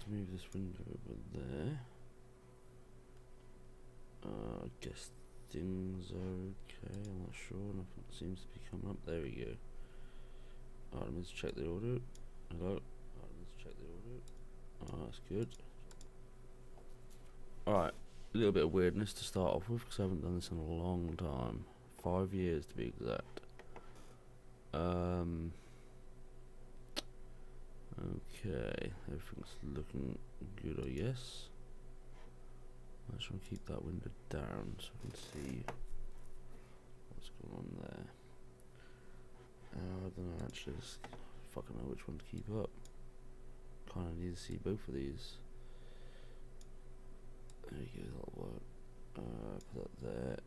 to move this window over there. I guess things are okay. I'm not sure. Nothing seems to be coming up. There we go. Alright, let's check the audio. Hello. Alright, let's check the audio. Oh, that's good. Alright, a little bit of weirdness to start off with because I haven't done this in a long time. 5 years to be exact. Okay, everything's looking good, I guess. Let's try and keep that window down so I can see what's going on there. I don't know, actually, just fucking know which one to keep up. Kind of need to see both of these. There you go, that'll work. Put that there.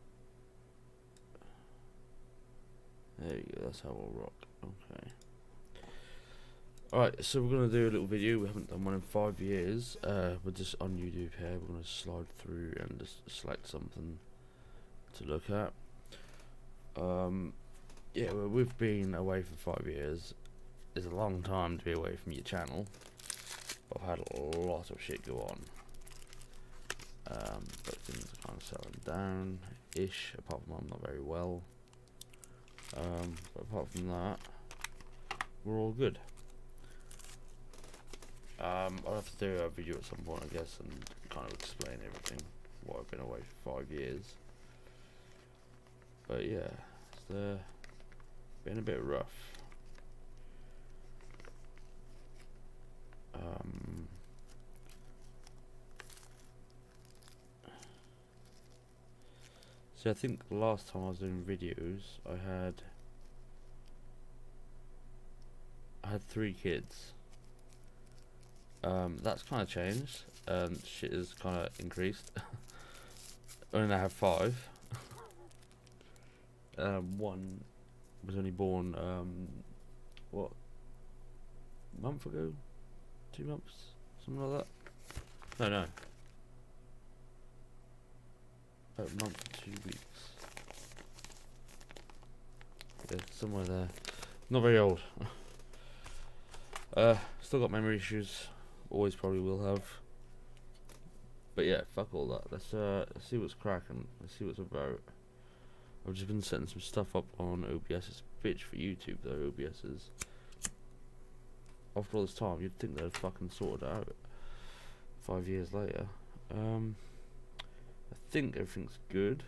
There you go, that's how we'll rock. Okay. Alright, so we're going to do a little video. We haven't done one in 5 years. We're just on YouTube here. We're going to slide through and just select something to look at. Yeah, well, we've been away for 5 years. It's a long time to be away from your channel. I've had a lot of shit go on. But things are kind of settling down-ish, apart from I'm not very well. But apart from that, we're all good. I'll have to do a video at some point, I guess, and kind of explain everything, why I've been away for 5 years. But yeah, it's been a bit rough. So I think the last time I was doing videos, I had 3 kids. That's kind of changed. Shit has kind of increased. I only have 5. One was only born what, a month ago, 2 months, something like that. No, a month and 2 weeks. Yeah, somewhere there. Not very old. Still got memory issues. Always probably will have. But yeah, fuck all that. Let's see what's cracking. Let's see what's about. I've just been setting some stuff up on OBS. It's a bitch for YouTube though, OBS is. After all this time, you'd think they'd fucking sorted it out 5 years later. I think everything's good.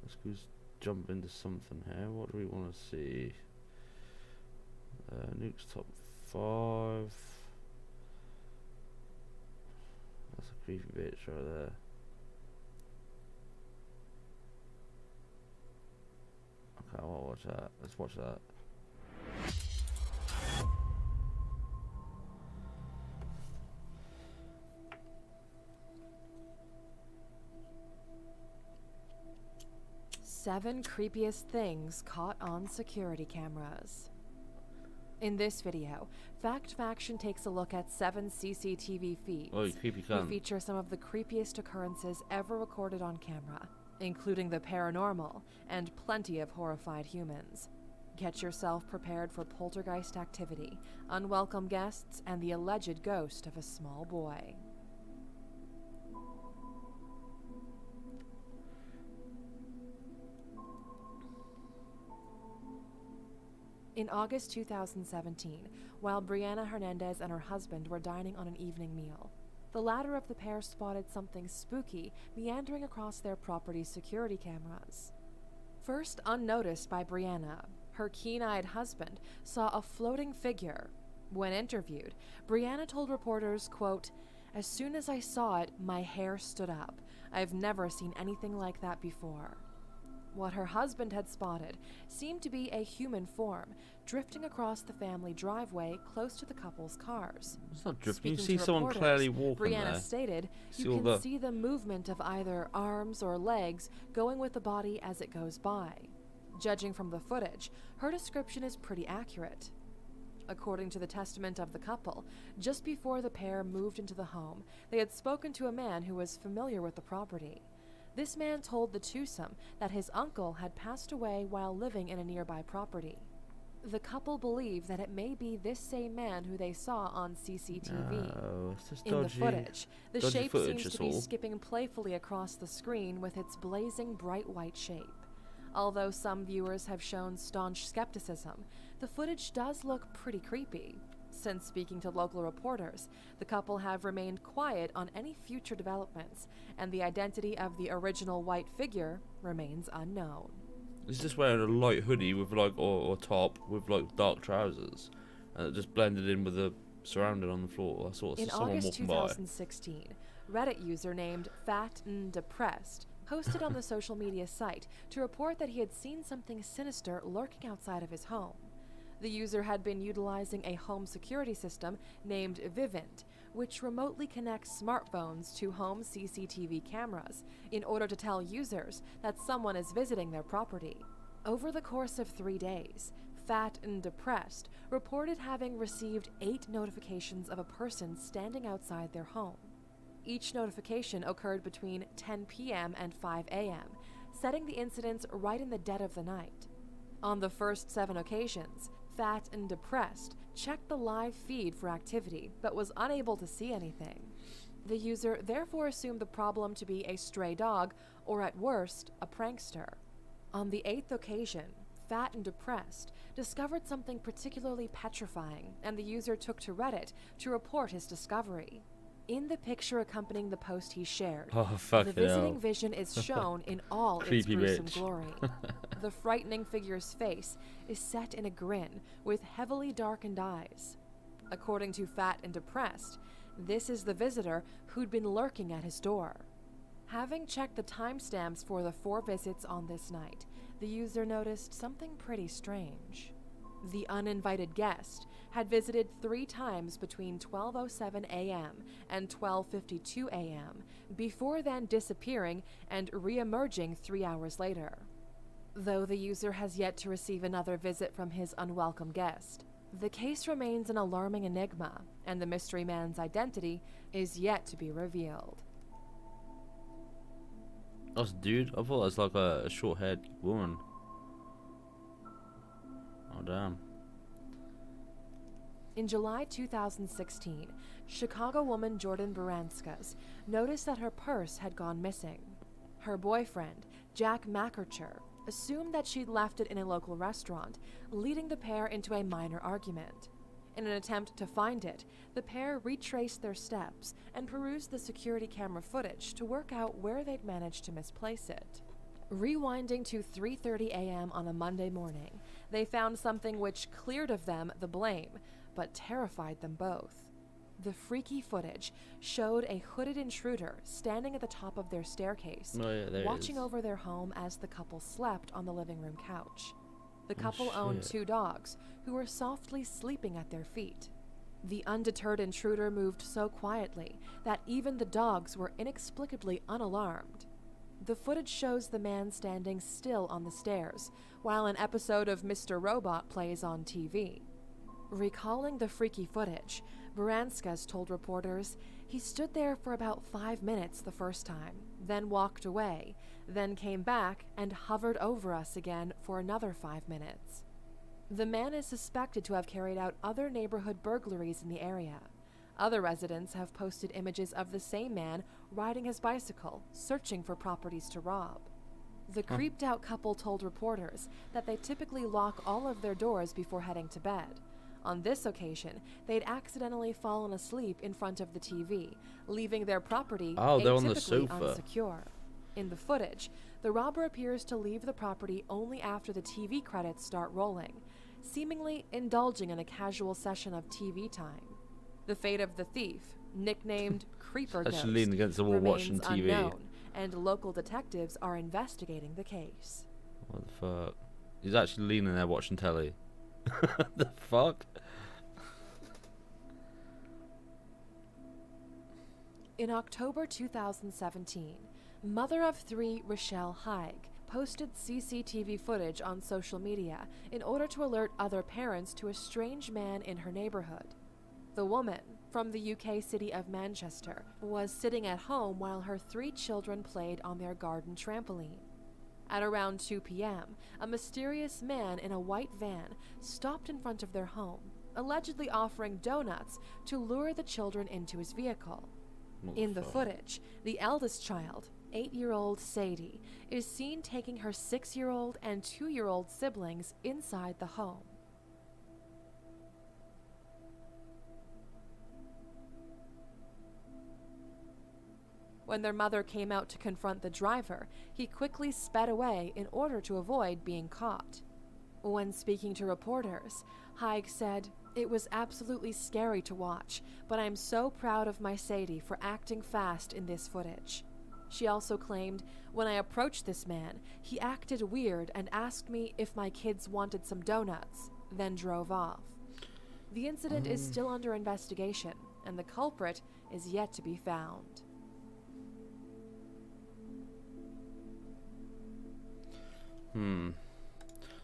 Let's go jump into something here. What do we want to see? Nuke's top 5. That's a creepy bitch right there. Okay, I won't watch that. Let's watch that. Seven creepiest things caught on security cameras. In this video, Fact Faction takes a look at 7 CCTV feeds. Oh, you creepy We cunt. feature some of the creepiest occurrences ever recorded on camera, including the paranormal and plenty of horrified humans. Get yourself prepared for poltergeist activity, unwelcome guests, and the alleged ghost of a small boy. In August 2017, while Brianna Hernandez and her husband were dining on an evening meal, the latter of the pair spotted something spooky meandering across their property's security cameras. First unnoticed by Brianna, her keen-eyed husband saw a floating figure. When interviewed, Brianna told reporters, quote, "As soon as I saw it, my hair stood up. I've never seen anything like that before." What her husband had spotted seemed to be a human form drifting across the family driveway close to the couple's cars. It's not drifting. You Speaking see to someone reporters, clearly walking Brianna there. stated, See "You all can the- see the movement of either arms or legs going with the body as it goes by." Judging from the footage, her description is pretty accurate. According to the testament of the couple, just before the pair moved into the home, they had spoken to a man who was familiar with the property. This man told the twosome that his uncle had passed away while living in a nearby property. The couple believe that it may be this same man who they saw on CCTV. No, it's just In the footage, the dodgy shape footage, seems to that's be all. skipping playfully across the screen with its blazing bright white shape. Although some viewers have shown staunch skepticism, the footage does look pretty creepy. Since speaking to local reporters, the couple have remained quiet on any future developments, and the identity of the original white figure remains unknown. He's just wearing a light hoodie with like, or top with like dark trousers, and it just blended in with the surrounding on the floor. I saw In someone August walking by. 2016, Reddit user named Fat and Depressed posted on the social media site to report that he had seen something sinister lurking outside of his home. The user had been utilizing a home security system named Vivint, which remotely connects smartphones to home CCTV cameras in order to tell users that someone is visiting their property. Over the course of 3 days, Fat and Depressed reported having received 8 notifications of a person standing outside their home. Each notification occurred between 10 p.m. and 5 a.m., setting the incidents right in the dead of the night. On the first 7 occasions, Fat and Depressed checked the live feed for activity, but was unable to see anything. The user therefore assumed the problem to be a stray dog, or at worst, a prankster. On the 8th occasion, Fat and Depressed discovered something particularly petrifying, and the user took to Reddit to report his discovery. In the picture accompanying the post he shared, the visiting vision is shown in all its gruesome glory. The frightening figure's face is set in a grin with heavily darkened eyes. According to Fat and Depressed, this is the visitor who'd been lurking at his door. Having checked the timestamps for the 4 visits on this night, the user noticed something pretty strange. The uninvited guest had visited 3 times between 12:07 a.m. and 12:52 a.m., before then disappearing and re-emerging 3 hours later. Though the user has yet to receive another visit from his unwelcome guest, the case remains an alarming enigma, and the mystery man's identity is yet to be revealed. That's a dude. I thought that was like a short-haired woman. Oh, damn. In July 2016, Chicago woman Jordan Baranskis noticed that her purse had gone missing. Her boyfriend, Jack Makercher, assumed that she'd left it in a local restaurant, leading the pair into a minor argument. In an attempt to find it, the pair retraced their steps and perused the security camera footage to work out where they'd managed to misplace it. Rewinding to 3:30 a.m. on a Monday morning, they found something which cleared of them the blame, but terrified them both. The freaky footage showed a hooded intruder standing at the top of their staircase, watching over their home as the couple slept on the living room couch. The couple owned 2 dogs, who were softly sleeping at their feet. The undeterred intruder moved so quietly that even the dogs were inexplicably unalarmed. The footage shows the man standing still on the stairs, while an episode of Mr. Robot plays on TV. Recalling the freaky footage, Baranskis told reporters he stood there for about 5 minutes the first time, then walked away, then came back and hovered over us again for another 5 minutes. The man is suspected to have carried out other neighborhood burglaries in the area. Other residents have posted images of the same man riding his bicycle, searching for properties to rob. The creeped out couple told reporters that they typically lock all of their doors before heading to bed. On this occasion, they'd accidentally fallen asleep in front of the TV, leaving their property atypically unsecure. In the footage, the robber appears to leave the property only after the TV credits start rolling, seemingly indulging in a casual session of TV time. The fate of the thief, nicknamed Creeper Ghost, against the wall watching remains TV. unknown, and local detectives are investigating the case. What the fuck? He's actually leaning there watching telly. The fuck? In October 2017, mother of 3 Rochelle Haig posted CCTV footage on social media in order to alert other parents to a strange man in her neighborhood. The woman, from the UK city of Manchester, was sitting at home while her 3 children played on their garden trampoline. At around 2 p.m., a mysterious man in a white van stopped in front of their home, allegedly offering donuts to lure the children into his vehicle. In the footage, the eldest child, 8-year-old Sadie, is seen taking her 6-year-old and 2-year-old siblings inside the home. When their mother came out to confront the driver, he quickly sped away in order to avoid being caught. When speaking to reporters, Haig said, "It was absolutely scary to watch, but I'm so proud of my Sadie for acting fast in this footage." She also claimed, "When I approached this man, he acted weird and asked me if my kids wanted some donuts, then drove off." The incident is still under investigation, and the culprit is yet to be found.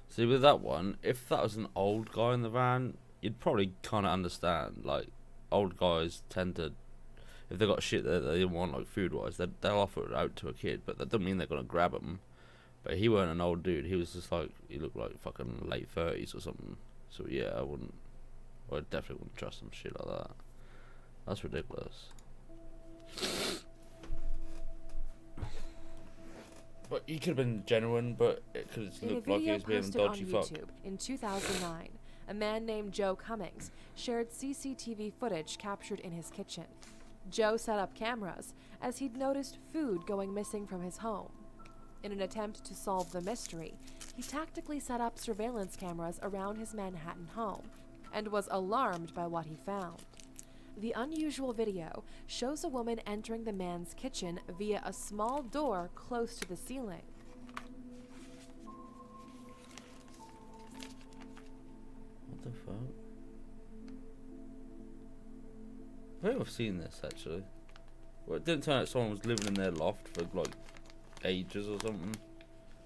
See, with that one, if that was an old guy in the van, you'd probably kind of understand. Like, old guys tend to, if they got shit that they want, like food-wise, they'll offer it out to a kid, but that doesn't mean they're gonna grab him. But he weren't an old dude. He was just like, he looked like fucking late 30s or something. So yeah, I definitely wouldn't trust some shit like that. That's ridiculous. But he could have been genuine, but it could have looked like he was being a dodgy fuck. In 2009, a man named Joe Cummings shared CCTV footage captured in his kitchen. Joe set up cameras as he'd noticed food going missing from his home. In an attempt to solve the mystery, he tactically set up surveillance cameras around his Manhattan home and was alarmed by what he found. The unusual video shows a woman entering the man's kitchen via a small door close to the ceiling. What the fuck? I think I've seen this actually. Well, it didn't turn out someone was living in their loft for like ages or something,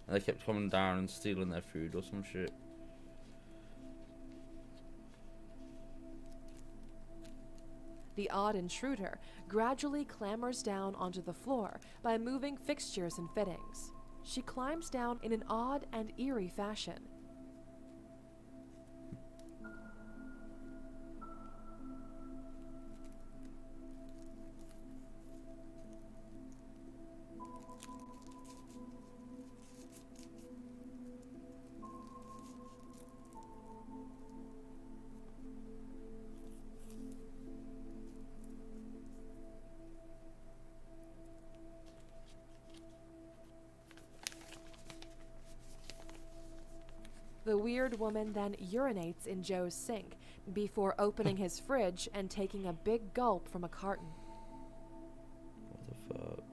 and they kept coming down and stealing their food or some shit. The odd intruder gradually clambers down onto the floor by moving fixtures and fittings. She climbs down in an odd and eerie fashion. The weird woman then urinates in Joe's sink before opening his fridge and taking a big gulp from a carton. What the fuck?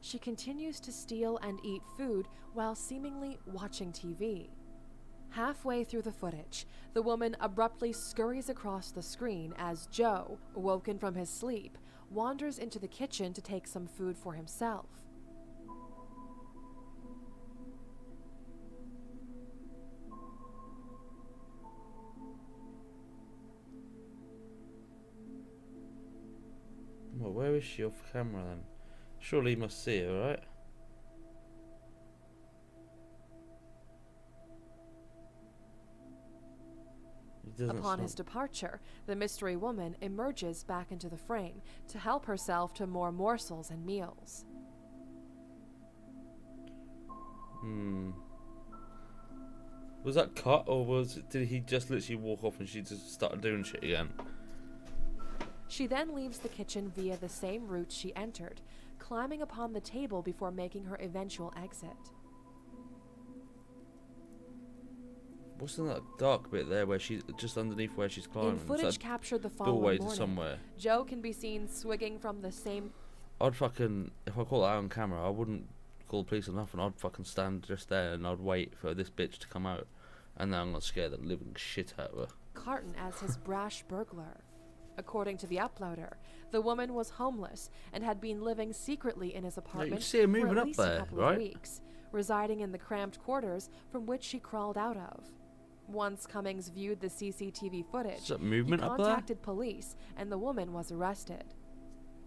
She continues to steal and eat food while seemingly watching TV. Halfway through the footage, the woman abruptly scurries across the screen as Joe, woken from his sleep, wanders into the kitchen to take some food for himself. Well, where is she off camera then? Surely he must see her, right? Upon his departure, the mystery woman emerges back into the frame to help herself to more morsels and meals. Was that cut, or did he just literally walk off and she just started doing shit again? She then leaves the kitchen via the same route she entered, climbing upon the table before making her eventual exit. Wasn't that dark bit there where she's just underneath where she's climbing? In footage captured the following doorway to morning, somewhere. Joe can be seen swigging from the same... I'd fucking, if I caught that on camera, I wouldn't call the police or nothing. I'd fucking stand just there and I'd wait for this bitch to come out, and then I'm gonna scare the living shit out of her. Carton as his brash burglar. According to the uploader, the woman was homeless and had been living secretly in his apartment you see her moving for at up least there, a couple right? of weeks, residing in the cramped quarters from which she crawled out of. Once Cummings viewed the CCTV footage, Is that movement he up there? contacted police and the woman was arrested.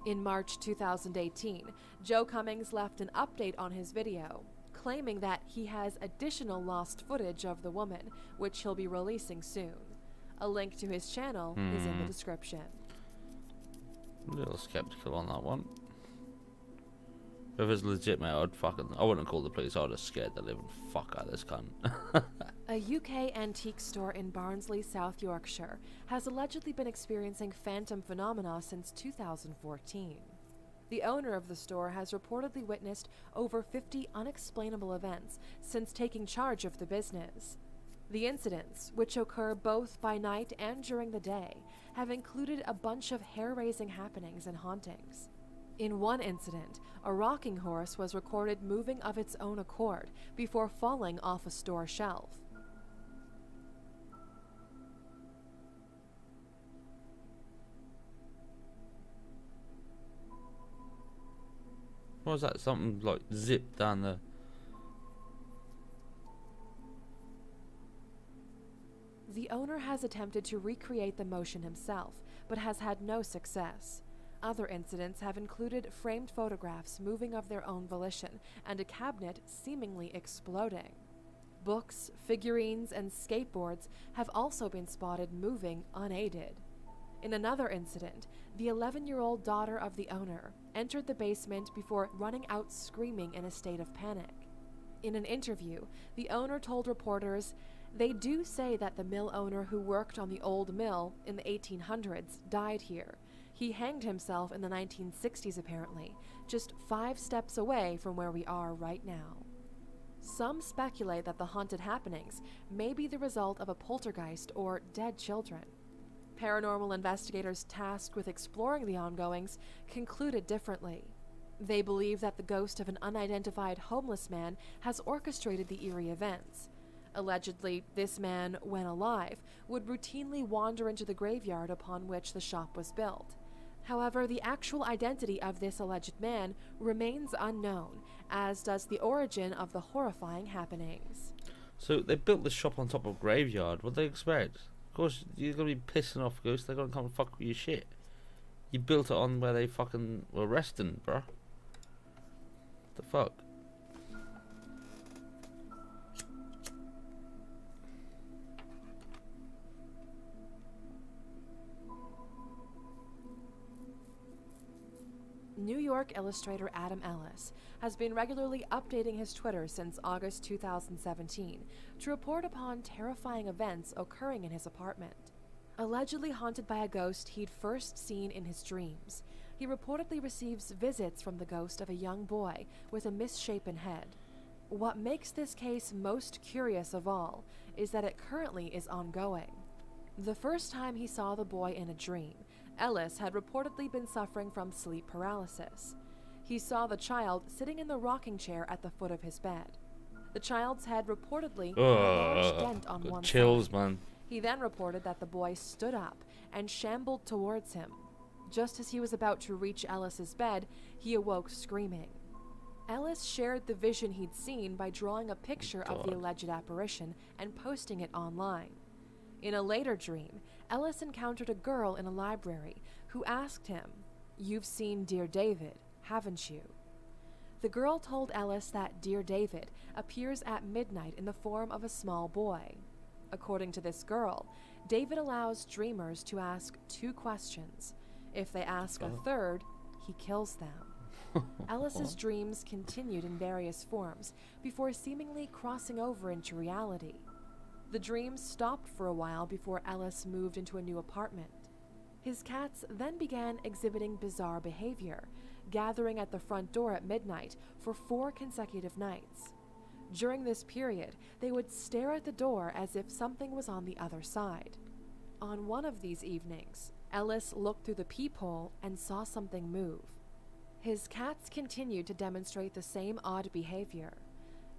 In March 2018, Joe Cummings left an update on his video, claiming that he has additional lost footage of the woman, which he'll be releasing soon. A link to his channel is in the description. A little skeptical on that one. If it's legit, mate, I wouldn't call the police. I'd have scared the living fuck out of this cunt. A UK antique store in Barnsley, South Yorkshire, has allegedly been experiencing phantom phenomena since 2014. The owner of the store has reportedly witnessed over 50 unexplainable events since taking charge of the business. The incidents, which occur both by night and during the day, have included a bunch of hair-raising happenings and hauntings. In one incident, a rocking horse was recorded moving of its own accord before falling off a store shelf. What was that? Something like zipped down the... The owner has attempted to recreate the motion himself, but has had no success. Other incidents have included framed photographs moving of their own volition and a cabinet seemingly exploding. Books, figurines, and skateboards have also been spotted moving unaided. In another incident, the 11-year-old daughter of the owner entered the basement before running out screaming in a state of panic. In an interview, the owner told reporters, "They do say that the mill owner who worked on the old mill in the 1800s died here. He hanged himself in the 1960s apparently, just 5 steps away from where we are right now." Some speculate that the haunted happenings may be the result of a poltergeist or dead children. Paranormal investigators tasked with exploring the ongoings concluded differently. They believe that the ghost of an unidentified homeless man has orchestrated the eerie events. Allegedly, this man, when alive, would routinely wander into the graveyard upon which the shop was built. However, the actual identity of this alleged man remains unknown, as does the origin of the horrifying happenings. So they built the shop on top of a graveyard. What do they expect? Of course, you're going to be pissing off ghosts. They're going to come and fuck with your shit. You built it on where they fucking were resting, bruh. The fuck? New York illustrator Adam Ellis has been regularly updating his Twitter since August 2017 to report upon terrifying events occurring in his apartment. Allegedly haunted by a ghost he'd first seen in his dreams, he reportedly receives visits from the ghost of a young boy with a misshapen head. What makes this case most curious of all is that it currently is ongoing. The first time he saw the boy in a dream, Ellis had reportedly been suffering from sleep paralysis. He saw the child sitting in the rocking chair at the foot of his bed. The child's head reportedly had a large dent on one chills, side. man. He then reported that the boy stood up and shambled towards him. Just as he was about to reach Ellis's bed, he awoke screaming. Ellis shared the vision he'd seen by drawing a picture of the alleged apparition and posting it online. In a later dream, Ellis encountered a girl in a library who asked him, "You've seen Dear David, haven't you?" The girl told Ellis that Dear David appears at midnight in the form of a small boy. According to this girl, David allows dreamers to ask 2 questions. If they ask a third, he kills them. Ellis's dreams continued in various forms before seemingly crossing over into reality. The dreams stopped for a while before Ellis moved into a new apartment. His cats then began exhibiting bizarre behavior, gathering at the front door at midnight for 4 consecutive nights. During this period, they would stare at the door as if something was on the other side. On one of these evenings, Ellis looked through the peephole and saw something move. His cats continued to demonstrate the same odd behavior.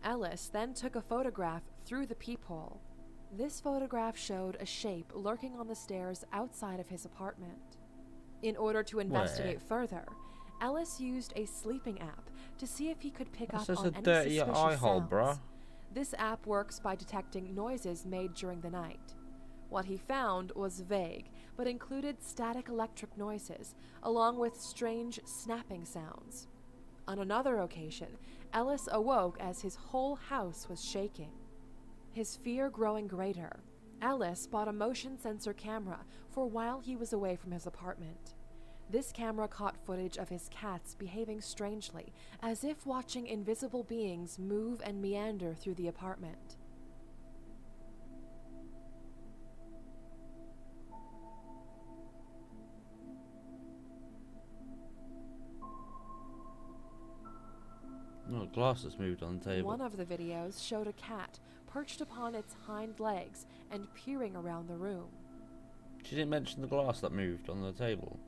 Ellis then took a photograph through the peephole. This photograph showed a shape lurking on the stairs outside of his apartment. In order to investigate further, Ellis used a sleeping app to see if he could pick up on any suspicious sounds. This app works by detecting noises made during the night. What he found was vague, but included static electric noises, along with strange snapping sounds. On another occasion, Ellis awoke as his whole house was shaking. His fear growing greater, Ellis bought a motion sensor camera for while he was away from his apartment. This camera caught footage of his cats behaving strangely, as if watching invisible beings move and meander through the apartment. No, glass has moved on the table. One of the videos showed a cat perched upon its hind legs and peering around the room. She didn't mention the glass that moved on the table.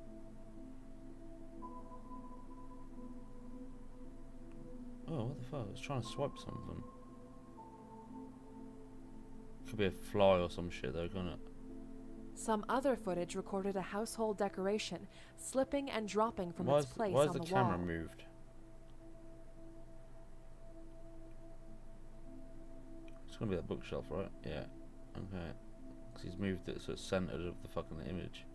Oh, what the fuck? I was trying to swipe something. Could be a fly or some shit though, couldn't it? Some other footage recorded a household decoration slipping and dropping from its place on the wall. Why is the camera moved? It's gonna be that bookshelf, right? Yeah. Okay. Because he's moved it so it's centered of the fucking image.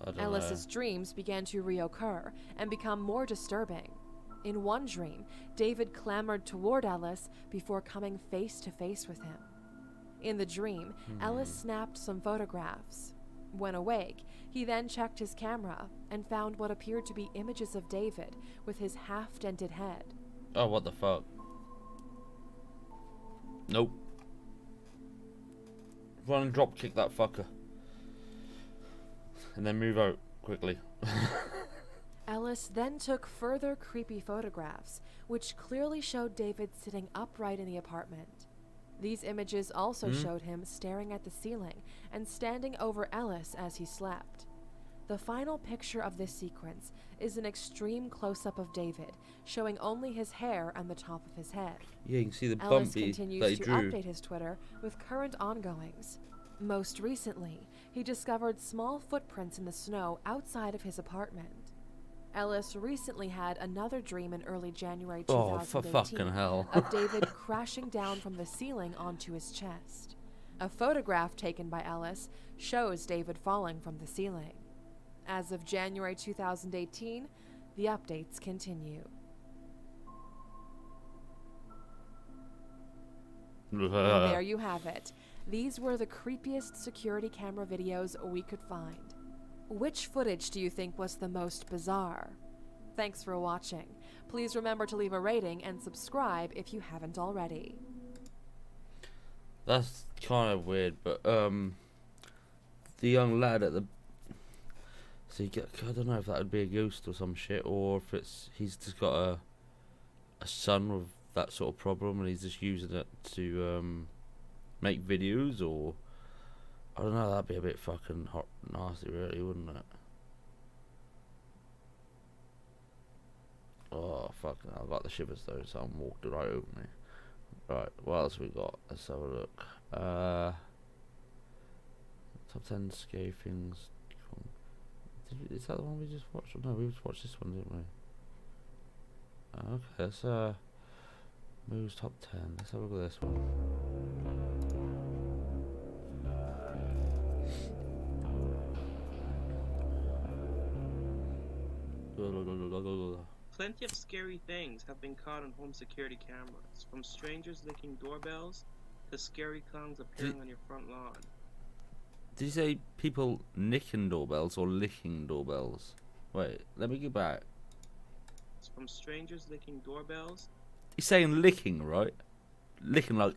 I don't Ellis's know. dreams began to reoccur and become more disturbing. In one dream, David clambered toward Ellis before coming face to face with him. In the dream, Ellis snapped some photographs. When awake, he then checked his camera and found what appeared to be images of David with his half-dented head. Oh, what the fuck? Nope. Run and drop kick that fucker. And then move out quickly. Ellis then took further creepy photographs, which clearly showed David sitting upright in the apartment. These images also showed him staring at the ceiling and standing over Ellis as he slept. The final picture of this sequence is an extreme close-up of David, showing only his hair and the top of his head. Yeah, you can see the Ellis bumpy continues that he to drew. update his Twitter with current ongoings. Most recently, he discovered small footprints in the snow outside of his apartment. Ellis recently had another dream in early January 2018 Oh, for fucking hell. of David crashing down from the ceiling onto his chest. A photograph taken by Ellis shows David falling from the ceiling. As of January 2018, the updates continue. And there you have it. These were the creepiest security camera videos we could find. Which footage do you think was the most bizarre? Thanks for watching. Please remember to leave a rating and subscribe if you haven't already. That's kind of weird, but the young lad at the I don't know if that would be a ghost or some shit, or if he's just got a son with that sort of problem and he's just using it to make videos, or I don't know. That'd be a bit fucking hot, nasty, really, wouldn't it? Oh fucking hell, I got the shivers though. Someone walked right over me. Right, what else we got? Let's have a look. Top 10 scary things. Is that the one we just watched? No, we just watched this one, didn't we? Okay, let's Moves top 10. Let's have a look at this one. Plenty of scary things have been caught on home security cameras, from strangers licking doorbells to scary clowns appearing on your front lawn. Did you say people nicking doorbells or licking doorbells? Wait, let me get back. It's from strangers licking doorbells. He's saying licking, right? Licking like...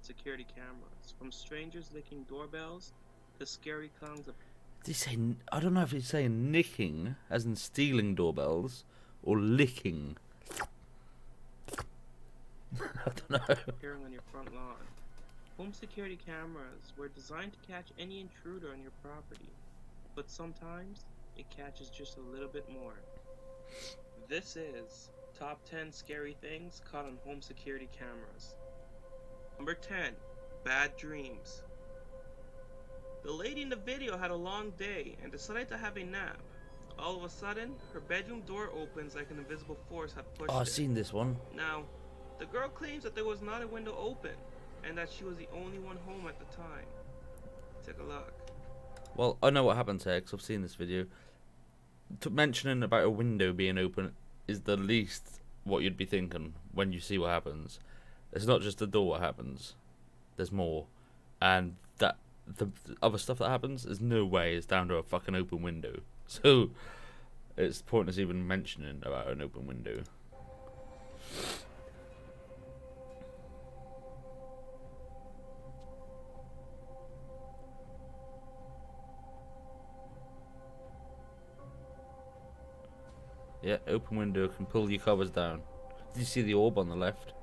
Security cameras, from strangers licking doorbells to scary clowns appearing. Did he say... I don't know if he's saying nicking, as in stealing doorbells, or licking. I don't know. Appearing on your front lawn. Home security cameras were designed to catch any intruder on your property, but sometimes it catches just a little bit more. This is top 10 scary things caught on home security cameras. Number 10, bad dreams. The lady in the video had a long day and decided to have a nap. All of a sudden, her bedroom door opens like an invisible force had pushed it. Oh, I've seen this one. Now, the girl claims that there was not a window open and that she was the only one home at the time. Take a look. Well, I know what happens here because I've seen this video. Mentioning about a window being open is the least what you'd be thinking when you see what happens. It's not just the door what happens. There's more. And that the other stuff that happens is no way is down to a fucking open window. So it's pointless even mentioning about an open window. Yeah, open window can pull your covers down. Did you see the orb on the left?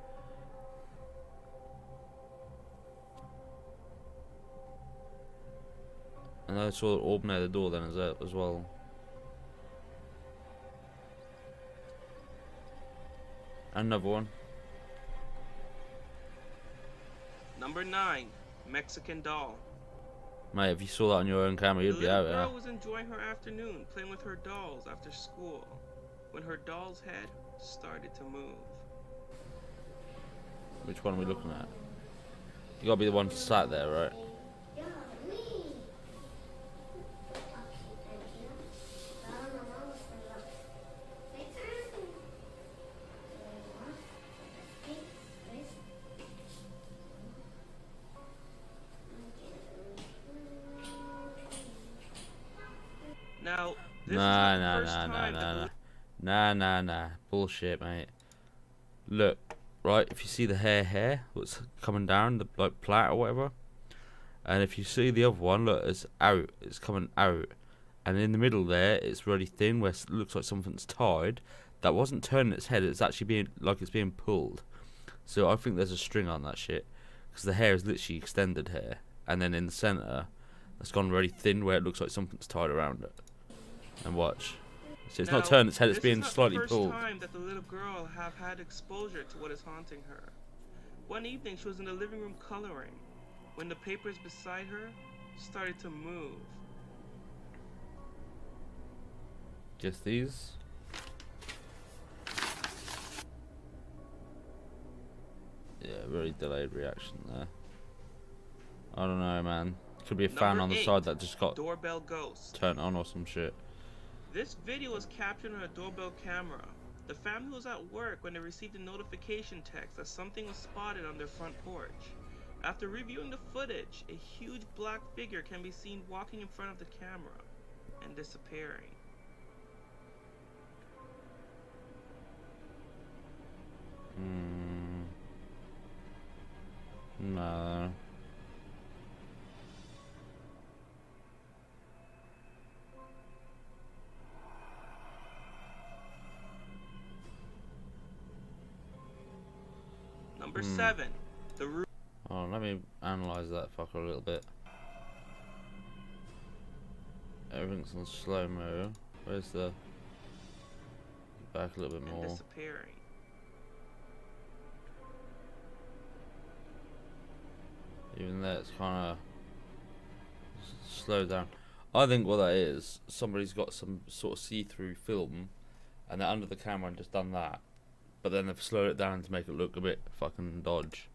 And I saw the orb near the door then as well. Another one. Number 9, Mexican doll. Mate, if you saw that on your own camera, you'd be out The there. little girl was enjoying her afternoon playing with her dolls after school when her doll's head started to move. Which one are we looking at? You gotta be the one sat there, right? Now, this is not the first Nah, time that nah. Bullshit, mate. Look, right, if you see the hair here, what's coming down, the like plait or whatever, and if you see the other one, look, it's out, it's coming out, and in the middle there, it's really thin, where it looks like something's tied. That wasn't turning its head, it's actually being, like it's being pulled. So I think there's a string on that shit, because the hair is literally extended hair, and then in the centre, it's gone really thin, where it looks like something's tied around it. And watch. So it's not turning its head, it's being slightly pulled. This is not the first time that the little girl have had exposure to what is haunting her. One evening she was in the living room coloring when the papers beside her started to move. Just these. Yeah, very delayed reaction there. I don't know, man. Could be a fan on the side that just got doorbell ghost turned on or some shit. This video was captured on a doorbell camera. The family was at work when they received a notification text that something was spotted on their front porch. After reviewing the footage, a huge black figure can be seen walking in front of the camera and disappearing. No. Number 7, the roof. Oh, let me analyze that fucker a little bit. Everything's on slow mo. Where's the back a little bit more? Disappearing. Even there, it's kind of slowed down. I think what that is, somebody's got some sort of see-through film, and they're under the camera and just done that. But then they've slowed it down to make it look a bit fucking dodge.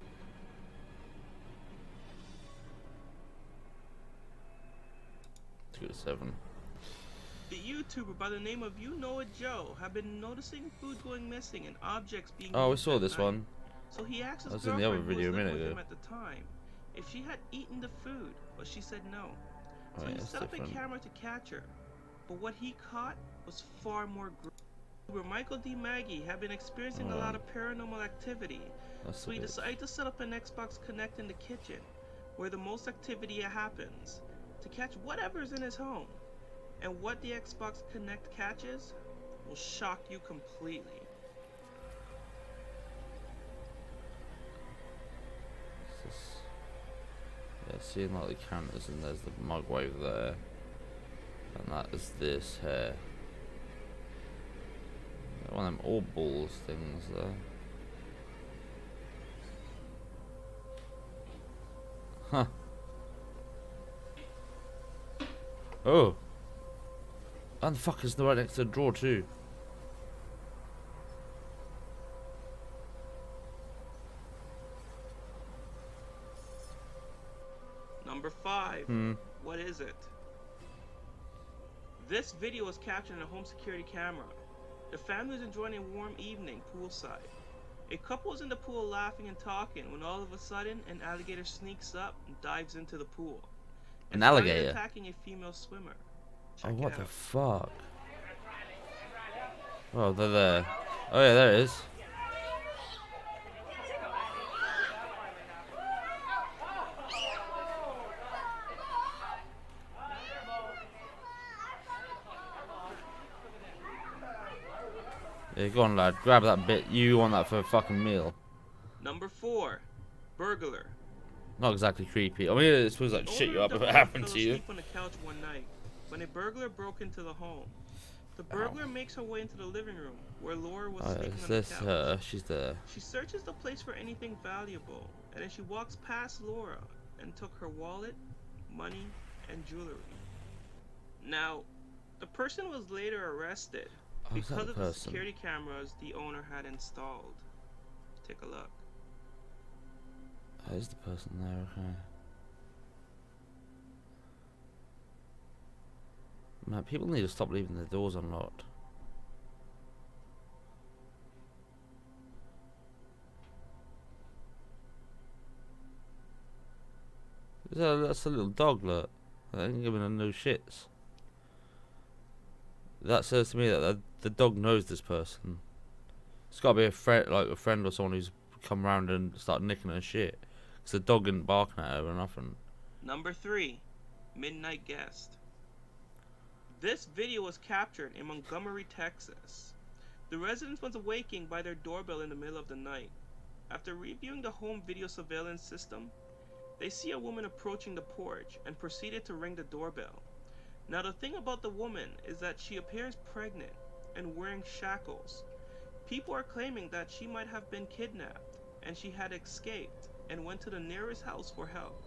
Let's go to 7. The YouTuber by the name of You Know It Joe have been noticing food going missing and objects being Oh, we moved saw at this night. one. So he asked his That was in the other girlfriend who video was a living minute with ago. him at the time if she had eaten the food, but she said no. So Right, he that's set up a different. camera to catch her. But what he caught was far more YouTuber Michael D. Maggie had been experiencing a lot of paranormal activity. That's So a he bit. decided to set up an Xbox Connect in the kitchen, where the most activity happens, to catch whatever's in his home. And what the Xbox Connect catches will shock you completely. Yeah, seeing like the cameras and there's the microwave there, and that is this here. One of them all balls things there. Huh. Oh. And the fuck is the right next to the drawer too. Number 5. Hmm. What is it? This video was captured in a home security camera. The family was enjoying a warm evening poolside. A couple was in the pool laughing and talking when all of a sudden an alligator sneaks up and dives into the pool. An started alligator? attacking a female swimmer. Oh, Check what it the out. fuck? Oh, they're there. Oh, yeah, there it is. Yeah, go on, lad. Grab that bit. You want that for a fucking meal. Number 4, burglar. Not exactly creepy. I mean, it feels like shit you up if it happened to you. Fell asleep on the couch one night when a burglar broke into the home. The burglar makes her way into the living room where Laura was Oh, sleeping is on the this couch. her? She's there. She searches the place for anything valuable, and then she walks past Laura and took her wallet, money, and jewelry. Now, the person was later arrested Oh, is that because the of the person? security cameras the owner had installed. Take a look. That is the person there, okay. Man, people need to stop leaving their doors unlocked. That's a little dog, look. I ain't giving her no shits. That says to me that the dog knows this person. It's got to be a friend, like a friend or someone who's come round and start nicking her shit. Because the dog isn't barking at her or nothing. Number 3, midnight guest. This video was captured in Montgomery, Texas. The residents was awakened by their doorbell in the middle of the night. After reviewing the home video surveillance system, they see a woman approaching the porch and proceeded to ring the doorbell. Now the thing about the woman is that she appears pregnant and wearing shackles. People are claiming that she might have been kidnapped and she had escaped and went to the nearest house for help.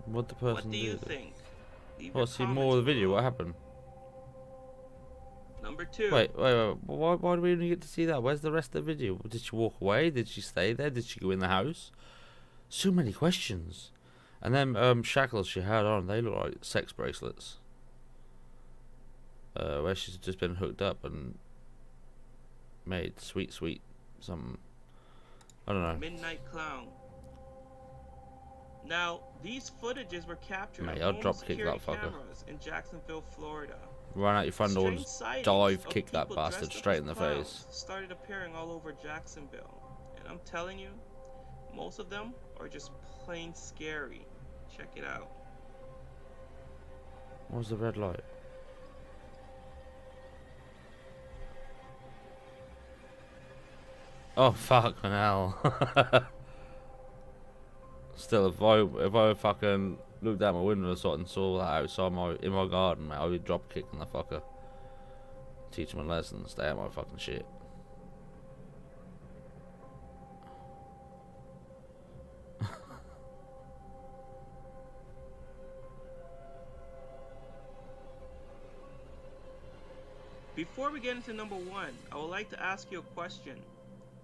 What the person What do you did? think? Leave Oh, your see more of comments the video. below. What happened? Number 2. Wait. Why do we only get to see that? Where's the rest of the video? Did she walk away? Did she stay there? Did she go in the house? So many questions. And then shackles she had on, they look like sex bracelets. Where she's just been hooked up and made sweet something. I don't know. Midnight Clown. Now, these footages were captured Mate, on I'll home drop kick security that fucker. cameras in Jacksonville, Florida. Run out your front door and Strange sightings dive of kick that people bastard dressed up straight as in the clowns face. started appearing all over Jacksonville, and I'm telling you, most of them are just plain scary. Check it out. What was the red light? Oh fucking hell. Still, if I fucking looked out my window or something and saw that outside in my garden, mate, I would drop kicking the fucker. Teach him a lesson, stay out my fucking shit. Before we get into number 1, I would like to ask you a question.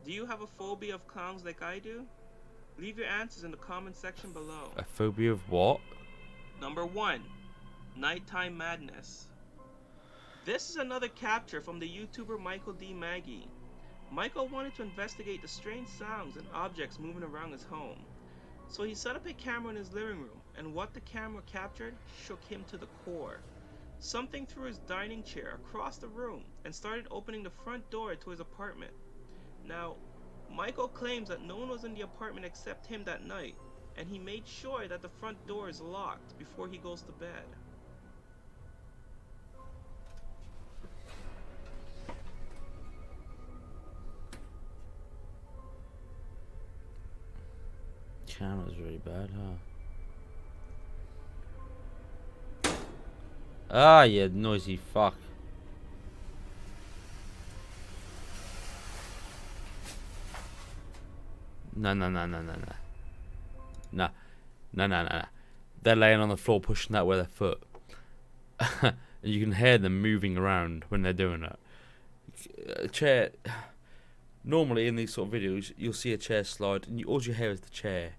Do you have a phobia of clowns like I do? Leave your answers in the comment section below. A phobia of what? Number 1, nighttime madness. This is another capture from the YouTuber Michael D. Maggie. Michael wanted to investigate the strange sounds and objects moving around his home. So he set up a camera in his living room, and what the camera captured shook him to the core. Something threw his dining chair across the room and started opening the front door to his apartment. Now, Michael claims that no one was in the apartment except him that night, and he made sure that the front door is locked before he goes to bed. Camera's really bad, huh? Ah, you noisy fuck. No. They're laying on the floor pushing that with their foot. And you can hear them moving around when they're doing it. Chair. normally in these sort of videos, you'll see a chair slide, and all you hear is the chair.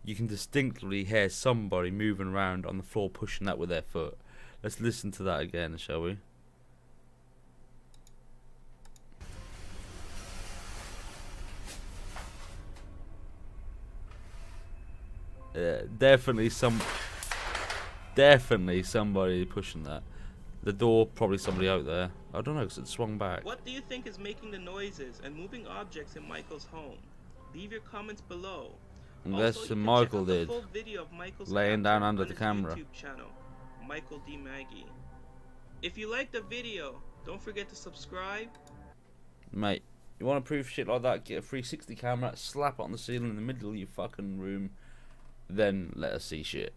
You can distinctly hear somebody moving around on the floor, pushing that with their foot. Let's listen to that again, shall we? Definitely somebody pushing that. The door, probably somebody out there. I don't know, because it swung back. What do you think is making the noises and moving objects in Michael's home? Leave your comments below. And Also, that's you what can check Michael out the did. full video of Michael's Laying down capture under on the his camera. YouTube channel, Michael D. Maggie. If you liked the video, don't forget to subscribe. Mate, you want to prove shit like that? Get a 360 camera, slap it on the ceiling in the middle of your fucking room, then let us see shit.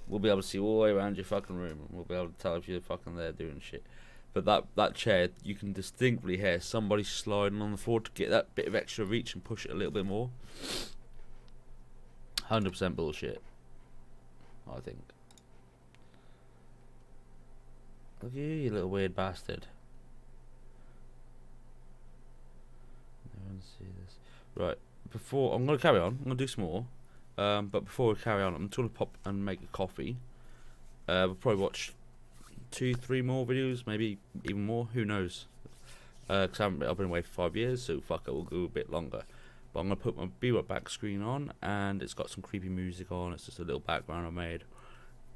We'll be able to see all the way around your fucking room, and we'll be able to tell if you're fucking there doing shit. But that chair, you can distinctly hear somebody sliding on the floor to get that bit of extra reach and push it a little bit more. 100% bullshit, I think. Look at you little weird bastard. No one see this. Right, before I'm gonna carry on, I'm gonna do some more. But before we carry on, I'm gonna pop and make a coffee. We'll probably watch 2-3 more videos, maybe even more. Who knows? Cause I've been away for 5 years, so fuck it, we'll go a bit longer. But I'm gonna put my B-Rock back screen on, and it's got some creepy music on. It's just a little background I made,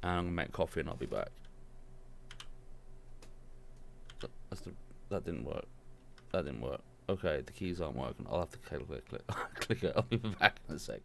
and I'm gonna make coffee, and I'll be back. That didn't work. That didn't work. Okay, the keys aren't working. I'll have to click it. I'll be back in a second.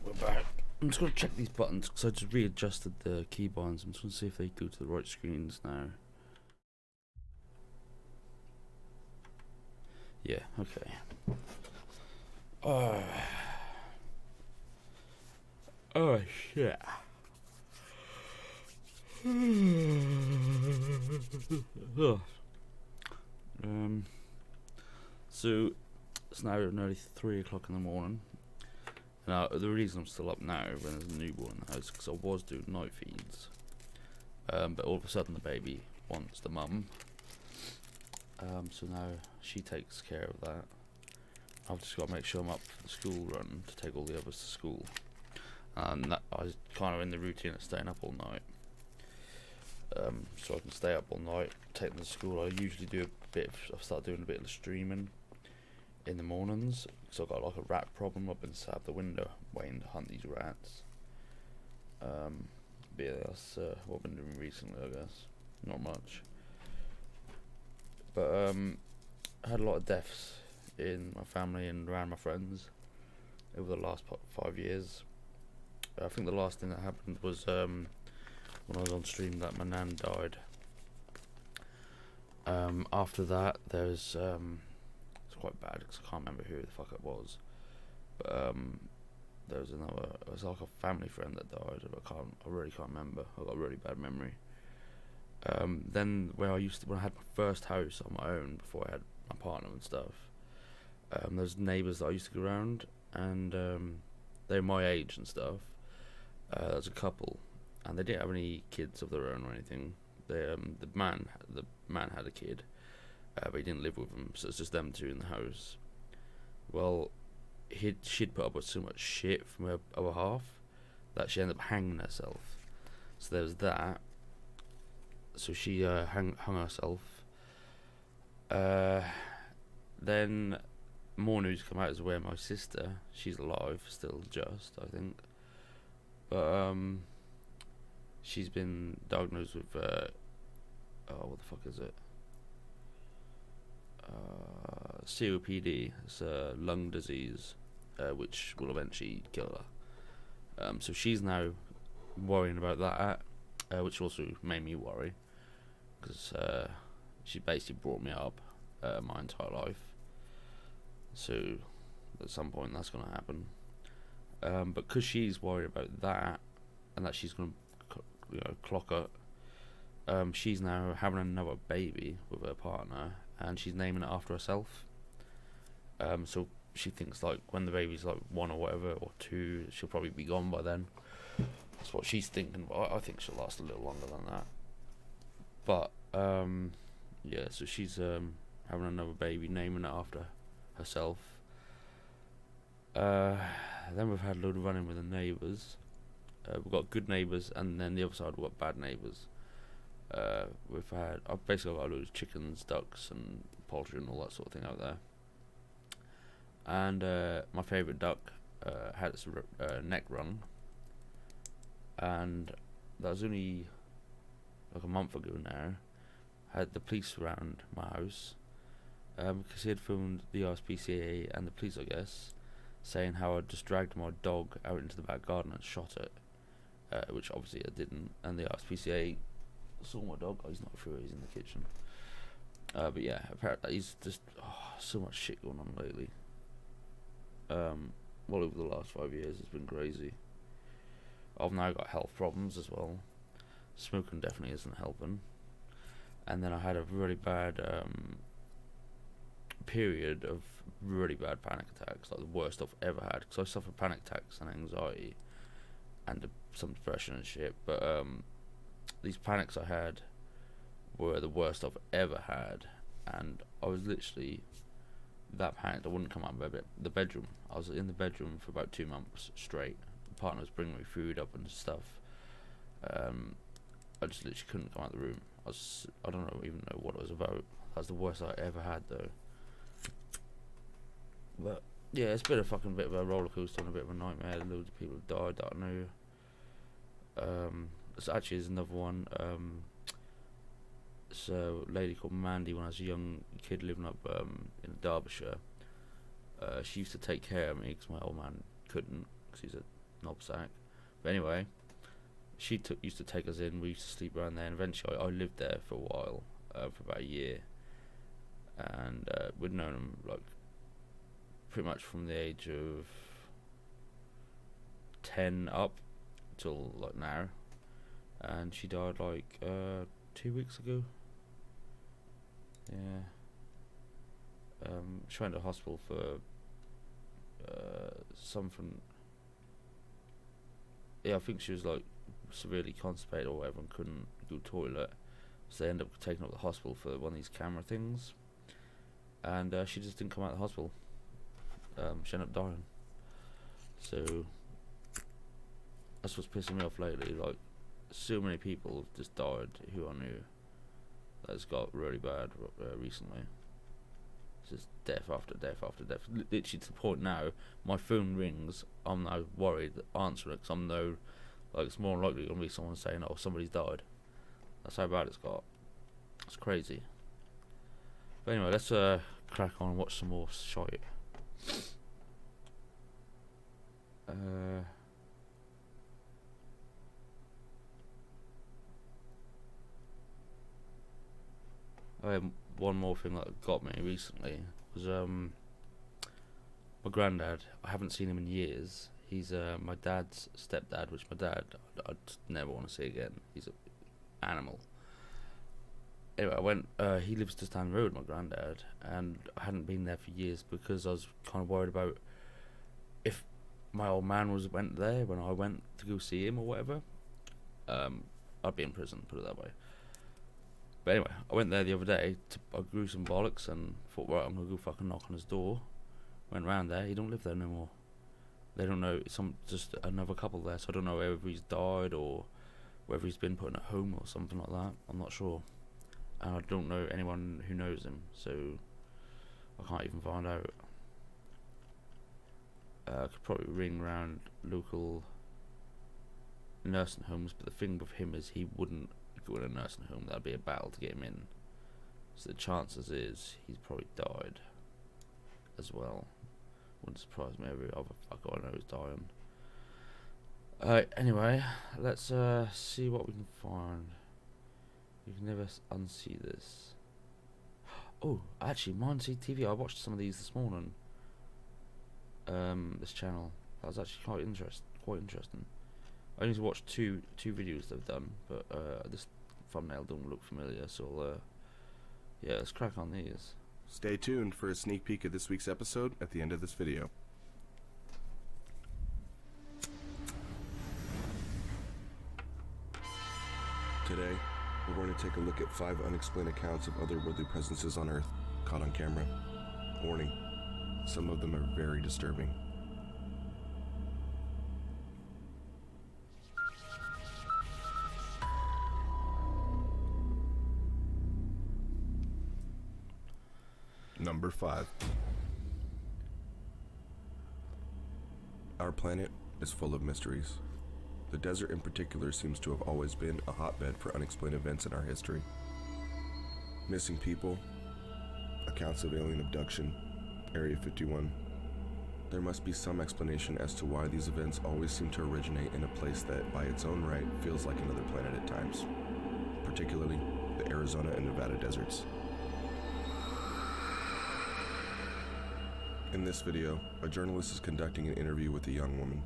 Right, we're back. I'm just going to check these buttons because I just readjusted the keybinds. I'm just going to see if they go to the right screens now. Yeah, okay. Oh shit. So it's now nearly 3 o'clock in the morning. Now the reason I'm still up now when there's a newborn in the house is because I was doing night feeds, but all of a sudden the baby wants the mum. So now she takes care of that. I've just got to make sure I'm up for the school run to take all the others to school, and that, I was kind of in the routine of staying up all night. So I can stay up all night, take them to school. I usually do I start doing a bit of streaming in the mornings, because I've got like a rat problem. I've been sat out the window waiting to hunt these rats. But yeah, that's what I've been doing recently, I guess. Not much. But I had a lot of deaths in my family and around my friends over the last 5 years. I think the last thing that happened was when I was on stream that my nan died. After that, it's quite bad because I can't remember who the fuck it was. But there was another. It was like a family friend that died. I really can't remember. I got a really bad memory. Then when I had my first house on my own before I had my partner and stuff, there's neighbours that I used to go around, and they're my age and stuff. There was a couple, and they didn't have any kids of their own or anything. The man had a kid, but he didn't live with them, so it's just them two in the house. Well, she'd put up with so much shit from her other half that she ended up hanging herself. So there was that. So she hung herself. Then more news come out as where my sister, she's alive still, just I think, but she's been diagnosed with what the fuck is it? COPD. It's a lung disease, which will eventually kill her. So she's now worrying about that, which also made me worry, because she basically brought me up my entire life. So at some point that's going to happen. But because she's worried about that, and that she's going to clock up, she's now having another baby with her partner, and she's naming it after herself. So she thinks like when the baby's like 1 or whatever, or 2, she'll probably be gone by then. That's what she's thinking, but I think she'll last a little longer than that. But yeah, so she's having another baby, naming it after herself. Then we've had a load of running with the neighbours. We've got good neighbours, and then the other side we've got bad neighbours. I've basically got a load of chickens, ducks and poultry and all that sort of thing out there. And my favourite duck had its neck run, and that was only like a month ago now. I had the police around my house, because he had phoned the RSPCA and the police, I guess, saying how I just dragged my dog out into the back garden and shot it, which obviously I didn't. And the RSPCA saw my dog. Oh, he's not through, he's in the kitchen. But yeah, apparently he's just so much shit going on lately. Well, over the last 5 years it's been crazy. I've now got health problems as well. Smoking definitely isn't helping. And then I had a really bad period of really bad panic attacks, like the worst I've ever had, because I suffer panic attacks and anxiety and some depression and shit. But these panics I had were the worst I've ever had, and I was literally that panicked I wouldn't come out of the bedroom. I was in the bedroom for about 2 months straight. The partner was bringing me food up and stuff. I just literally couldn't come out of the room. I don't even know what it was about. That's the worst I ever had though. But yeah, it's been a fucking bit of a roller coaster and a bit of a nightmare. Loads of people have died that I know. So actually there's another one. So a lady called Mandy, when I was a young kid living up in Derbyshire, she used to take care of me because my old man couldn't, because he's a knobsack. But anyway, she used to take us in. We used to sleep around there, and eventually I lived there for a while, for about a year, and we'd known him like pretty much from the age of 10 up till like now. And she died like 2 weeks ago. Yeah. She went to hospital for something. Yeah, I think she was like severely constipated or whatever and couldn't go to the toilet, so they ended up taking her to the hospital for one of these camera things, and she just didn't come out of the hospital. She ended up dying. So that's what's pissing me off lately. Like, so many people have just died who I knew. That's got really bad recently. It's just death after death after death. Literally to the point now, my phone rings, I'm now worried that answering it, because I'm no, like, it's more likely going to be someone saying, oh, somebody's died. That's how bad it's got. It's crazy. But anyway, let's crack on and watch some more shite. One more thing that got me recently was my granddad. I haven't seen him in years. He's my dad's stepdad, which my dad I'd never want to see again. He's an animal. Anyway, I went. He lives just down the road, my granddad, and I hadn't been there for years because I was kind of worried about if my old man went there when I went to go see him or whatever. I'd be in prison, put it that way. But anyway, I went there the other day. I grew some bollocks and thought, right, I'm gonna go fucking knock on his door. Went round there. He don't live there no more. They don't know. It's just another couple there, so I don't know whether he's died or whether he's been put in a home or something like that. I'm not sure, and I don't know anyone who knows him, so I can't even find out. I could probably ring round local nursing homes, but the thing with him is he wouldn't go in a nursing home. That'd be a battle to get him in. So the chances is he's probably died as well. Wouldn't surprise me. Every other fucker I know is dying. Alright, anyway, let's see what we can find. You can never unsee this. Oh, actually, Mindseed TV. I watched some of these this morning. This channel. That was actually quite interesting. I only watched two videos they've done, but this thumbnail don't look familiar, so yeah, let's crack on these. Stay tuned for a sneak peek of this week's episode at the end of this video. Today, we're going to take a look at 5 unexplained accounts of otherworldly presences on Earth caught on camera. Warning, some of them are very disturbing. Number 5. Our planet is full of mysteries. The desert in particular seems to have always been a hotbed for unexplained events in our history. Missing people, accounts of alien abduction, Area 51. There must be some explanation as to why these events always seem to originate in a place that, by its own right, feels like another planet at times, particularly the Arizona and Nevada deserts. In this video, a journalist is conducting an interview with a young woman.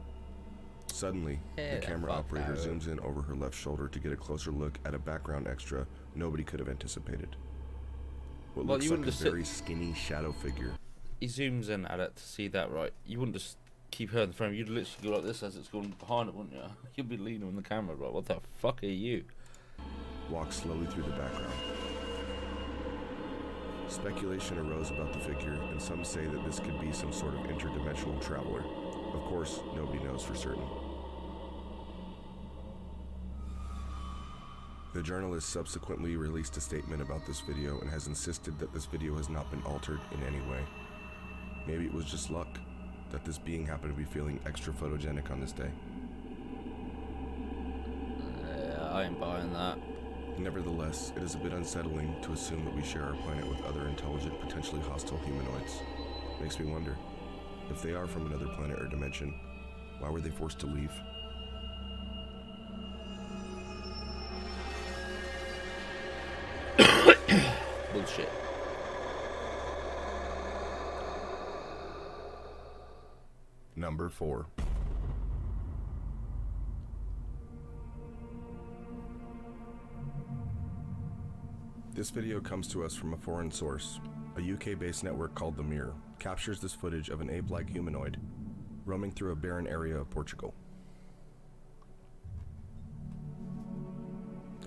Suddenly, the camera operator zooms in over her left shoulder to get a closer look at a background extra nobody could have anticipated. What looks like a very skinny shadow figure. He zooms in at it to see that, right? You wouldn't just keep her in the frame. You'd literally go like this as it's going behind it, wouldn't you? You'd be leaning on the camera, right? What the fuck are you? Walk slowly through the background. Speculation arose about the figure, and some say that this could be some sort of interdimensional traveler. Of course, nobody knows for certain. The journalist subsequently released a statement about this video and has insisted that this video has not been altered in any way. Maybe it was just luck that this being happened to be feeling extra photogenic on this day. Yeah, I ain't buying that. Nevertheless, it is a bit unsettling to assume that we share our planet with other intelligent, potentially hostile humanoids. Makes me wonder, if they are from another planet or dimension, Why were they forced to leave? Bullshit. Number 4. This video comes to us from a foreign source. A UK-based network called The Mirror captures this footage of an ape-like humanoid roaming through a barren area of Portugal.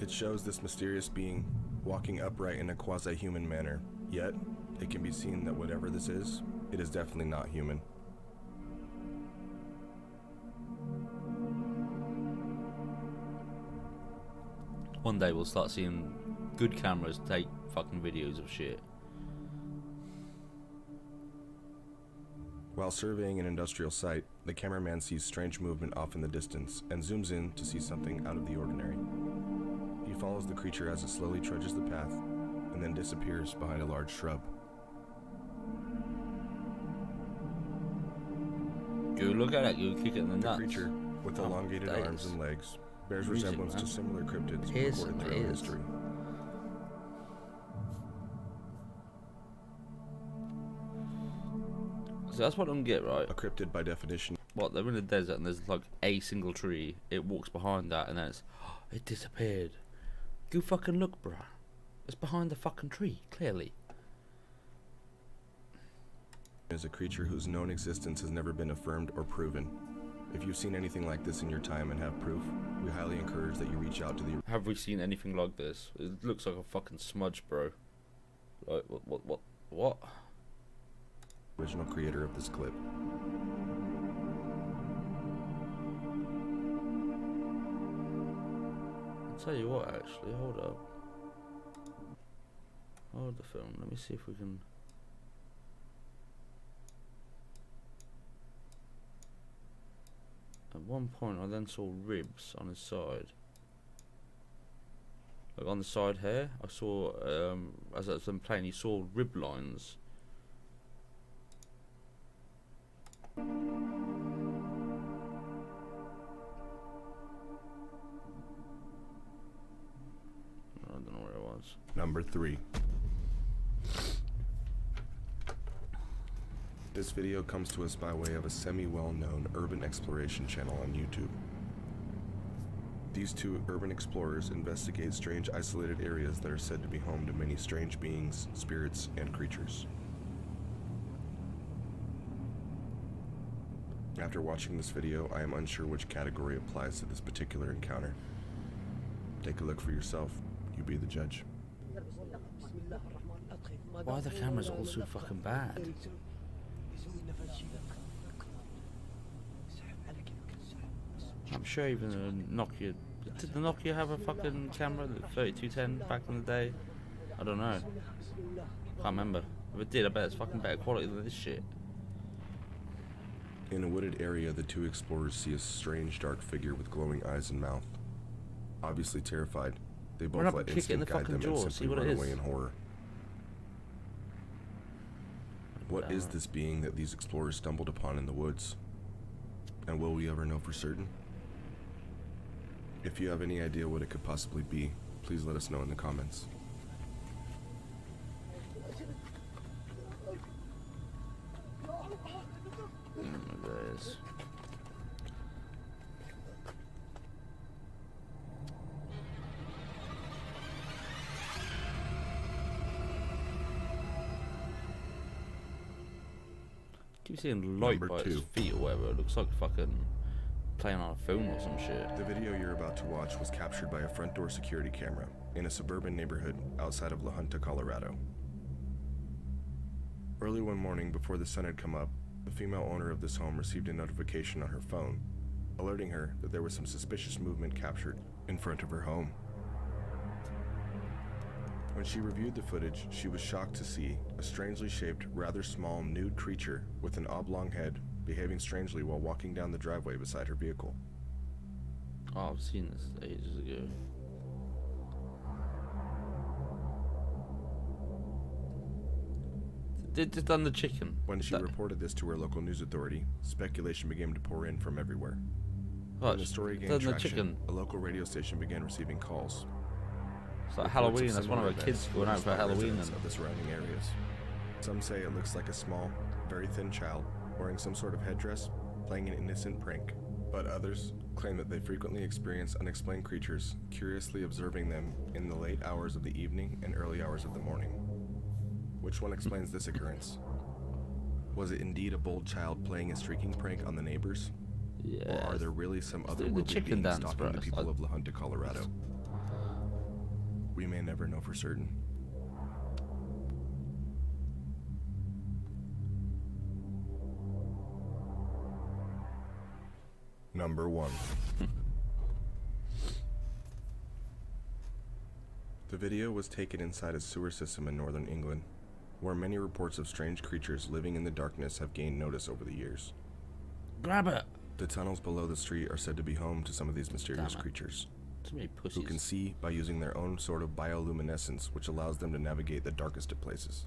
It shows this mysterious being walking upright in a quasi-human manner, yet it can be seen that whatever this is, it is definitely not human. One day we'll start seeing good cameras take fucking videos of shit. While surveying an industrial site, the cameraman sees strange movement off in the distance and zooms in to see something out of the ordinary. He follows the creature as it slowly trudges the path and then disappears behind a large shrub. Dude, look at that, you kick it in the The nuts. creature, with elongated that arms is and legs, bears amazing, resemblance to man. similar cryptids It is, recorded it throughout is. history. So that's what I don't get, right? A cryptid, by definition, What, they're in the desert and there's like a single tree. It walks behind that and then it disappeared. Go fucking look, bruh. It's behind the fucking tree, clearly. is a creature whose known existence has never been affirmed or proven. If you've seen anything like this in your time and have proof, we highly encourage that you reach out to the Have we seen anything like this? It looks like a fucking smudge, bro. Like, what? original creator of this clip. I'll tell you what, actually, hold up. Hold the film, let me see if we can... At one point I then saw ribs on his side. Like on the side here, I saw, as I was playing, you saw rib lines. I don't know where it was. Number 3. This video comes to us by way of a semi-well-known urban exploration channel on YouTube. These two urban explorers investigate strange isolated areas that are said to be home to many strange beings, spirits, and creatures. After watching this video, I am unsure which category applies to this particular encounter. Take a look for yourself. You be the judge. Why are the cameras all so fucking bad? I'm sure even a Nokia... Did the Nokia have a fucking camera, the 3210 back in the day? I don't know. Can't remember. If it did, I bet it's fucking better quality than this shit. In a wooded area, the two explorers see a strange dark figure with glowing eyes and mouth. Obviously terrified, they Run both up let and kick it in instinct the guide them fucking and jaw, see simply what it run away is. in horror. What is this being that these explorers stumbled upon in the woods? And will we ever know for certain? If you have any idea what it could possibly be, please let us know in the comments. Guys. Keep seeing light Number by his 2. feet or whatever. It looks like fucking playing on a phone or some shit. The video you're about to watch was captured by a front door security camera in a suburban neighborhood outside of La Junta, Colorado. Early one morning before the sun had come up, the female owner of this home received a notification on her phone, alerting her that there was some suspicious movement captured in front of her home. When she reviewed the footage, she was shocked to see a strangely shaped, rather small, nude creature with an oblong head behaving strangely while walking down the driveway beside her vehicle. Oh, I've seen this ages ago. Just done the chicken. When she reported this to her local news authority, speculation began to pour in from everywhere. When the story gained traction, a local radio station began receiving calls. It's like Halloween. That's one of our kids going out for Halloween. Of the surrounding areas. Some say it looks like a small, very thin child wearing some sort of headdress, playing an innocent prank. But others claim that they frequently experience unexplained creatures, curiously observing them in the late hours of the evening and early hours of the morning. Which one explains this occurrence? Was it indeed a bold child playing a streaking prank on the neighbors? Yeah. Or are there really some otherworldly beings stalking the people of La Junta, Colorado? We may never know for certain. Number 1. The video was taken inside a sewer system in northern England, where many reports of strange creatures living in the darkness have gained notice over the years. Grab it! The tunnels below the street are said to be home to some of these mysterious creatures, Too many pussies. who can see by using their own sort of bioluminescence, which allows them to navigate the darkest of places.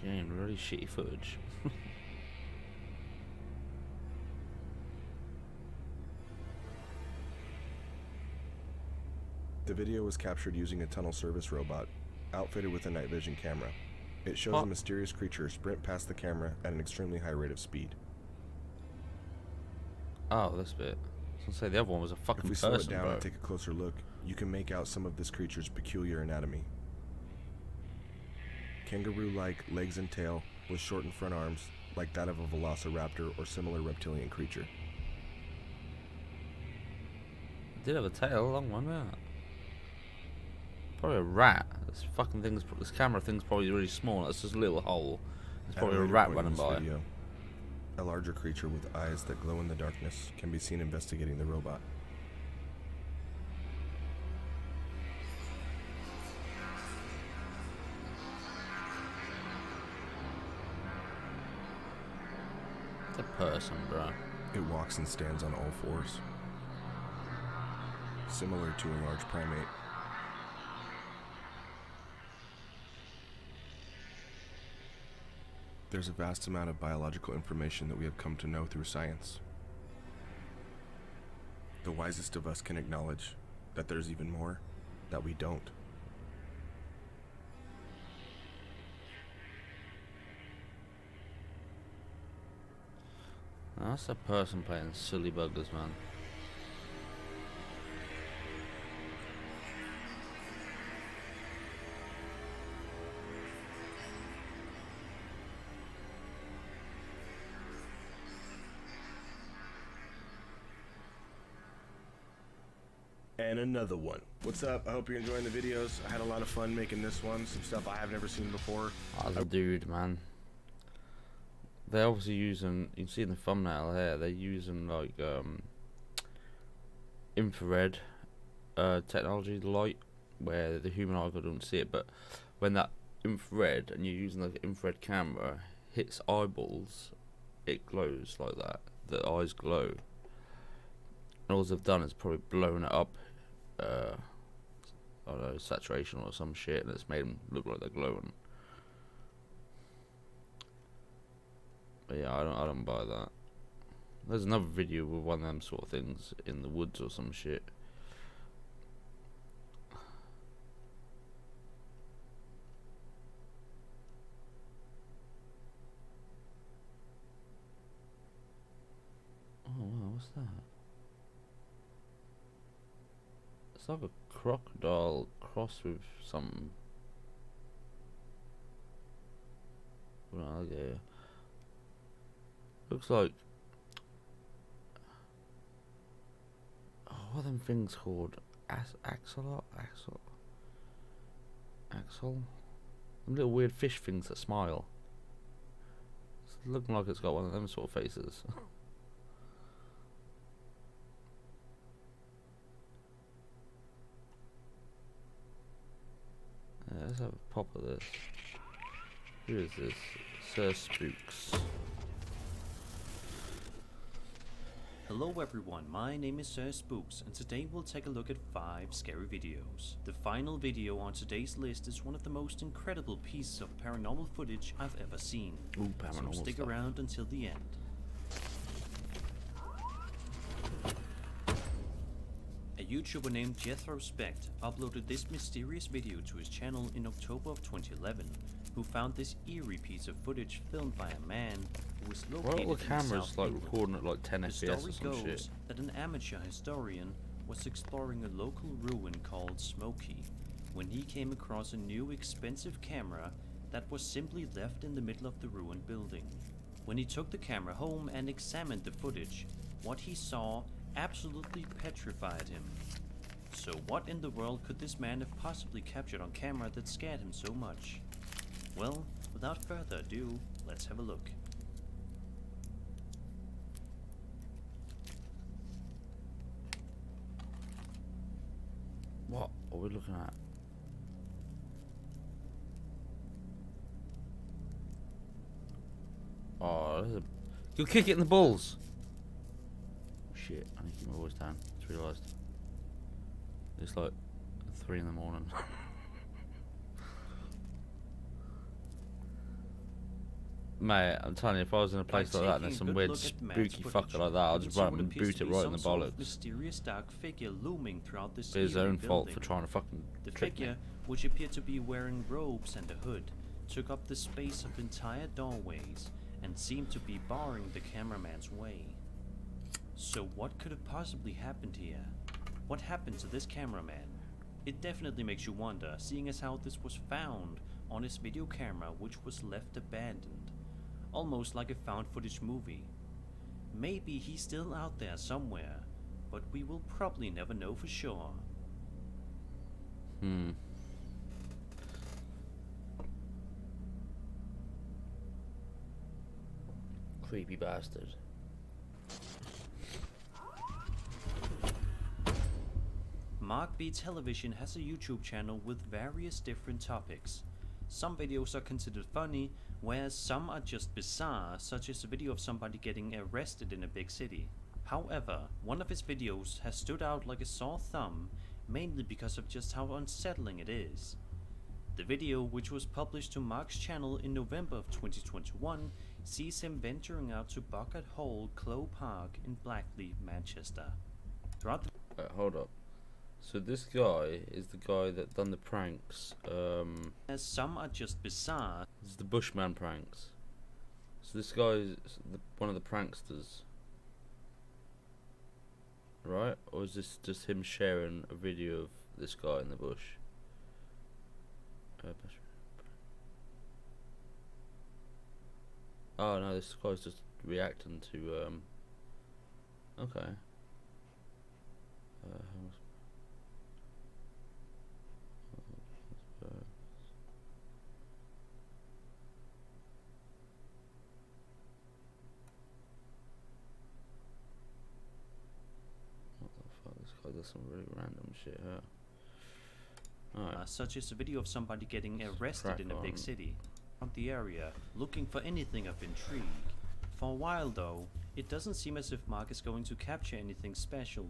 Again, really shitty footage. The video was captured using a tunnel service robot, outfitted with a night vision camera. It shows a mysterious creature sprint past the camera at an extremely high rate of speed. Oh, this bit. I was gonna say the other one was a fucking If we person, slow it down bro. and take a closer look, you can make out some of this creature's peculiar anatomy. Kangaroo-like legs and tail, with shortened front arms, like that of a velociraptor or similar reptilian creature. It did have a tail, a long one, yeah. Probably a rat. This camera thing's probably really small. It's just a little hole. It's probably a rat running by. Video, a larger creature with eyes that glow in the darkness can be seen investigating the robot. It's a person, bro. It walks and stands on all fours, similar to a large primate. There's a vast amount of biological information that we have come to know through science. The wisest of us can acknowledge that there's even more that we don't. That's a person playing silly buggers, man. And another one. What's up? I hope you're enjoying the videos. I had a lot of fun making this one. Some stuff I have never seen before. Oh, the dude, man. They're obviously using, you can see in the thumbnail here, they're using like infrared technology, light, where the human eye don't see it, but when that infrared, and you're using like an infrared camera, hits eyeballs, it glows like that. The eyes glow. And all they've done is probably blown it up, I don't know, saturation or some shit, and it's made them look like they're glowing. But yeah, I don't buy that. There's another video with one of them sort of things in the woods or some shit. Oh wow, what's that? It's like a crocodile crossed with some alligator. Looks like, oh, what are them things called? Axolot? Axel? Them little weird fish things that smile. It's looking like it's got one of them sort of faces. Yeah, let's have a pop of this. Who is this? Sir Spooks. Hello everyone, my name is Sir Spooks, and today we'll take a look at 5 scary videos. The final video on today's list is one of the most incredible pieces of paranormal footage I've ever seen. Ooh, paranormal so stick stuff. around until the end. A YouTuber named Jethro Specht uploaded this mysterious video to his channel in October of 2011, who found this eerie piece of footage filmed by a man who was located Well, the in camera's South like England. recording at like 10 The FPS or story some goes shit. that an amateur historian was exploring a local ruin called Smoky when he came across a new expensive camera that was simply left in the middle of the ruined building. When he took the camera home and examined the footage, what he saw absolutely petrified him. So what in the world could this man have possibly captured on camera that scared him so much? Well, without further ado, let's have a look. What are we looking at? Oh, there's a... You'll kick it in the balls! Shit, I need to keep my voice down. Just realised. It's like 3 in the morning. Mate, I'm telling you, if I was in a place like that and there's some weird spooky fucker like that, I'll just run up and boot it right in the bollocks. Mysterious dark figure looming throughout this It's his eerie own fault building. for trying to fucking The trick figure, me. which appeared to be wearing robes and a hood, took up the space of entire doorways and seemed to be barring the cameraman's way. So what could have possibly happened here? What happened to this cameraman? It definitely makes you wonder, seeing as how this was found on his video camera, which was left abandoned. Almost like a found footage movie. Maybe he's still out there somewhere, but we will probably never know for sure. Creepy bastard. Mark B Television has a YouTube channel with various different topics. Some videos are considered funny, whereas some are just bizarre, such as a video of somebody getting arrested in a big city. However, one of his videos has stood out like a sore thumb, mainly because of just how unsettling it is. The video, which was published to Mark's channel in November of 2021, sees him venturing out to Bucket Hole Clough Park in Blackley, Manchester. Throughout the Hold up. So this guy is the guy that done the pranks. as some are just bizarre, This is the Bushman pranks. So this guy is one of the pranksters, right? Or is this just him sharing a video of this guy in the bush? Oh no, this guy's just reacting to okay. This guy does some really random shit here. Alright. such as a video of somebody getting arrested in a big city, around the area, looking for anything of intrigue. For a while though, it doesn't seem as if Mark is going to capture anything special.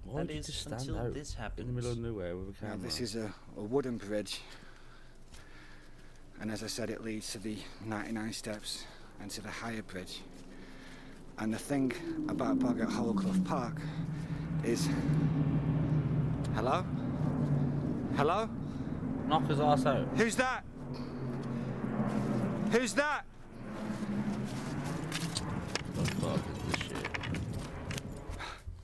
Why That would you is, just stand until out this happens. in the middle of nowhere with a camera? This is a wooden bridge, and as I said, it leads to the 99 steps and to the higher bridge. And the thing about Bucket Hole Clough Park is... Hello? Hello? Knock his ass out. Who's that? Who's that? What the fuck is this shit?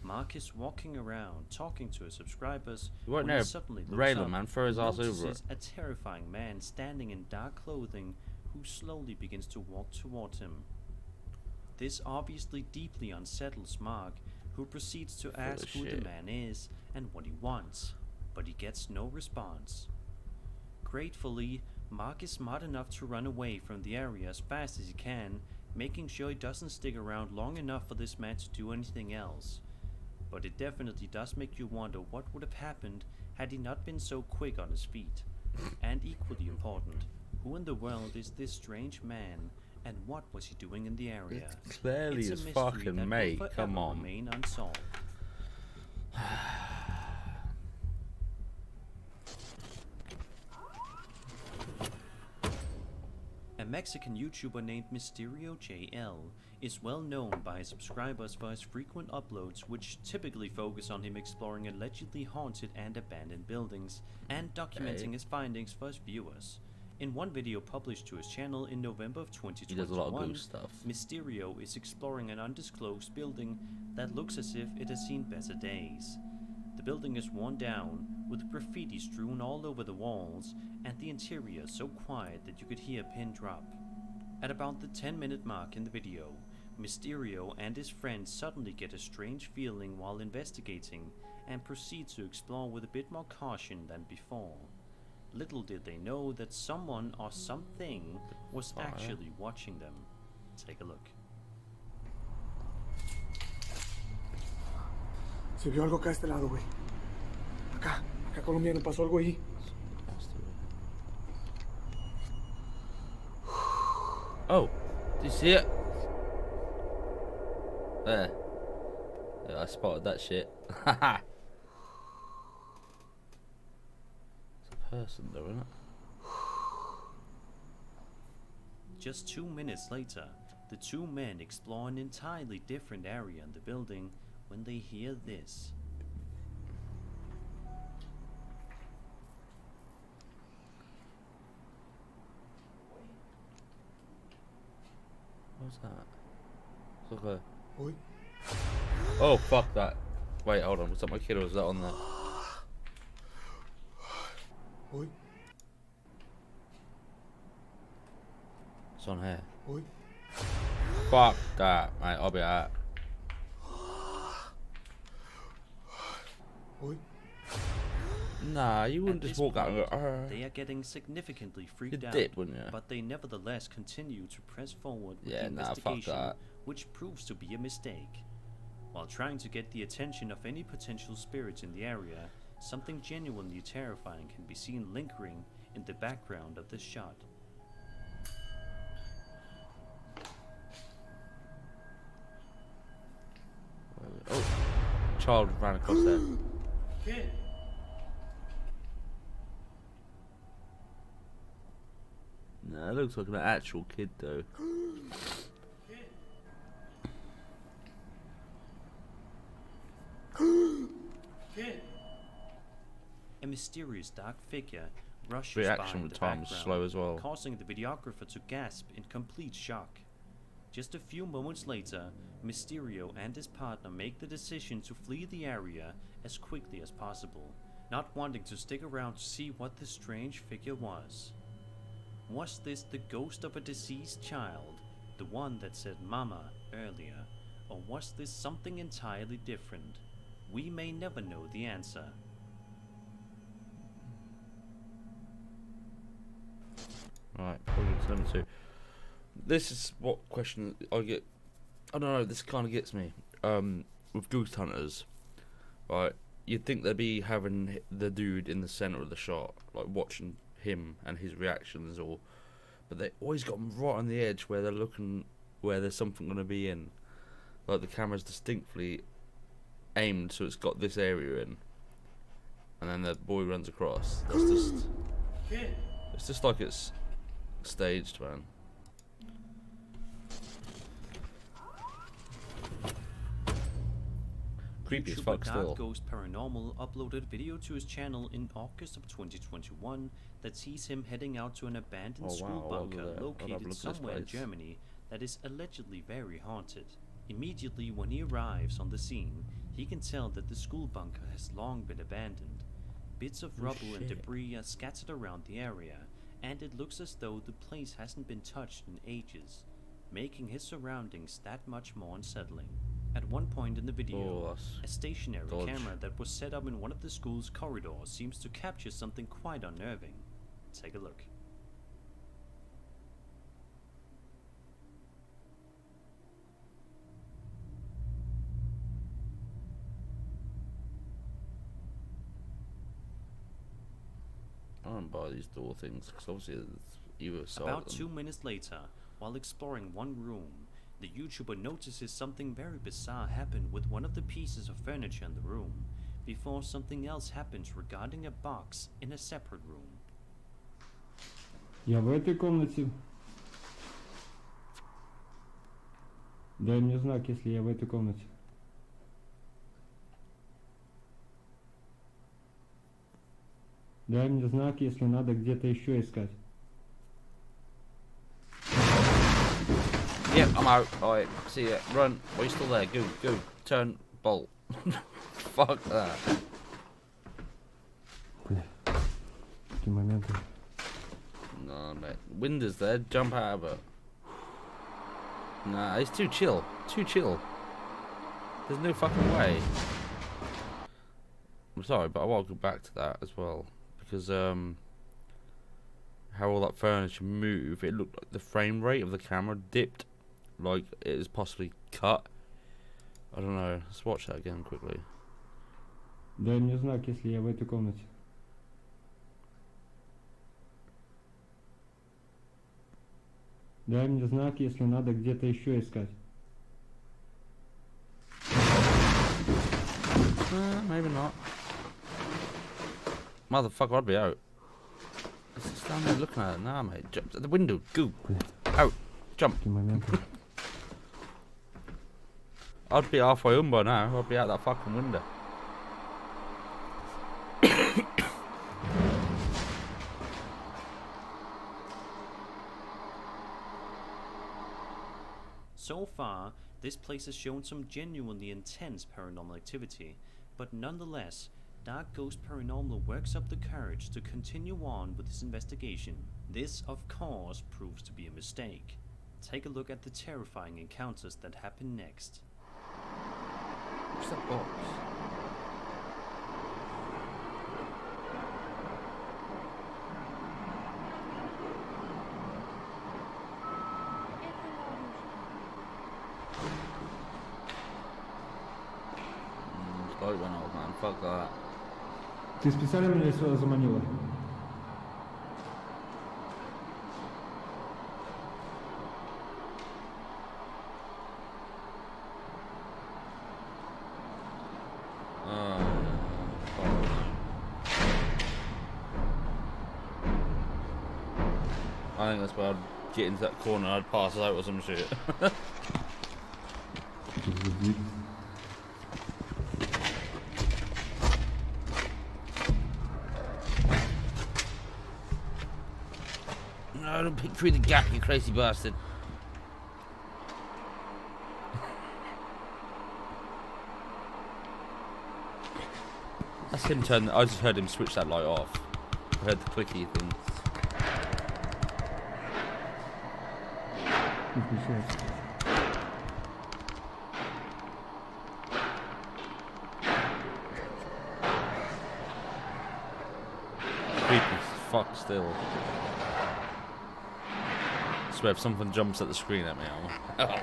Mark is walking around, talking to his subscribers, You weren't when he there, suddenly looks Raylan, up man. Throw his and ass over it. notices a terrifying man standing in dark clothing who slowly begins to walk toward him. This obviously deeply unsettles Mark, who proceeds to ask who the shit. man is and what he wants, but he gets no response. Gratefully, Mark is smart enough to run away from the area as fast as he can, making sure he doesn't stick around long enough for this man to do anything else. But it definitely does make you wonder what would have happened had he not been so quick on his feet. And equally important, who in the world is this strange man, And what was he doing in the area? It's clearly It's a his mystery fucking that mate. will Come forever on. remain unsolved. A Mexican YouTuber named Mysterio JL is well known by his subscribers for his frequent uploads, which typically focus on him exploring allegedly haunted and abandoned buildings and documenting his findings for his viewers. In one video published to his channel in November of He does a lot of 2021, goose stuff. Mysterio is exploring an undisclosed building that looks as if it has seen better days. The building is worn down, with graffiti strewn all over the walls, and the interior so quiet that you could hear a pin drop. At about the 10-minute mark in the video, Mysterio and his friends suddenly get a strange feeling while investigating and proceed to explore with a bit more caution than before. Little did they know that someone or something was actually watching them. Take a look. Se vio algo acá a este lado, güey. Acá colombiano, pasó algo ahí. Oh, do you see it? There. Yeah, I spotted that shit. Haha. It's a person though, isn't it? Just 2 minutes later, the two men explore an entirely different area in the building when they hear this. What's that? It's like a... Uy, Oh, fuck that. Wait, hold on. Was that my kid or was that on there? uy, It's on here. uy. Fuck that, mate. I'll be alright. Uy. Nah, you At wouldn't just this walk out and go, point, they are getting significantly freaked You'd out, dip, wouldn't you? but they nevertheless continue to press forward with Yeah, the nah, fuck investigation, that. which proves to be a mistake. While trying to get the attention of any potential spirits in the area, something genuinely terrifying can be seen lingering in the background of the shot. Oh, child ran across there. ¿Qué? Nah, it looks like an actual kid though. ¿Qué? A mysterious dark figure rushes Reaction by in the time was background, slow as well. causing the videographer to gasp in complete shock. Just a few moments later, Mysterio and his partner make the decision to flee the area as quickly as possible, not wanting to stick around to see what the strange figure was. Was this the ghost of a deceased child, the one that said "Mama" earlier, or was this something entirely different? We may never know the answer. Right, Project 72. This is what question I get. I don't know. This kind of gets me. With ghost hunters, right? You'd think they'd be having the dude in the center of the shot, like watching him and his reactions, but they always got him right on the edge where they're looking, where there's something going to be in. Like the camera's distinctly aimed, so it's got this area in, and then the boy runs across. That's just. ¿Qué? It's just like it's staged, man. Creepy as YouTuber fuck still. Dark Ghost Paranormal uploaded video to his channel in August of 2021 that sees him heading out to an abandoned Oh, school wow, I'll bunker go there. I'll have a located look at this somewhere in place. Germany that is allegedly very haunted. Immediately when he arrives on the scene, he can tell that the school bunker has long been abandoned. Bits of Oh, rubble and shit. debris are scattered around the area, and it looks as though the place hasn't been touched in ages, making his surroundings that much more unsettling. At one point in the video, Oh, that's a stationary dodge. camera that was set up in one of the school's corridors seems to capture something quite unnerving. Take a look. I don't buy these door things because obviously it's either side About of them. 2 minutes later, While exploring one room, the YouTuber notices something very bizarre happen with one of the pieces of furniture in the room, before something else happens regarding a box in a separate room. Я в этой комнате. Дай мне знак, если я в этой комнате. Дай мне знак, если надо где-то еще искать. Yep, I'm out. Alright, see ya. Run. Are you still there? Go, go. Turn, bolt. Fuck that. Бля. Такие моменты. No, mate. Wind is there. Jump out of it. Nah, it's too chill. Too chill. There's no fucking way. I'm sorry, but I want to go back to that as well. Because, how all that furniture moved, it looked like the frame rate of the camera dipped. Like it is possibly cut. I don't know. Let's watch that again quickly. Дай мне знак, если я в этой комнате. Дай мне знак, если надо где-то еще искать. Maybe not. Motherfucker, I'd be out. Just stand there looking at it. Nah, mate. Jump at the window. Go. Out. Jump. Такие моменты. I'd be halfway home by now. I'd be out that fucking window. So far, this place has shown some genuinely intense paranormal activity, but nonetheless, Dark Ghost Paranormal works up the courage to continue on with his investigation. This, of course, proves to be a mistake. Take a look at the terrifying encounters that happen next. What's that box? Light went off, man. Fuck that. Ты специально меня сюда заманила? I think that's where I'd get into that corner and I'd pass out or some shit. No, don't peek through the gap, you crazy bastard. That's him turn. I just heard him switch that light off. I heard the clicky thing. Creepy as fuck still. I swear if something jumps at the screen at me, I'm nuts.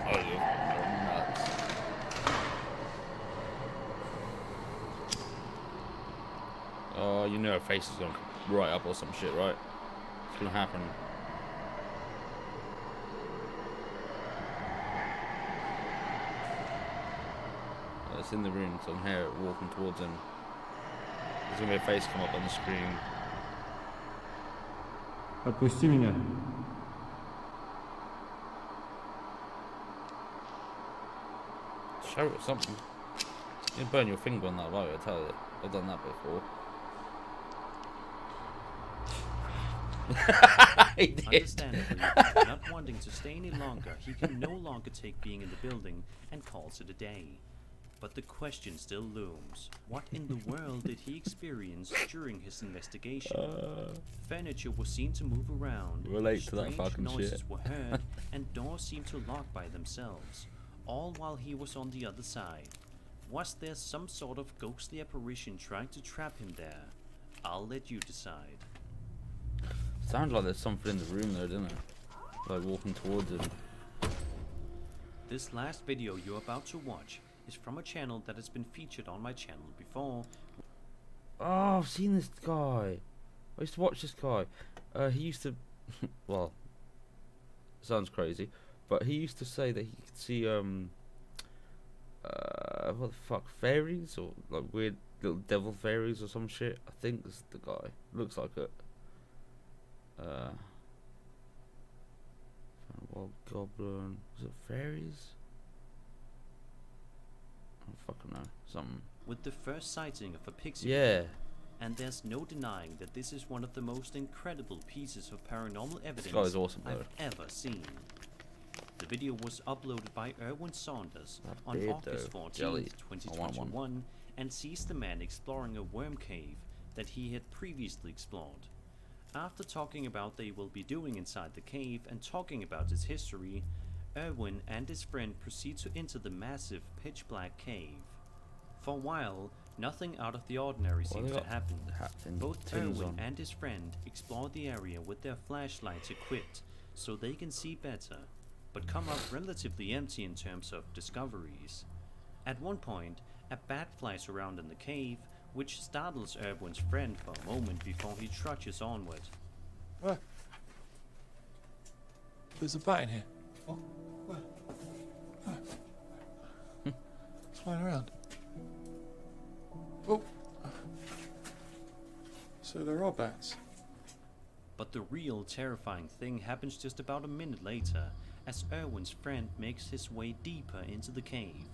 Oh, you know her face is going right up or some shit, right? It's gonna happen. It's in the room, so I'm here walking towards him. There's gonna be a face come up on the screen. Отпусти меня. Show it something. You burn your finger on that wire, I tell you. I've done that before. He did. Understandably, not wanting to stay any longer, he can no longer take being in the building and calls it a day. But the question still looms. What in the world did he experience during his investigation? Furniture was seen to move around, Relate to that strange fucking noises shit. were heard, and doors seemed to lock by themselves, all while he was on the other side. Was there some sort of ghostly apparition trying to trap him there? I'll let you decide. Sounds like there's something in the room though, doesn't it? Like walking towards him. This last video you're about to watch is from a channel that has been featured on my channel before. Oh, I've seen this guy. I used to watch this guy. He used to, well, sounds crazy, but he used to say that he could see what the fuck, fairies or like weird little devil fairies or some shit. I think this is the guy. Looks like it. Wild goblin. Was it fairies? I don't fucking know. Something. With the first sighting of a pixie. Yeah. And there's no denying that this is one of the most incredible pieces of paranormal evidence This guy's awesome, I've ever seen. The video was uploaded by Erwin Saunders on August 14, 2021, and sees the man exploring a worm cave that he had previously explored. After talking about what they will be doing inside the cave and talking about its history, Erwin and his friend proceed to enter the massive pitch-black cave. For a while, nothing out of the ordinary seems to happen. Both Erwin and his friend explore the area with their flashlights equipped so they can see better, but come up relatively empty in terms of discoveries. At one point, a bat flies around in the cave, which startles Erwin's friend for a moment before he trudges onward. Where? There's a bat in here. Oh, where? Oh. Flying around. Oh. So there are bats. But the real terrifying thing happens just about a minute later, as Erwin's friend makes his way deeper into the cave.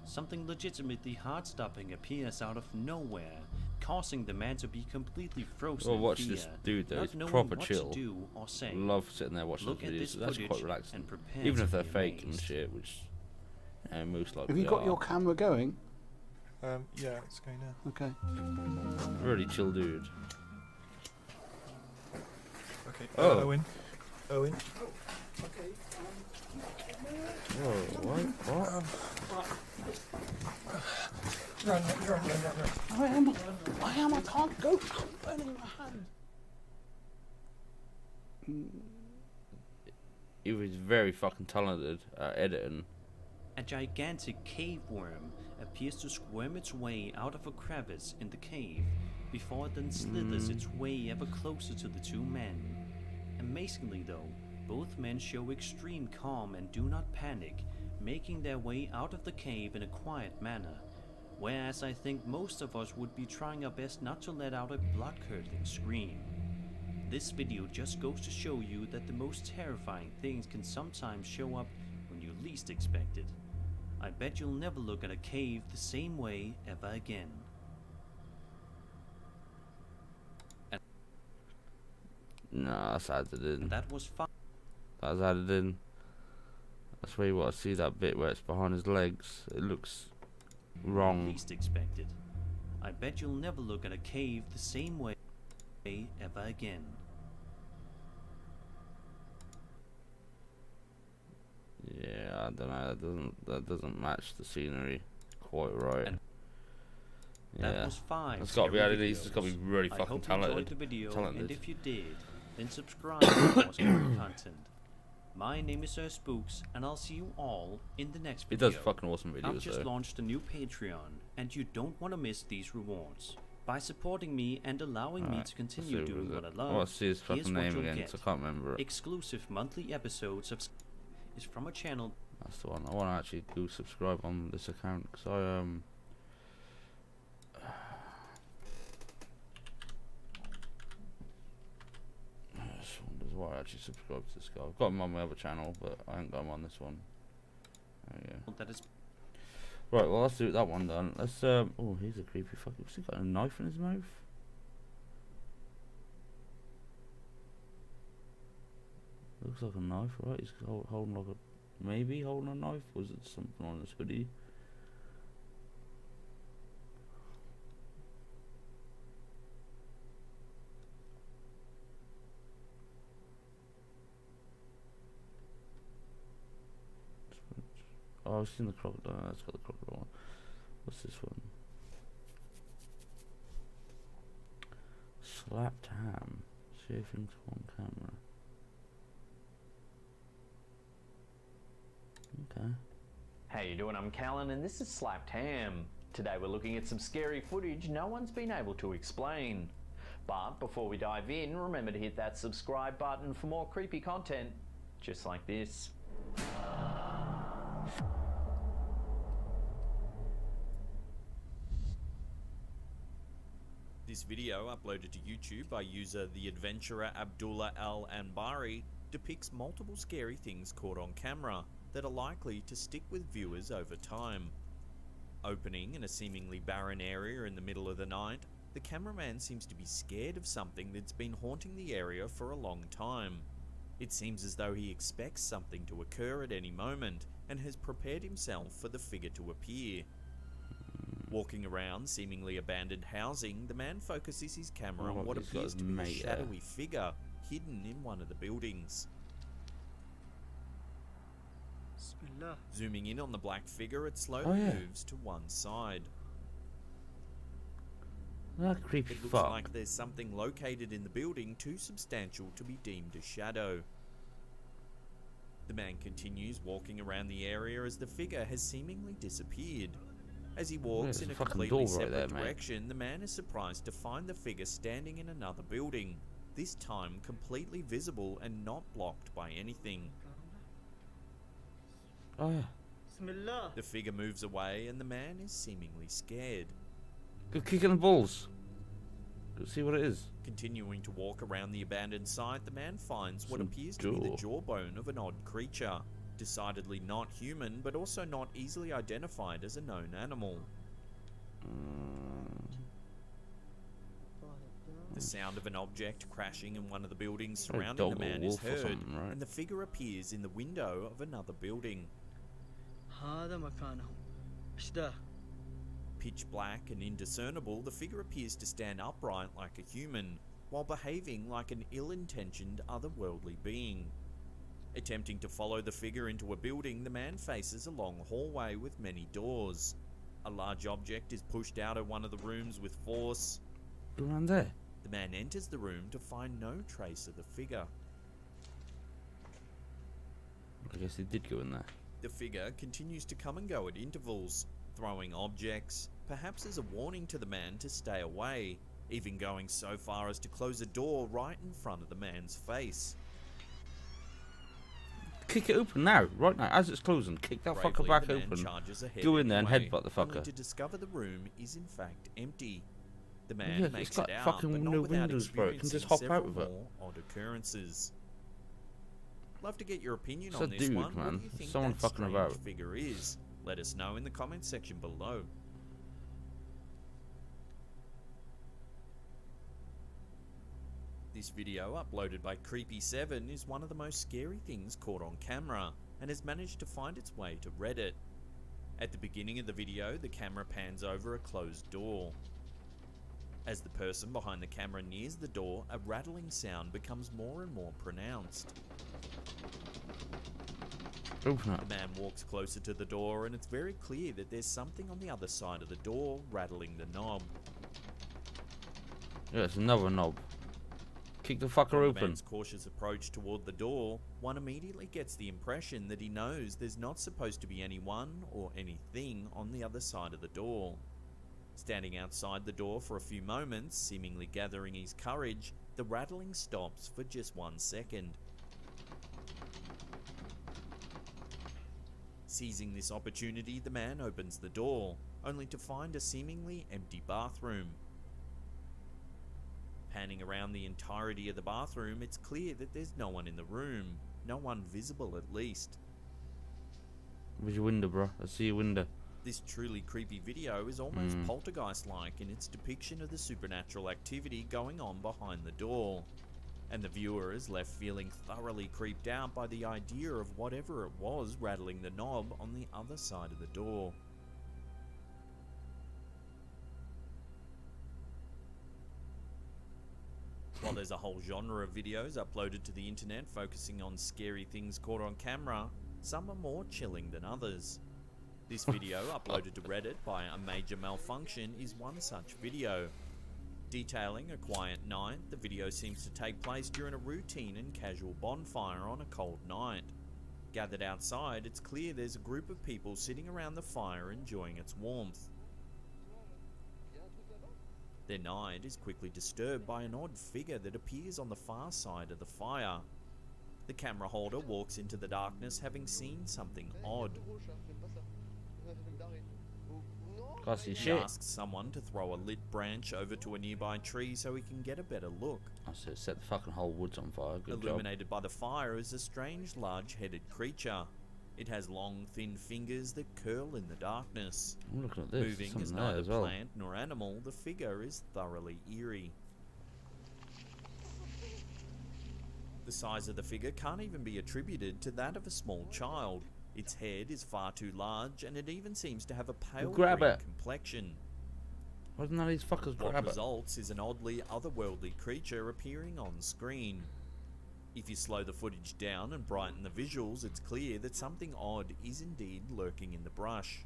Something legitimately heart-stopping appears out of nowhere, causing the man to be completely frozen. Well, watch in fear, this dude though. He's not knowing proper what chill. To do or say. Love sitting there watching those videos. That's quite relaxing. Even if they're fake and shit, which most likely. Have you got your camera going? Yeah, it's going now. Okay. Really chill dude. Okay. Oh. Owen. Owen. Okay. Whoa, what? Run. I am. I can't go. I'm burning my hand. He was very fucking talented at editing. A gigantic cave worm appears to squirm its way out of a crevice in the cave before it then slithers its way ever closer to the two men. Amazingly though, both men show extreme calm and do not panic, making their way out of the cave in a quiet manner, whereas I think most of us would be trying our best not to let out a blood-curdling scream. This video just goes to show you that the most terrifying things can sometimes show up when you least expect it. I bet you'll never look at a cave the same way ever again. Nah, that's added in. That was fun. That's added in. That's where you want to see that bit where it's behind his legs. It looks wrong. Least expected. I bet you'll never look at a cave the same way ever again. Yeah, I don't know. That doesn't match the scenery quite right. And yeah, that was 5. It's got to be added. videos. He's got to be really I fucking hope you talented. enjoyed the video, talented. and if you did, then subscribe for more scary content. My name is Sir Spooks, and I'll see you all in the next He video. does fucking awesome videos. I've just though. launched a new Patreon, and you don't want to miss these rewards. By supporting me and allowing me to continue doing what I love, I want to see his here's fucking what name you'll again, get. 'cause I can't remember it. Exclusive monthly episodes of is from a channel. That's the one. I want to actually go subscribe on this account because I wonder why I actually subscribe to this guy. I've got him on my other channel, but I ain't got him on this one. There you go. That is Right, well let's do that one then. Let's oh, here's a creepy fucking. Has he got a knife in his mouth? Looks like a knife, right? He's holding like a, maybe holding a knife. Was it something on his hoodie? Oh, I've seen the crocodile. That's got the crocodile one. What's this one? Slapped ham. Shaving to on camera. Okay. How you doing? I'm Callan and this is Slapped Ham. Today we're looking at some scary footage no one's been able to explain. But before we dive in, remember to hit that subscribe button for more creepy content. just like this. This video, uploaded to YouTube by user The Adventurer Abdullah Al-Anbari, depicts multiple scary things caught on camera that are likely to stick with viewers over time. Opening in a seemingly barren area in the middle of the night, the cameraman seems to be scared of something that's been haunting the area for a long time. It seems as though he expects something to occur at any moment and has prepared himself for the figure to appear. Walking around seemingly abandoned housing, the man focuses his camera on what appears to be a shadowy figure hidden in one of the buildings. Bismillah. Zooming in on the black figure, it slowly moves to one side. That creepy It looks fuck. like there's something located in the building too substantial to be deemed a shadow. The man continues walking around the area as the figure has seemingly disappeared. As he walks in a completely separate direction, the man is surprised to find the figure standing in another building, this time completely visible and not blocked by anything. Oh yeah. Bismillah. The figure moves away and the man is seemingly scared. Go kick in the balls. Go see what it is. Continuing to walk around the abandoned site, the man finds what appears to be the jawbone of an odd creature. Decidedly not human, but also not easily identified as a known animal. The sound of an object crashing in one of the buildings surrounding the man is heard, and the figure appears in the window of another building. Pitch black and indiscernible, the figure appears to stand upright like a human, while behaving like an ill-intentioned otherworldly being. Attempting to follow the figure into a building, the man faces a long hallway with many doors. A large object is pushed out of one of the rooms with force. Go around there. The man enters the room to find no trace of the figure. I guess he did go in there. The figure continues to come and go at intervals, throwing objects, perhaps as a warning to the man to stay away, even going so far as to close a door right in front of the man's face. Kick it open now, right now, as it's closing. Kick that fucker back open. Go in there and headbutt the fucker. Only to discover the room is in fact empty. The man makes it's got it out, fucking but not no without windows, bro. It can just experiencing hop out of several it. more odd occurrences. Love to get your opinion It's on a this dude, one. man. What do you think Someone that fucking strange about. figure is? Let us know in the comment section below. This video, uploaded by Creepy7, is one of the most scary things caught on camera, and has managed to find its way to Reddit. At the beginning of the video, the camera pans over a closed door. As the person behind the camera nears the door, a rattling sound becomes more and more pronounced. Open up. The man walks closer to the door, and it's very clear that there's something on the other side of the door rattling the knob. Yeah, it's another knob. Kick the fucker From the open. man's cautious approach toward the door, one immediately gets the impression that he knows there's not supposed to be anyone or anything on the other side of the door. Standing outside the door for a few moments, seemingly gathering his courage, the rattling stops for just 1 second. Seizing this opportunity, the man opens the door, only to find a seemingly empty bathroom. Panning around the entirety of the bathroom, it's clear that there's no one in the room. No one visible, at least. Where's your window, bro? I see your window. This truly creepy video is almost poltergeist-like in its depiction of the supernatural activity going on behind the door, and the viewer is left feeling thoroughly creeped out by the idea of whatever it was rattling the knob on the other side of the door. While there's a whole genre of videos uploaded to the internet focusing on scary things caught on camera, some are more chilling than others. This video, uploaded to Reddit by A Major Malfunction, is one such video. Detailing a quiet night, the video seems to take place during a routine and casual bonfire on a cold night. Gathered outside, it's clear there's a group of people sitting around the fire enjoying its warmth. Their night is quickly disturbed by an odd figure that appears on the far side of the fire. The camera holder walks into the darkness having seen something odd. Can't see He shit. asks someone to throw a lit branch over to a nearby tree so he can get a better look. I said set the fucking whole woods on fire. Good Illuminated by the fire is a strange large-headed creature. It has long, thin fingers that curl in the darkness. I'm looking at this. Moving There's as something there neither as well. plant nor animal, the figure is thoroughly eerie. The size of the figure can't even be attributed to that of a small child. Its head is far too large, and it even seems to have a pale Grab green it. complexion. Why didn't none of these fuckers What grab it? results is an oddly otherworldly creature appearing on screen. If you slow the footage down and brighten the visuals, it's clear that something odd is indeed lurking in the brush.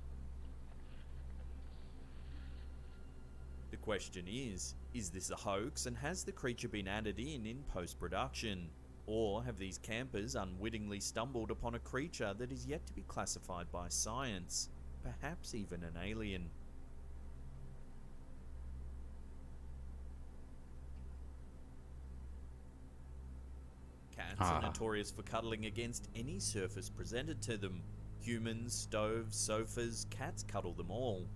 The question is this a hoax, and has the creature been added in post-production? Or have these campers unwittingly stumbled upon a creature that is yet to be classified by science, perhaps even an alien? Cats are notorious for cuddling against any surface presented to them. Humans, stoves, sofas, cats cuddle them all.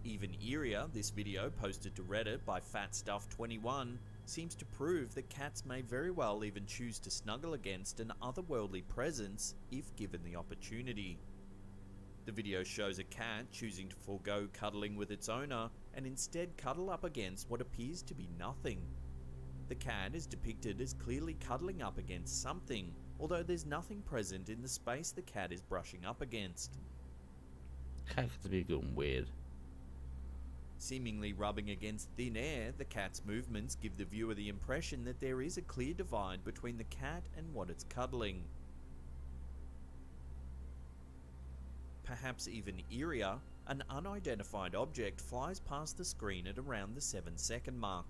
Even eerier, this video posted to Reddit by FatStuff21 seems to prove that cats may very well even choose to snuggle against an otherworldly presence if given the opportunity. The video shows a cat choosing to forego cuddling with its owner and instead cuddle up against what appears to be nothing. The cat is depicted as clearly cuddling up against something, although there's nothing present in the space the cat is brushing up against. Cat could be getting weird. Seemingly rubbing against thin air, the cat's movements give the viewer the impression that there is a clear divide between the cat and what it's cuddling. Perhaps even eerier, an unidentified object flies past the screen at around the 7-second mark.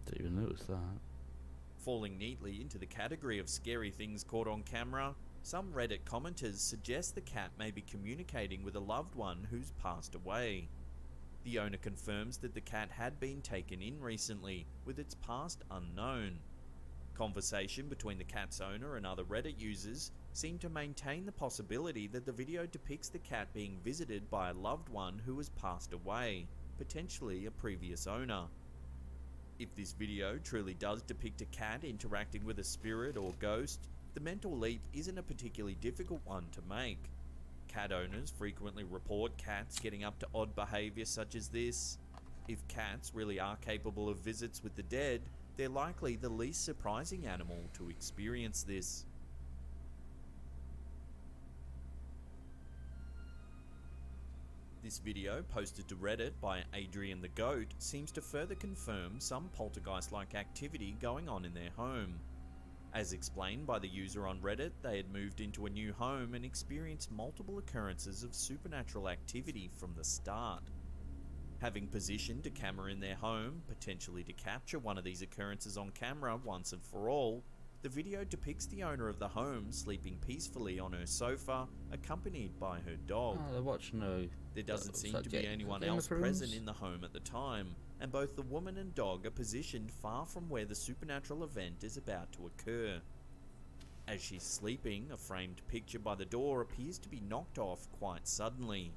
Didn't even notice that. Falling neatly into the category of scary things caught on camera, some Reddit commenters suggest the cat may be communicating with a loved one who's passed away. The owner confirms that the cat had been taken in recently, with its past unknown. Conversation between the cat's owner and other Reddit users seem to maintain the possibility that the video depicts the cat being visited by a loved one who has passed away, potentially a previous owner. If this video truly does depict a cat interacting with a spirit or ghost, the mental leap isn't a particularly difficult one to make. Cat owners frequently report cats getting up to odd behaviour such as this. If cats really are capable of visits with the dead, they're likely the least surprising animal to experience this. This video, posted to Reddit by Adrian the Goat, seems to further confirm some poltergeist-like activity going on in their home. As explained by the user on Reddit, they had moved into a new home and experienced multiple occurrences of supernatural activity from the start. Having positioned a camera in their home, potentially to capture one of these occurrences on camera once and for all, the video depicts the owner of the home sleeping peacefully on her sofa, accompanied by her dog. Oh, they're watching There doesn't seem to be anyone else present in the home at the time, and both the woman and dog are positioned far from where the supernatural event is about to occur. As she's sleeping, a framed picture by the door appears to be knocked off quite suddenly.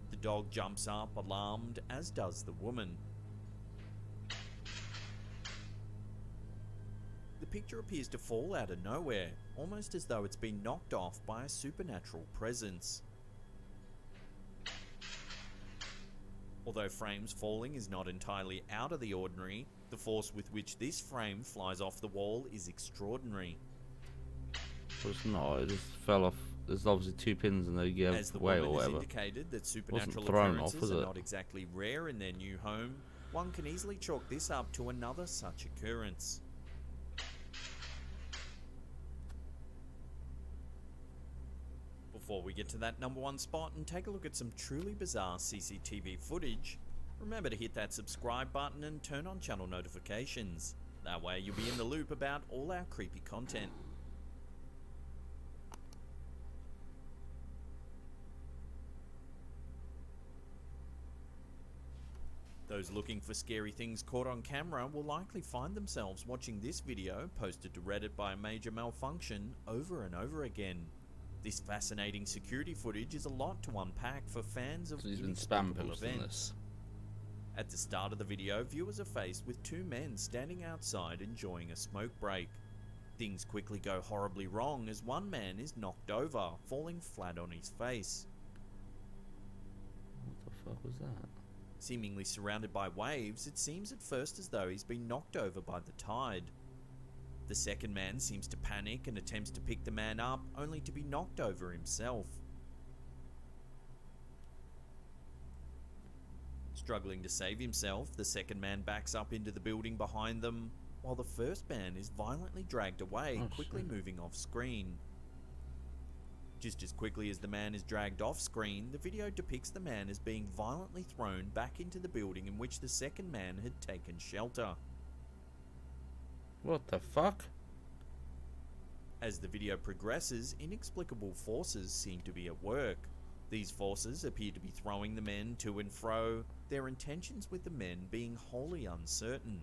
The dog jumps up, alarmed, as does the woman. The picture appears to fall out of nowhere, almost as though it's been knocked off by a supernatural presence. Although frames falling is not entirely out of the ordinary, the force with which this frame flies off the wall is extraordinary. It's not, it just fell off. There's obviously two pins in the As the way or woman has whatever. indicated that supernatural thrown off, occurrences was are it? not exactly rare in their new home, one can easily chalk this up to another such occurrence. Before we get to that number one spot and take a look at some truly bizarre CCTV footage, remember to hit that subscribe button and turn on channel notifications. That way you'll be in the loop about all our creepy content. Those Those looking for scary things caught on camera will likely find themselves watching this video posted to Reddit by a major malfunction over and over again. This fascinating security footage is a lot to unpack for fans of inexplicable events. At the start of the video, viewers are faced with two men standing outside enjoying a smoke break. Things quickly go horribly wrong as one man is knocked over, falling flat on his face. What the fuck was that? Seemingly surrounded by waves, it seems at first as though he's been knocked over by the tide. The second man seems to panic and attempts to pick the man up, only to be knocked over himself. Struggling to save himself, the second man backs up into the building behind them, while the first man is violently dragged away, quickly moving off screen. Just as quickly as the man is dragged off screen, the video depicts the man as being violently thrown back into the building in which the second man had taken shelter. What the fuck? As the video progresses, inexplicable forces seem to be at work. These forces appear to be throwing the men to and fro, their intentions with the men being wholly uncertain.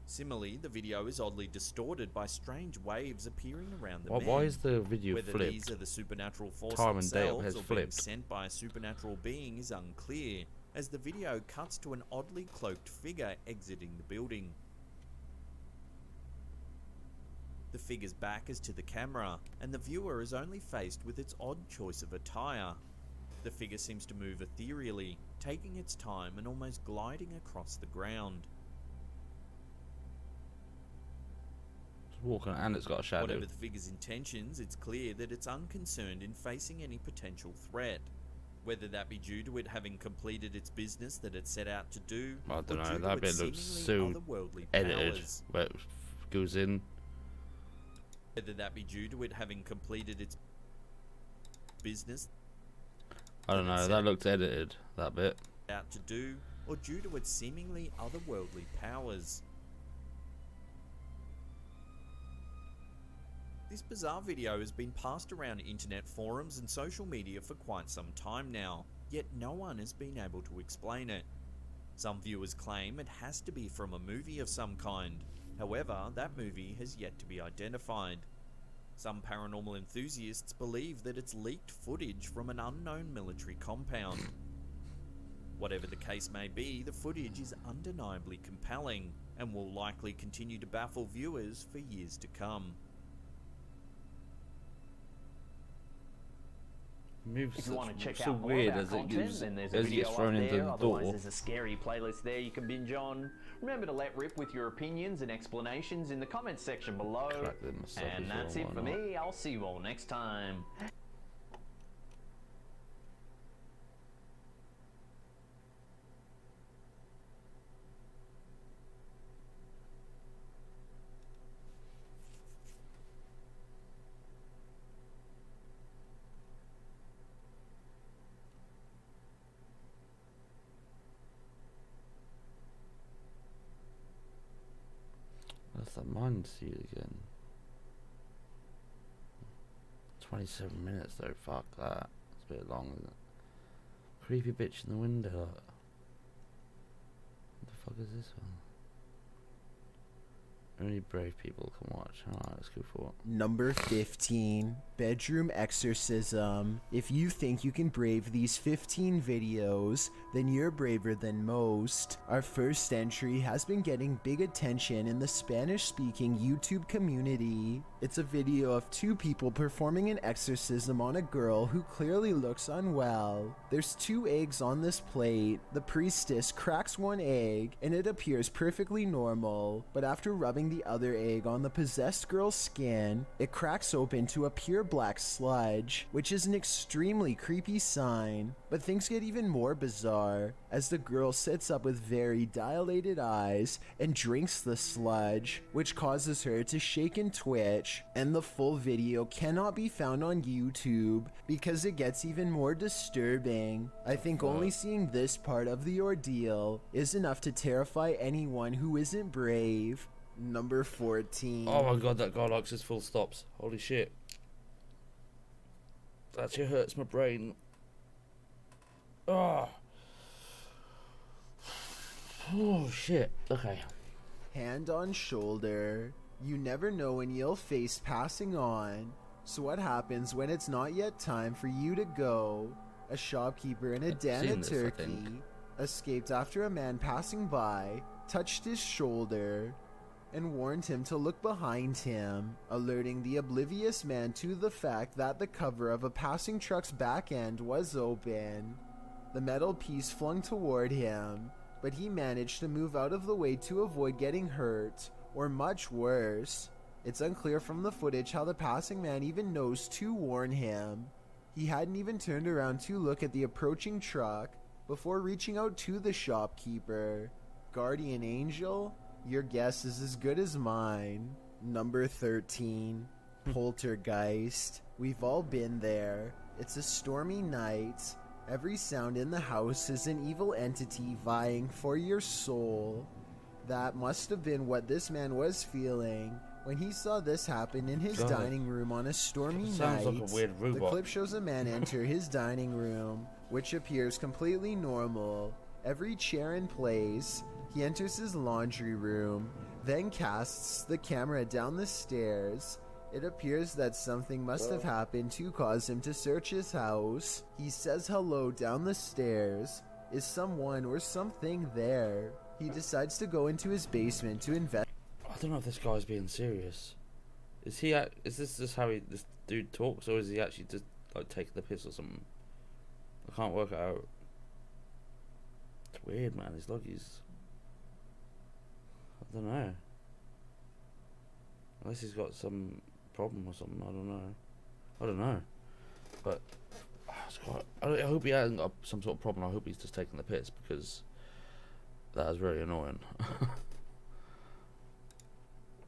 Similarly, the video is oddly distorted by strange waves appearing around the men. Why is the video Whether flipped? these are the supernatural forces Time and date themselves has or being flipped. sent by a supernatural being is unclear, as the video cuts to an oddly cloaked figure exiting the building. The figure's back is to the camera, and the viewer is only faced with its odd choice of attire. The figure seems to move ethereally, taking its time and almost gliding across the ground. It's walking and it's got a shadow. Whatever the figure's intentions, it's clear that it's unconcerned in facing any potential threat. Whether that be due to it having completed its business that it set out to do, I don't or know, due to that its bit looks seemingly so otherworldly edited. powers. Where it goes in. Whether that be due to it having completed its business I don't know, that looked edited, that bit. out to do, or due to its seemingly otherworldly powers. This bizarre video has been passed around internet forums and social media for quite some time now, yet no one has been able to explain it. Some viewers claim it has to be from a movie of some kind, however, that movie has yet to be identified. Some paranormal enthusiasts believe that it's leaked footage from an unknown military compound. Whatever the case may be, the footage is undeniably compelling, and will likely continue to baffle viewers for years to come. If you want to check so out more weird of our as content, then there's a as it video gets up thrown into there. the Otherwise, door. there's a scary playlist there you can binge on. Remember to let rip with your opinions and explanations in the comments section below. Crack them myself And as that's well, it why for not? me. I'll see you all next time. That's that mind seed again. 27 minutes though, fuck that. It's a bit long, isn't it? Creepy bitch in the window. What the fuck is this one? Only brave people can watch. Alright, let's go for it. Number 15, Bedroom Exorcism. If you think you can brave these 15 videos, then you're braver than most. Our first entry has been getting big attention in the Spanish-speaking YouTube community. It's a video of two people performing an exorcism on a girl who clearly looks unwell. There's 2 eggs on this plate. The priestess cracks one egg, and it appears perfectly normal, but after rubbing the other egg on the possessed girl's skin, it cracks open to a pure black sludge, which is an extremely creepy sign. But things get even more bizarre, as the girl sits up with very dilated eyes and drinks the sludge, which causes her to shake and twitch, and the full video cannot be found on YouTube because it gets even more disturbing. I think only seeing this part of the ordeal is enough to terrify anyone who isn't brave. Number 14. Oh my god, that guy likes his full stops. Holy shit. That actually hurts my brain. Oh. Oh shit. Okay. Hand on shoulder. You never know when you'll face passing on. So what happens when it's not yet time for you to go? A shopkeeper in a den of Turkey escaped after a man passing by touched his shoulder and warned him to look behind him, alerting the oblivious man to the fact that the cover of a passing truck's back end was open. The metal piece flung toward him, but he managed to move out of the way to avoid getting hurt, or much worse. It's unclear from the footage how the passing man even knows to warn him. He hadn't even turned around to look at the approaching truck before reaching out to the shopkeeper. Guardian angel? Your guess is as good as mine. Number 13. Poltergeist. We've all been there. It's a stormy night. Every sound in the house is an evil entity vying for your soul. That must have been what this man was feeling when he saw this happen in his dining room on a stormy night. Sounds like a weird robot. The clip shows a man enter his dining room, which appears completely normal. Every chair in place. He enters his laundry room, then casts the camera down the stairs. It appears that something must have happened to cause him to search his house. He says hello down the stairs. Is someone or something there? He decides to go into his basement to invest. I don't know if this guy's being serious. Is this just how this dude talks, or is he actually just like taking the piss or something? I can't work it out. It's weird, man. It's like he's, I don't know. Unless he's got some problem or something. I don't know. But it's quite, I hope he hasn't got some sort of problem. I hope he's just taking the piss, because that is very annoying.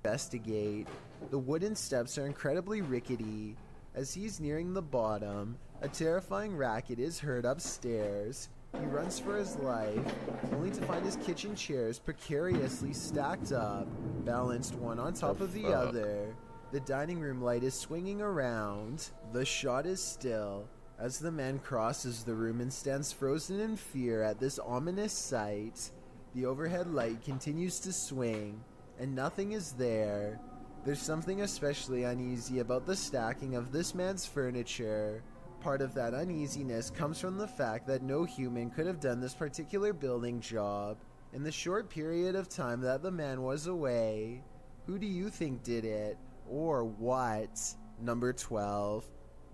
Investigate. The wooden steps are incredibly rickety. As he's nearing the bottom, a terrifying racket is heard upstairs. He runs for his life, only to find his kitchen chairs precariously stacked up, balanced one on top of the other. The dining room light is swinging around. The shot is still, as the man crosses the room and stands frozen in fear at this ominous sight. The overhead light continues to swing, and nothing is there. There's something especially uneasy about the stacking of this man's furniture. Part of that uneasiness comes from the fact that no human could have done this particular building job in the short period of time that the man was away. Who do you think did it? Or what? Number 12.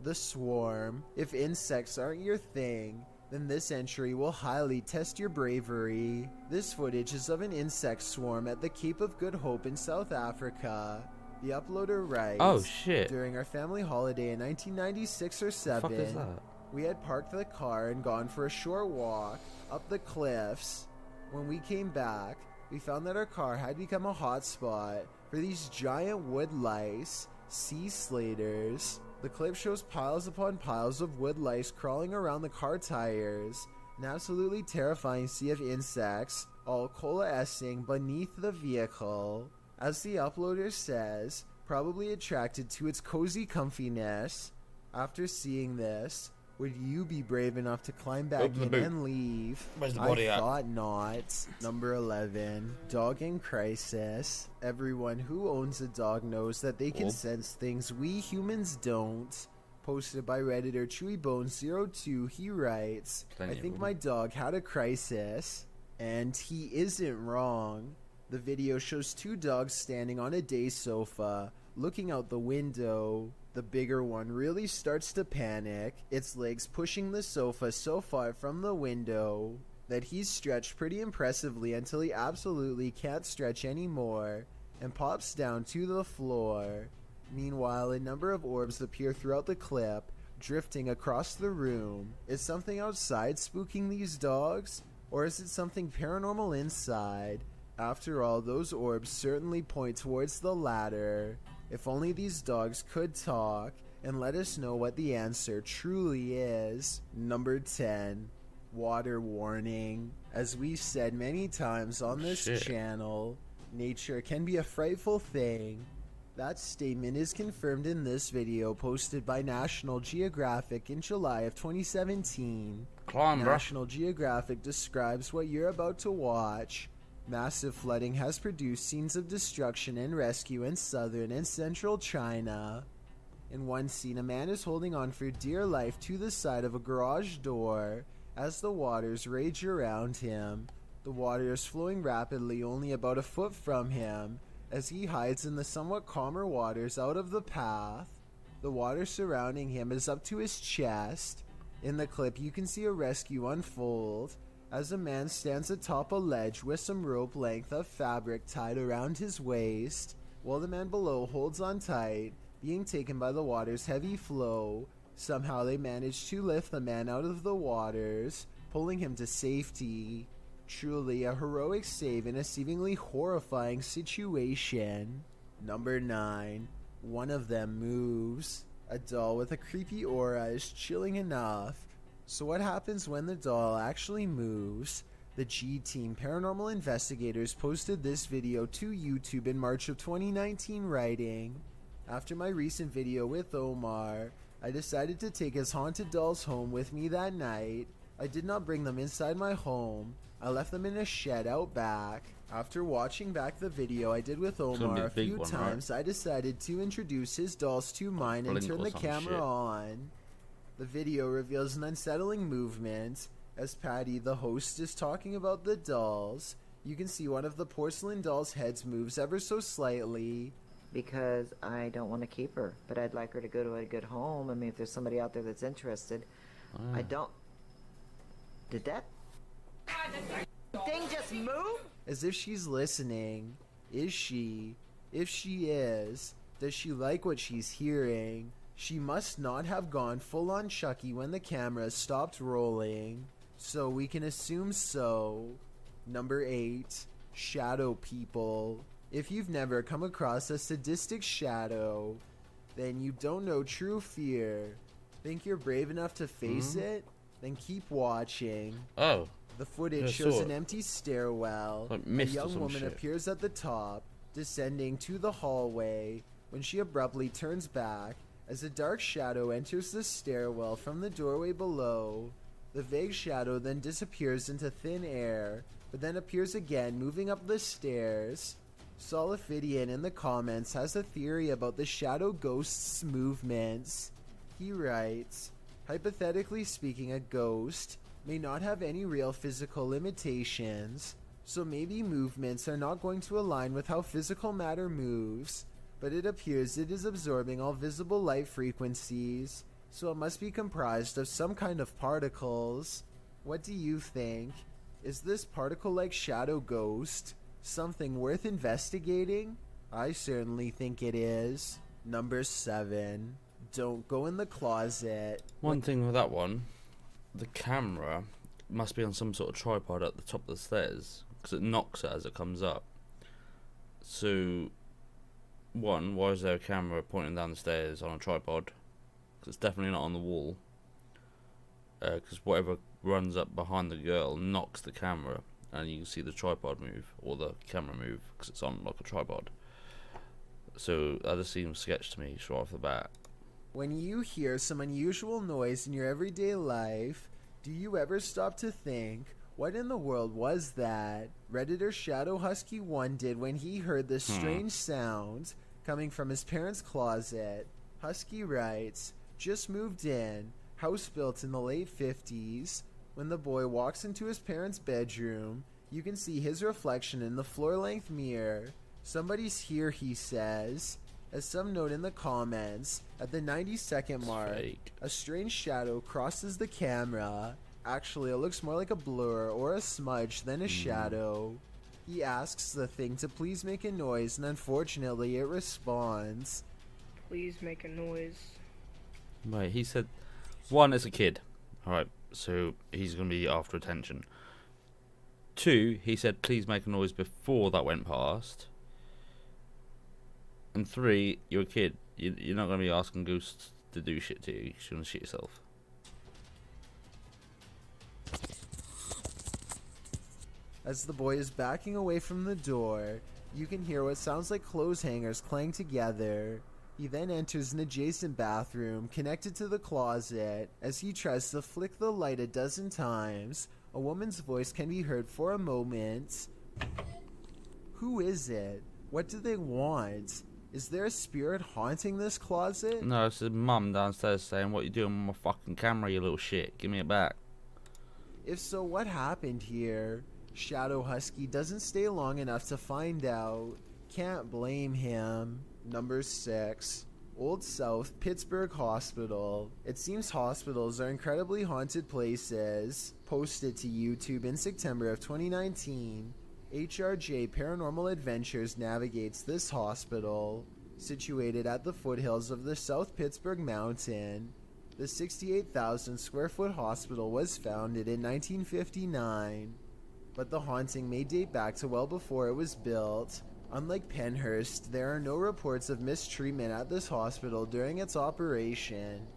The Swarm. If insects aren't your thing, then this entry will highly test your bravery. This footage is of an insect swarm at the Cape of Good Hope in South Africa. The uploader writes, oh shit. During our family holiday in 1996 or 7, What the fuck is that? We had parked the car and gone for a short walk up the cliffs. When we came back, we found that our car had become a hotspot for these giant wood lice, sea slaters. The clip shows piles upon piles of wood lice crawling around the car tires, an absolutely terrifying sea of insects, all coalescing beneath the vehicle. As the uploader says, probably attracted to its cozy comfiness. After seeing this, would you be brave enough to climb back in and leave? Where's the body I at? thought not. Number 11. Dog in crisis. Everyone who owns a dog knows that they can sense things we humans don't. Posted by Redditor ChewyBone02, he writes, I think my dog had a crisis. And he isn't wrong. The video shows two dogs standing on a day sofa, looking out the window. The bigger one really starts to panic, its legs pushing the sofa so far from the window that he's stretched pretty impressively until he absolutely can't stretch anymore and pops down to the floor. Meanwhile, a number of orbs appear throughout the clip, drifting across the room. Is something outside spooking these dogs? Or is it something paranormal inside? After all, those orbs certainly point towards the latter. If only these dogs could talk and let us know what the answer truly is. Number 10. Water warning. As we've said many times on this channel, nature can be a frightful thing. That statement is confirmed in this video posted by National Geographic in July of 2017. National Geographic describes what you're about to watch Massive flooding has produced scenes of destruction and rescue in southern and central China. In one scene, a man is holding on for dear life to the side of a garage door as the waters rage around him. The water is flowing rapidly only about a foot from him as he hides in the somewhat calmer waters out of the path. The water surrounding him is up to his chest. In the clip, you can see a rescue unfold as a man stands atop a ledge with some rope length of fabric tied around his waist, while the man below holds on tight, being taken by the water's heavy flow. Somehow they manage to lift the man out of the waters, pulling him to safety. Truly a heroic save in a seemingly horrifying situation. Number 9. One of them moves. A doll with a creepy aura is chilling enough. So what happens when the doll actually moves? The G-Team Paranormal Investigators posted this video to YouTube in March of 2019, writing, "After my recent video with Omar, I decided to take his haunted dolls home with me that night. I did not bring them inside my home. I left them in a shed out back. After watching back the video I did with Omar a few times, I decided to introduce his dolls to mine and turn the camera on. The video reveals an unsettling movement. As Patty, the host, is talking about the dolls, you can see one of the porcelain dolls' heads moves ever so slightly. Because I don't want to keep her, but I'd like her to go to a good home. I mean, if there's somebody out there that's interested, I don't... Did that thing just move? As if she's listening. Is she? If she is, does she like what she's hearing? She must not have gone full on Chucky when the camera stopped rolling, so we can assume so. Number 8. Shadow people. If you've never come across a sadistic shadow, then you don't know true fear. Think you're brave enough to face it? Then keep watching. Oh. The footage shows an empty stairwell. A young woman appears at the top, descending to the hallway, when she abruptly turns back as a dark shadow enters the stairwell from the doorway below. The vague shadow then disappears into thin air, but then appears again moving up the stairs. Solifidian in the comments has a theory about the shadow ghost's movements. He writes, hypothetically speaking, a ghost may not have any real physical limitations, so maybe movements are not going to align with how physical matter moves, but it appears it is absorbing all visible light frequencies, so it must be comprised of some kind of particles. What do you think? Is this particle-like shadow ghost something worth investigating? I certainly think it is. Number 7. Don't go in the closet. One thing with that one, the camera must be on some sort of tripod at the top of the stairs, because it knocks it as it comes up. So, one, why is there a camera pointing down the stairs on a tripod? Because it's definitely not on the wall. Because whatever runs up behind the girl knocks the camera, and you can see the tripod move, or the camera move, because it's on like a tripod. So that just seems sketch to me straight off the bat. When you hear some unusual noise in your everyday life, do you ever stop to think, what in the world was that? Redditor Shadow Husky 1 did when he heard this strange sound coming from his parents' closet. Husky writes, just moved in, house built in the late 50s. When the boy walks into his parents' bedroom, you can see his reflection in the floor-length mirror. Somebody's here, he says. As some note in the comments, at the 90-second mark, a strange shadow crosses the camera. Actually, it looks more like a blur or a smudge than a shadow. He asks the thing to please make a noise, and unfortunately it responds. Please make a noise. Wait, he said, one, it's a kid. Alright, so he's going to be after attention. 2, he said, please make a noise before that went past. And 3, you're a kid. You're not going to be asking ghosts to do shit to you. You're going to shit yourself. As the boy is backing away from the door, you can hear what sounds like clothes hangers clang together. He then enters an adjacent bathroom connected to the closet. As he tries to flick the light a dozen times, a woman's voice can be heard for a moment. Who is it? What do they want? Is there a spirit haunting this closet? No, it's his mum downstairs saying, "What you doing with my fucking camera, you little shit? Give me it back." If so, what happened here? Shadow Husky doesn't stay long enough to find out. Can't blame him. Number 6. Old South Pittsburgh Hospital. It seems hospitals are incredibly haunted places. Posted to YouTube in September of 2019, HRJ Paranormal Adventures navigates this hospital. Situated at the foothills of the South Pittsburgh Mountain, the 68,000 square foot hospital was founded in 1959, but the haunting may date back to well before it was built. Unlike Penhurst, there are no reports of mistreatment at this hospital during its operation,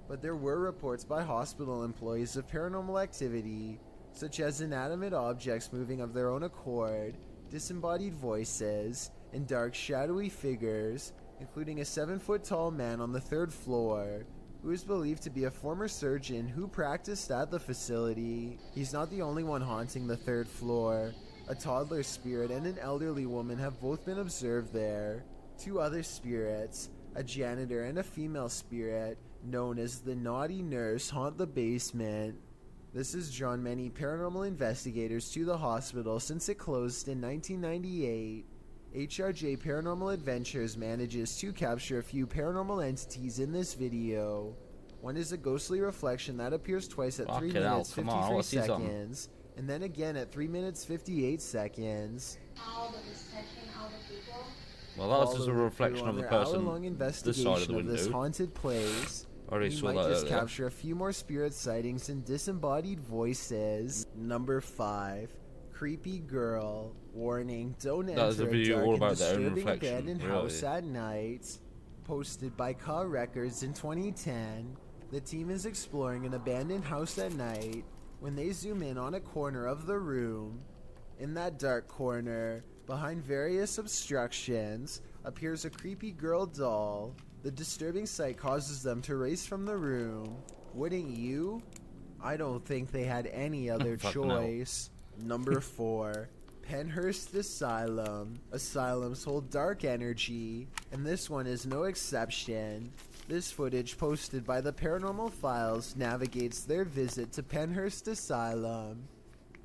but there were reports by hospital employees of paranormal activity, such as inanimate objects moving of their own accord, disembodied voices, and dark shadowy figures, including a 7-foot-tall man on the 3rd floor, who is believed to be a former surgeon who practiced at the facility. He's not the only one haunting the 3rd floor. A toddler spirit and an elderly woman have both been observed there. 2 other spirits, a janitor and a female spirit, known as the Naughty Nurse, haunt the basement. This has drawn many paranormal investigators to the hospital since it closed in 1998. HRJ Paranormal Adventures manages to capture a few paranormal entities in this video. One is a ghostly reflection that appears twice at 3 minutes 53 seconds, and then again at 3 minutes 58 seconds. Well, that was just a reflection of the person this side of the window. This haunted place. Already we saw might that just earlier. capture a few more spirit sightings and disembodied voices. Number 5. Creepy girl. Warning, don't That was enter a a video dark all and about their own disturbing reflection, abandoned really. house at night. Posted by Ka Records in 2010, the team is exploring an abandoned house at night when they zoom in on a corner of the room. In that dark corner, behind various obstructions, appears a creepy girl doll. The disturbing sight causes them to race from the room. Wouldn't you? I don't think they had any other Fuck choice. Number 4. Penhurst Asylum. Asylums hold dark energy, and this one is no exception. This footage posted by the Paranormal Files navigates their visit to Penhurst Asylum.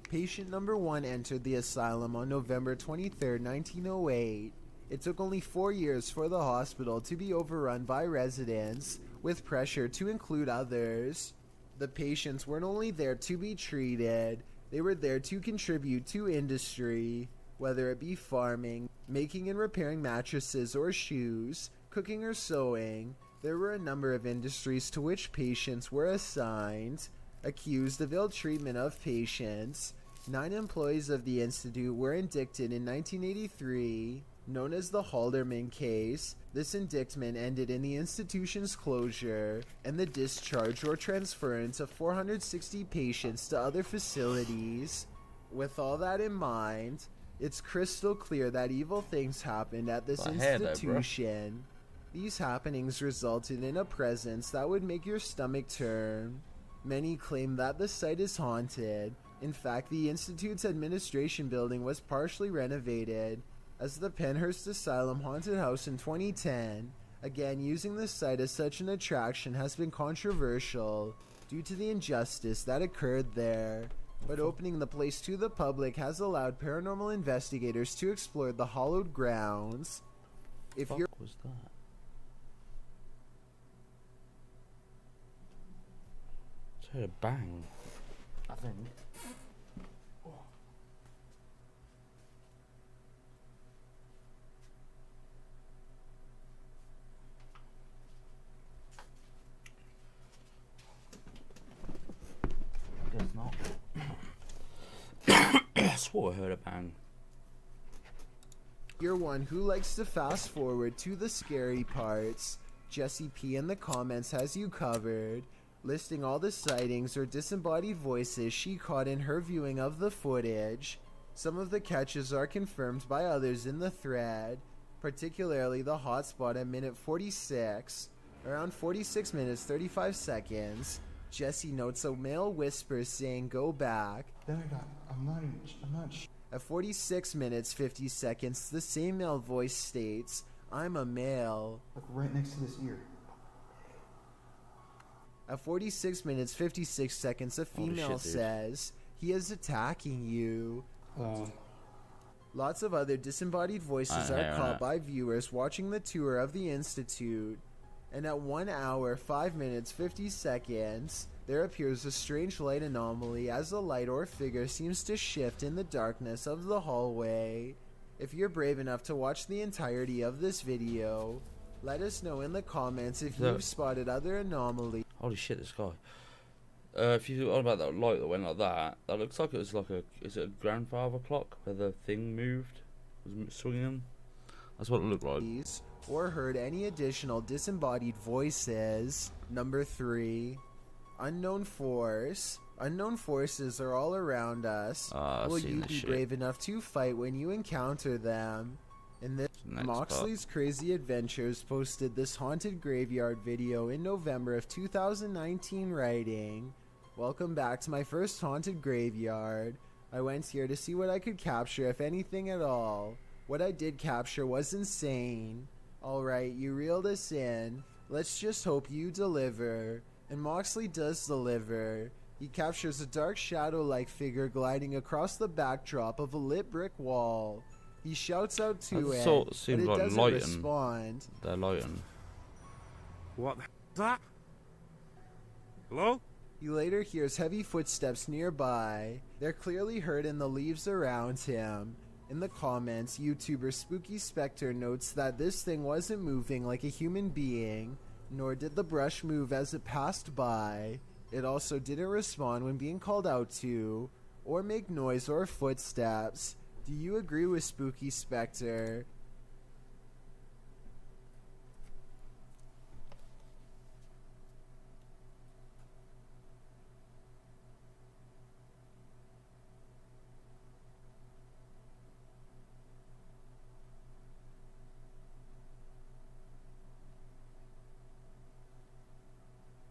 Patient number 1 entered the asylum on November 23, 1908. It took only 4 years for the hospital to be overrun by residents, with pressure to include others. The patients weren't only there to be treated, they were there to contribute to industry, whether it be farming, making and repairing mattresses or shoes, cooking or sewing. There were a number of industries to which patients were assigned. Accused of ill treatment of patients, 9 employees of the institute were indicted in 1983, known as the Halderman case. This indictment ended in the institution's closure and the discharge or transference of 460 patients to other facilities. With all that in mind, it's crystal clear that evil things happened at this institution. These happenings resulted in a presence that would make your stomach turn. Many claim that the site is haunted. In fact, the institute's administration building was partially renovated as the Penhurst Asylum Haunted House in 2010. Again, using the site as such an attraction has been controversial due to the injustice that occurred there, but opening the place to the public has allowed paranormal investigators to explore the hallowed grounds. If you're was that? Just heard a bang, I think. Guess not. I swore I heard a bang. You're one who likes to fast forward to the scary parts, Jessie P in the comments has you covered, listing all the sightings or disembodied voices she caught in her viewing of the footage. Some of the catches are confirmed by others in the thread, particularly the hotspot at minute 46. Around 46 minutes 35 seconds, Jessie notes a male whisper saying, "Go back." No, I'm not. At 46 minutes 50 seconds, the same male voice states, "I'm a male." Like right next to this ear. At 46 minutes 56 seconds, a female says, "He is attacking you." Lots of other disembodied voices are caught by viewers watching the tour of the Institute. And at 1 hour, 5 minutes, 50 seconds, there appears a strange light anomaly as a light or figure seems to shift in the darkness of the hallway. If you're brave enough to watch the entirety of this video, let us know in the comments if you've spotted other anomalies. Holy shit, this guy. If you thought about that light that went like that, that looks like it was like is it a grandfather clock where the thing moved? Was swinging? That's what it looked like. Or heard any additional disembodied voices. Number 3, unknown force. Unknown forces are all around us. Will you be brave enough to fight when you encounter them? In this, Moxley's Crazy Adventures posted this haunted graveyard video in November of 2019, writing, "Welcome back to my first haunted graveyard. I went here to see what I could capture, if anything at all. What I did capture was insane. Alright, you reeled us in. Let's just hope you deliver." And Moxley does deliver. He captures a dark shadow-like figure gliding across the backdrop of a lit brick wall. He shouts out to it, but it like doesn't respond. They're lighting. What the hell is that? Hello? He later hears heavy footsteps nearby. They're clearly heard in the leaves around him. In the comments, YouTuber Spooky Spectre notes that this thing wasn't moving like a human being, nor did the brush move as it passed by. It also didn't respond when being called out to, or make noise or footsteps. Do you agree with Spooky Spectre?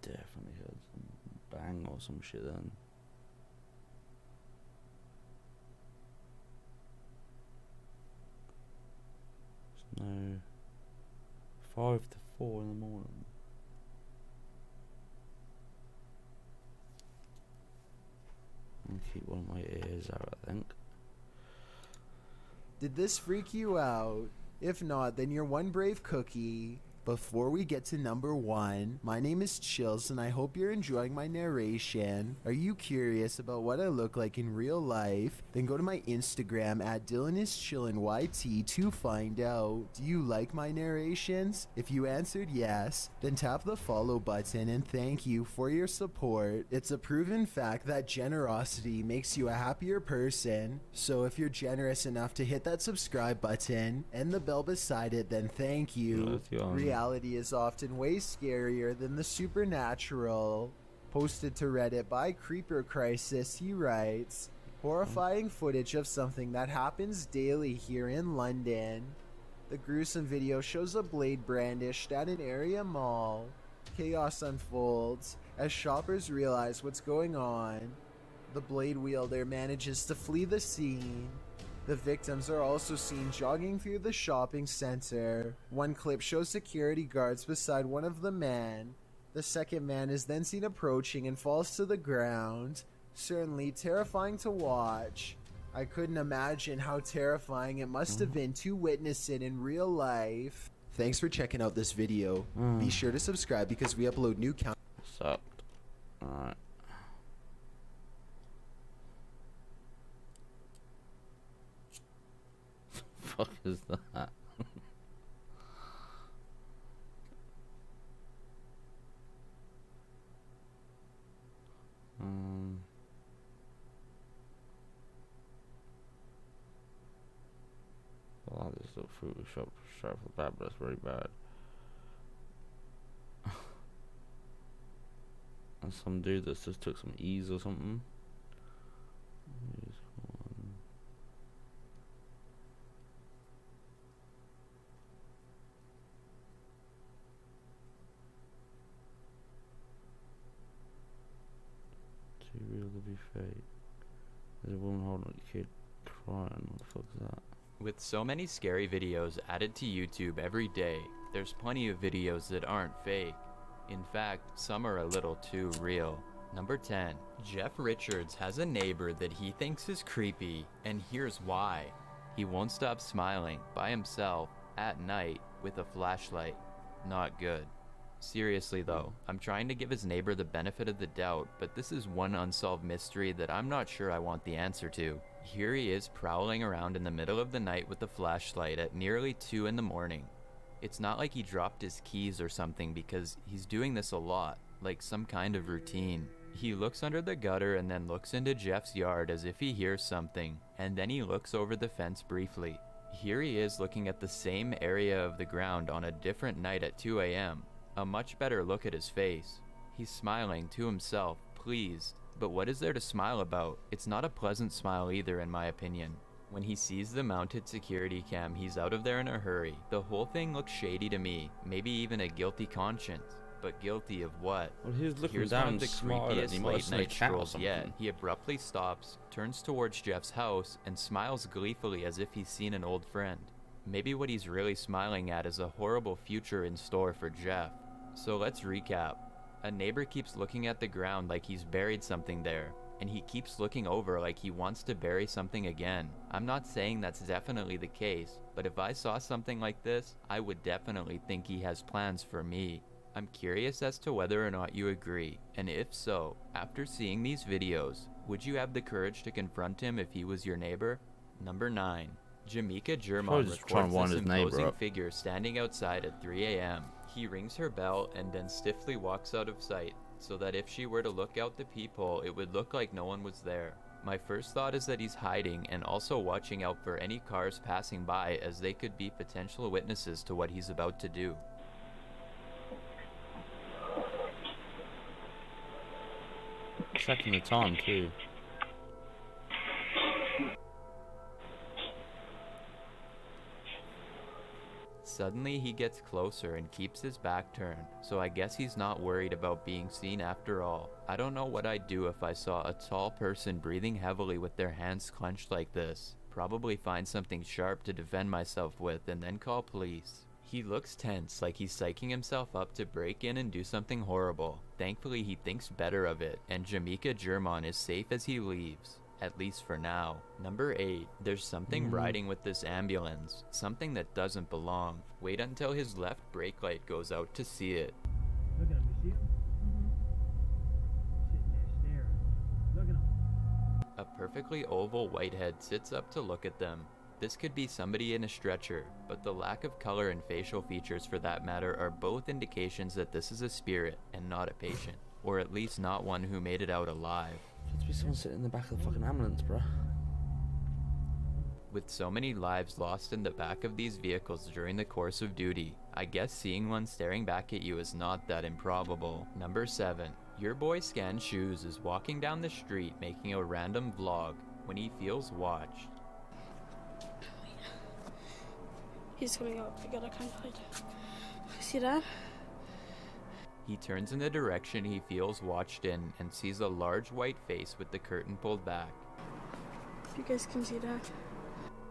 Definitely heard some bang or some shit then. No, 5 to 4 in the morning. I'll keep one of my ears out, I think. Did this freak you out? If not, then you're one brave cookie. Before we get to number 1, my name is Chills and I hope you're enjoying my narration. Are you curious about what I look like in real life? Then go to my Instagram at DylanIsChillinYT to find out. Do you like my narrations? If you answered yes, then tap the follow button and thank you for your support. It's a proven fact that generosity makes you a happier person. So if you're generous enough to hit that subscribe button and the bell beside it, then thank you. Reality is often way scarier than the supernatural. Posted to Reddit by Creeper Crisis, he writes, horrifying footage of something that happens daily here in London. The gruesome video shows a blade brandished at an area mall. Chaos unfolds as shoppers realize what's going on. The blade wielder manages to flee the scene. The victims are also seen jogging through the shopping center. One clip shows security guards beside one of the men. The second man is then seen approaching and falls to the ground. Certainly terrifying to watch. I couldn't imagine how terrifying it must have been to witness it in real life. Thanks for checking out this video. Be sure to subscribe because we upload new content. Sucked. Alright. Fuck is that? Well, this little Photoshop straight off the bat, but that's very bad. And some dude that just took some ease or something. Too real to be fake. There's a woman holding a kid crying. What the fuck is that? With so many scary videos added to YouTube every day, there's plenty of videos that aren't fake. In fact, some are a little too real. Number 10. Jeff Richards has a neighbor that he thinks is creepy, and here's why. He won't stop smiling by himself at night with a flashlight. Not good. Seriously though, I'm trying to give his neighbor the benefit of the doubt, but this is one unsolved mystery that I'm not sure I want the answer to. Here he is prowling around in the middle of the night with a flashlight at nearly 2 in the morning. It's not like he dropped his keys or something, because he's doing this a lot, like some kind of routine. He looks under the gutter and then looks into Jeff's yard as if he hears something, and then he looks over the fence briefly. Here he is looking at the same area of the ground on a different night at 2 a.m. A much better look at his face. He's smiling to himself, pleased. But what is there to smile about? It's not a pleasant smile either, in my opinion. When he sees the mounted security cam, he's out of there in a hurry. The whole thing looks shady to me, maybe even a guilty conscience. But guilty of what? Well, he was looking Here's down one of the smiling. He creepiest might have seen a late-night cat or strolls yet. something. He abruptly stops, turns towards Jeff's house, and smiles gleefully as if he's seen an old friend. Maybe what he's really smiling at is a horrible future in store for Jeff. So let's recap. A neighbor keeps looking at the ground like he's buried something there, and he keeps looking over like he wants to bury something again. I'm not saying that's definitely the case, but if I saw something like this, I would definitely think he has plans for me. I'm curious as to whether or not you agree, and if so, after seeing these videos, would you have the courage to confront him if he was your neighbor? Number 9. Jamaica Probably Germon just trying records to wind this his neighbor imposing up. figure standing outside at 3 a.m. He rings her bell and then stiffly walks out of sight, so that if she were to look out the peephole, it would look like no one was there. My first thought is that he's hiding and also watching out for any cars passing by, as they could be potential witnesses to what he's about to do. Checking the time too. Suddenly he gets closer and keeps his back turned, so I guess he's not worried about being seen after all. I don't know what I'd do if I saw a tall person breathing heavily with their hands clenched like this. Probably find something sharp to defend myself with and then call police. He looks tense, like he's psyching himself up to break in and do something horrible. Thankfully he thinks better of it, and Jamaica Germon is safe as he leaves. At least for now. Number 8. There's something riding with this ambulance. Something that doesn't belong. Wait until his left brake light goes out to see it. Look at him, you see him? Sitting there staring. Look at him. A perfectly oval whitehead sits up to look at them. This could be somebody in a stretcher, but the lack of color and facial features for that matter are both indications that this is a spirit and not a patient. Or at least not one who made it out alive. Should be someone sitting in the back of the fucking ambulance, bruh. With so many lives lost in the back of these vehicles during the course of duty, I guess seeing one staring back at you is not that improbable. Number 7. Your boy Scan Shoes is walking down the street making a random vlog when he feels watched. He's coming up. I gotta kind of hide. See that? He turns in the direction he feels watched in and sees a large white face with the curtain pulled back. You guys can see that.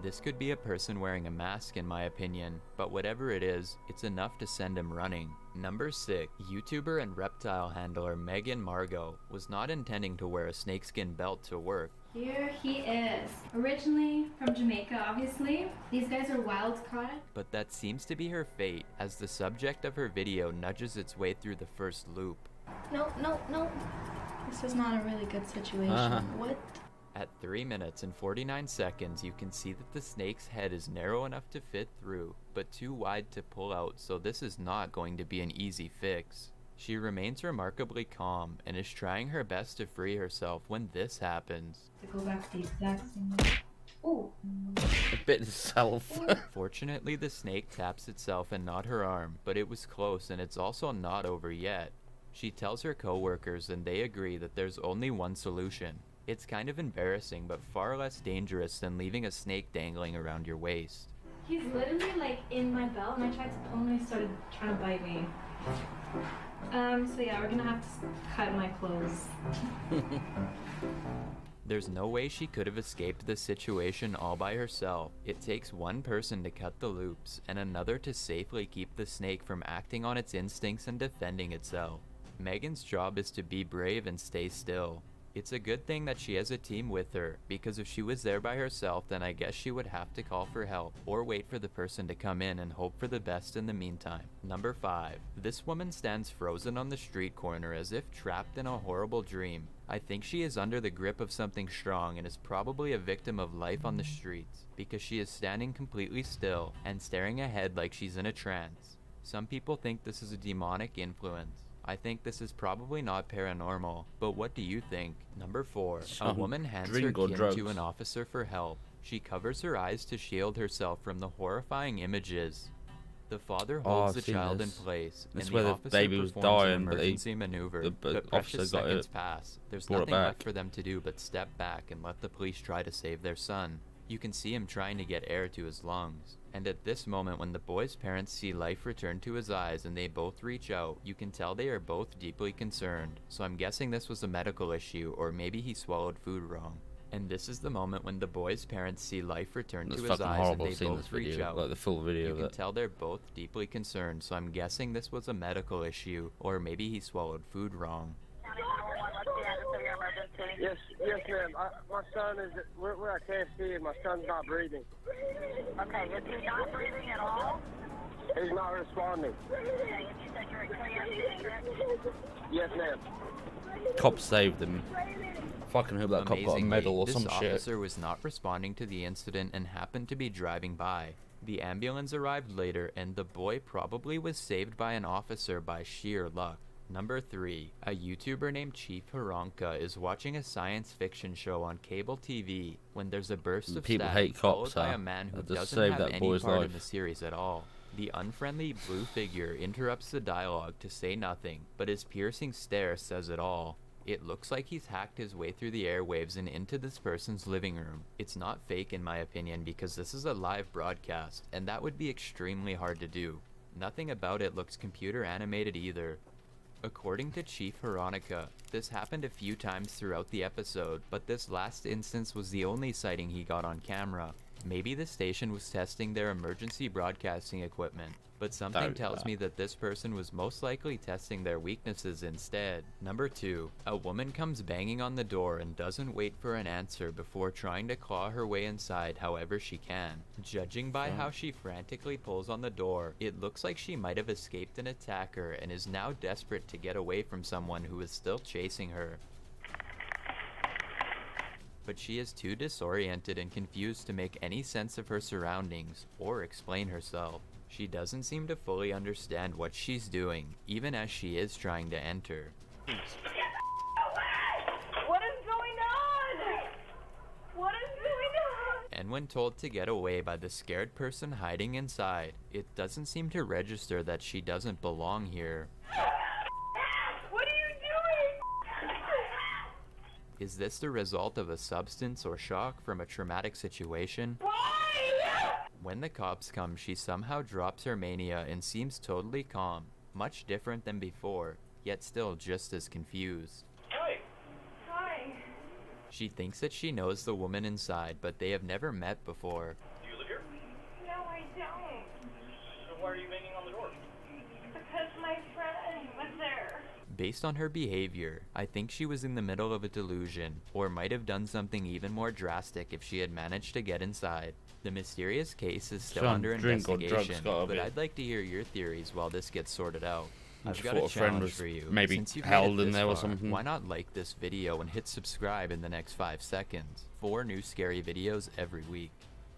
This could be a person wearing a mask in my opinion, but whatever it is, it's enough to send him running. Number 6. YouTuber and reptile handler Megan Margot was not intending to wear a snakeskin belt to work. Here he is. Originally from Jamaica, obviously. These guys are wild caught. But that seems to be her fate, as the subject of her video nudges its way through the first loop. No, no, no. This is not a really good situation. What? At 3 minutes and 49 seconds, you can see that the snake's head is narrow enough to fit through, but too wide to pull out, so this is not going to be an easy fix. She remains remarkably calm and is trying her best to free herself when this happens. To go back to the exact same way. Oh. It bit itself. Fortunately, the snake taps itself and not her arm, but it was close and it's also not over yet. She tells her co-workers and they agree that there's only one solution. It's kind of embarrassing, but far less dangerous than leaving a snake dangling around your waist. He's literally like in my belt and I tried to pull him and he started trying to bite me. So yeah, we're gonna have to cut my clothes. There's no way she could have escaped this situation all by herself. It takes one person to cut the loops, and another to safely keep the snake from acting on its instincts and defending itself. Megan's job is to be brave and stay still. It's a good thing that she has a team with her, because if she was there by herself, then I guess she would have to call for help, or wait for the person to come in and hope for the best in the meantime. Number 5. This woman stands frozen on the street corner as if trapped in a horrible dream. I think she is under the grip of something strong and is probably a victim of life on the streets, because she is standing completely still and staring ahead like she's in a trance. Some people think this is a demonic influence. I think this is probably not paranormal, but what do you think? Number 4. A woman hands her kid to an officer for help. She covers her eyes to shield herself from the horrifying images. The father holds the child in place, and the officer performs an emergency maneuver, but precious seconds pass. There's nothing left for them to do but step back and let the police try to save their son. You can see him trying to get air to his lungs. And at this moment, when the boy's parents see life return to his eyes and they both reach out, you can tell they are both deeply concerned. So I'm guessing this was a medical issue, or maybe he swallowed food wrong. And this is the moment when the boy's parents see life return to his eyes and they both reach out. Like the full video. You can tell they're both deeply concerned, so I'm guessing this was a medical issue, or maybe he swallowed food wrong. Yes, ma'am. My son is. We're at KFC and my son's not breathing. Okay, is he not breathing at all? He's not responding. Okay, and you said you're at KFC, correct? Yes, ma'am. Cop saved him. Fucking hope that cop got a medal or some shit. This officer was not responding to the incident and happened to be driving by. The ambulance arrived later, and the boy probably was saved by an officer by sheer luck. Number 3. A YouTuber named Chief Haronka is watching a science fiction show on cable TV when there's a burst of static followed by a man who doesn't have any part in the series at all. The unfriendly blue figure interrupts the dialogue to say nothing, but his piercing stare says it all. It looks like he's hacked his way through the airwaves and into this person's living room. It's not fake in my opinion, because this is a live broadcast, and that would be extremely hard to do. Nothing about it looks computer animated either. According to Chief Haronka, this happened a few times throughout the episode, but this last instance was the only sighting he got on camera. Maybe the station was testing their emergency broadcasting equipment, but something tells me that this person was most likely testing their weaknesses instead. Number 2. A woman comes banging on the door and doesn't wait for an answer before trying to claw her way inside however she can. Judging by how she frantically pulls on the door, it looks like she might have escaped an attacker and is now desperate to get away from someone who is still chasing her. But she is too disoriented and confused to make any sense of her surroundings or explain herself. She doesn't seem to fully understand what she's doing, even as she is trying to enter. What is going on? What is going on? And when told to get away by the scared person hiding inside, it doesn't seem to register that she doesn't belong here. What are you doing? Is this the result of a substance or shock from a traumatic situation? Why? When the cops come, she somehow drops her mania and seems totally calm, much different than before, yet still just as confused. Hi. Hi. She thinks that she knows the woman inside, but they have never met before. Do you live here? No, I don't. So why are you banging on the door? Because my friend was there. Based on her behavior, I think she was in the middle of a delusion, or might have done something even more drastic if she had managed to get inside. The mysterious case is still under investigation, but I'd like to hear your theories while this gets sorted out. I've got a challenge for you. Maybe Since you've held made it in this there or far, something. why not like this video and hit subscribe in the next 5 seconds? 4 new scary videos every week.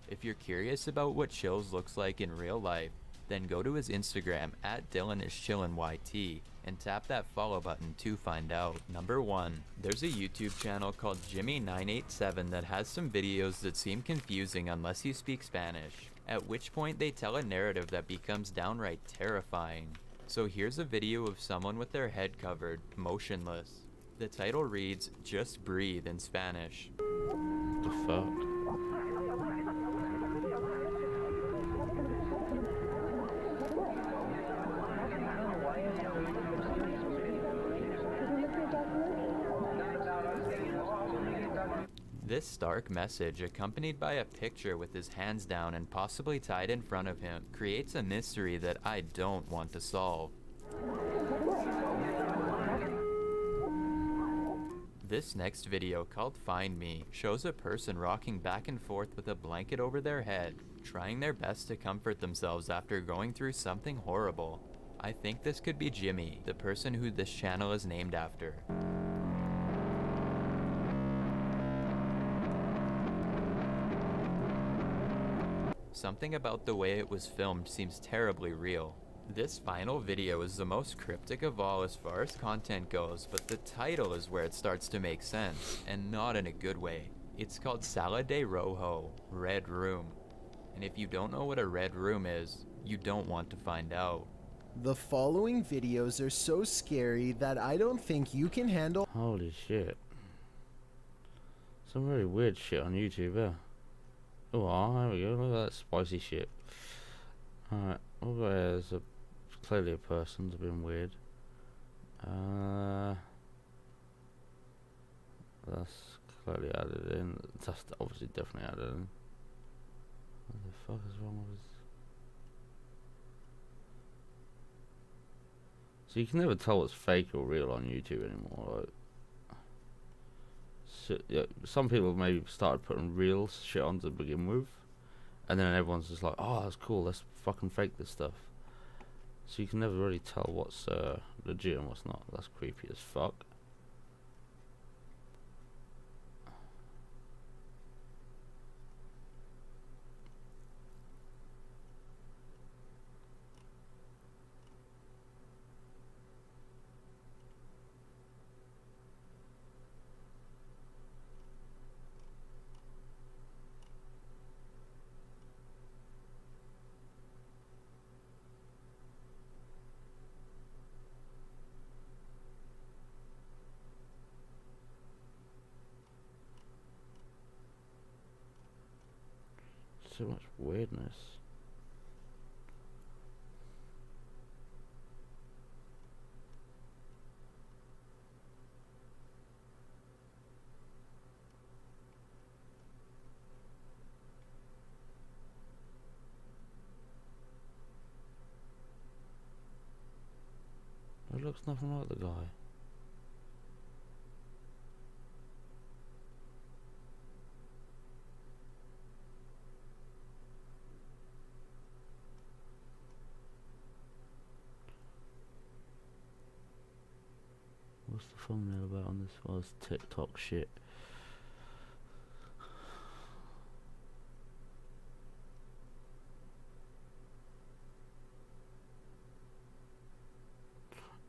If you're curious about what Chills looks like in real life, then go to his Instagram at DylanIsChillinYT and tap that follow button to find out. Number 1. There's a YouTube channel called Jimmy987 that has some videos that seem confusing unless you speak Spanish, at which point they tell a narrative that becomes downright terrifying. So here's a video of someone with their head covered, motionless. The title reads, "Just Breathe" in Spanish. The fuck? This stark message, accompanied by a picture with his hands down and possibly tied in front of him, creates a mystery that I don't want to solve. This next video, called Find Me, shows a person rocking back and forth with a blanket over their head, trying their best to comfort themselves after going through something horrible. I think this could be Jimmy, the person who this channel is named after. Something about the way it was filmed seems terribly real. This final video is the most cryptic of all as far as content goes, but the title is where it starts to make sense, and not in a good way. It's called Sala de Rojo, Red Room. And if you don't know what a red room is, you don't want to find out. The following videos are so scary that I don't think you can handle. Holy shit. Some really weird shit on YouTube, yeah. Oh, there we go, look at that spicy shit. Alright, what we got here is clearly a person's been weird. That's clearly added in. That's obviously definitely added in. What the fuck is wrong with this? So you can never tell what's fake or real on YouTube anymore. Like, so, yeah, some people maybe started putting real shit on to begin with, and then everyone's just like, oh, that's cool, let's fucking fake this stuff. So you can never really tell what's legit and what's not. That's creepy as fuck. So much weirdness. It looks nothing like the guy. What's the thumbnail about on this? Well, it's TikTok shit.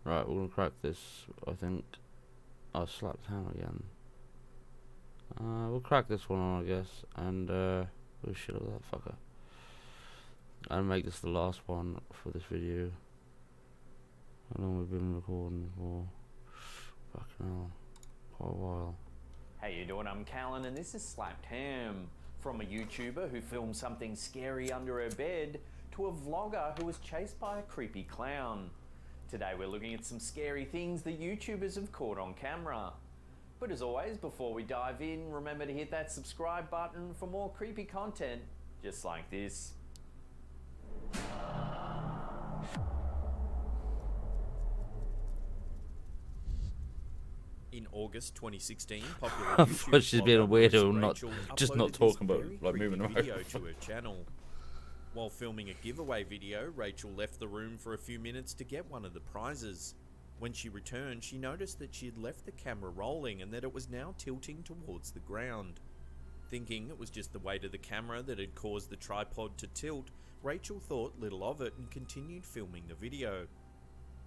Right, we're gonna crack this, I think. I slapped hand again. We'll crack this one on, I guess, and we'll shit out that fucker. And make this the last one for this video. How long we've been recording for? Fucking hell, quite a while. How you doing? I'm Callan, and this is Slapped Ham. From a YouTuber who filmed something scary under her bed to a vlogger who was chased by a creepy clown. Today we're looking at some scary things that YouTubers have caught on camera. But as always, before we dive in, remember to hit that subscribe button for more creepy content just like this. In August 2016, popular I thought she's being a weirdo, not just not talking about like creepy moving video around. to her channel. While filming a giveaway video, Rachel left the room for a few minutes to get one of the prizes. When she returned, she noticed that she had left the camera rolling and that it was now tilting towards the ground. Thinking it was just the weight of the camera that had caused the tripod to tilt, Rachel thought little of it and continued filming the video.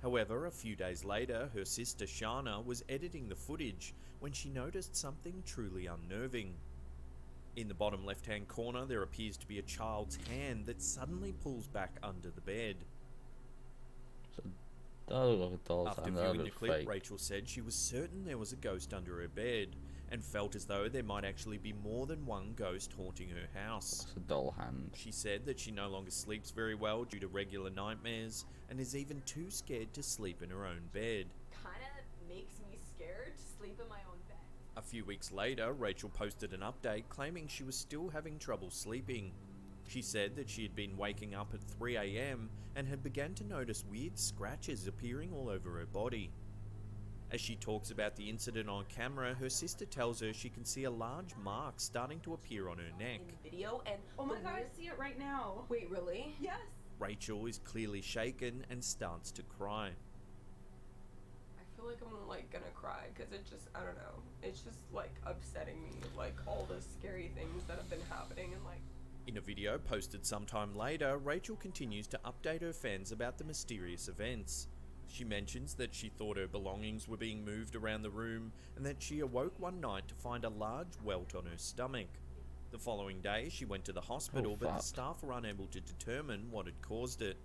However, a few days later, her sister Shana was editing the footage when she noticed something truly unnerving. In the bottom left-hand corner, there appears to be a child's hand that suddenly pulls back under the bed. That looked like a doll's After hand, that viewing the looked clip, fake. Rachel said she was certain there was a ghost under her bed, and felt as though there might actually be more than one ghost haunting her house. It's a doll hand. She said that she no longer sleeps very well due to regular nightmares, and is even too scared to sleep in her own bed. Kinda makes me scared to sleep in my own bed. A few weeks later, Rachel posted an update claiming she was still having trouble sleeping. She said that she had been waking up at 3 AM and had begun to notice weird scratches appearing all over her body. As she talks about the incident on camera, her sister tells her she can see a large mark starting to appear on her neck. In the video, and Oh my god, I see it right now. Wait, really? Yes. Rachel is clearly shaken and starts to cry. I feel like I'm like gonna cry because it just, I don't know. It's just like upsetting me, like all the scary things that have been happening and like. In a video posted sometime later, Rachel continues to update her fans about the mysterious events. She mentions that she thought her belongings were being moved around the room and that she awoke one night to find a large welt on her stomach. The following day, she went to the hospital, but the staff were unable to determine what had caused it.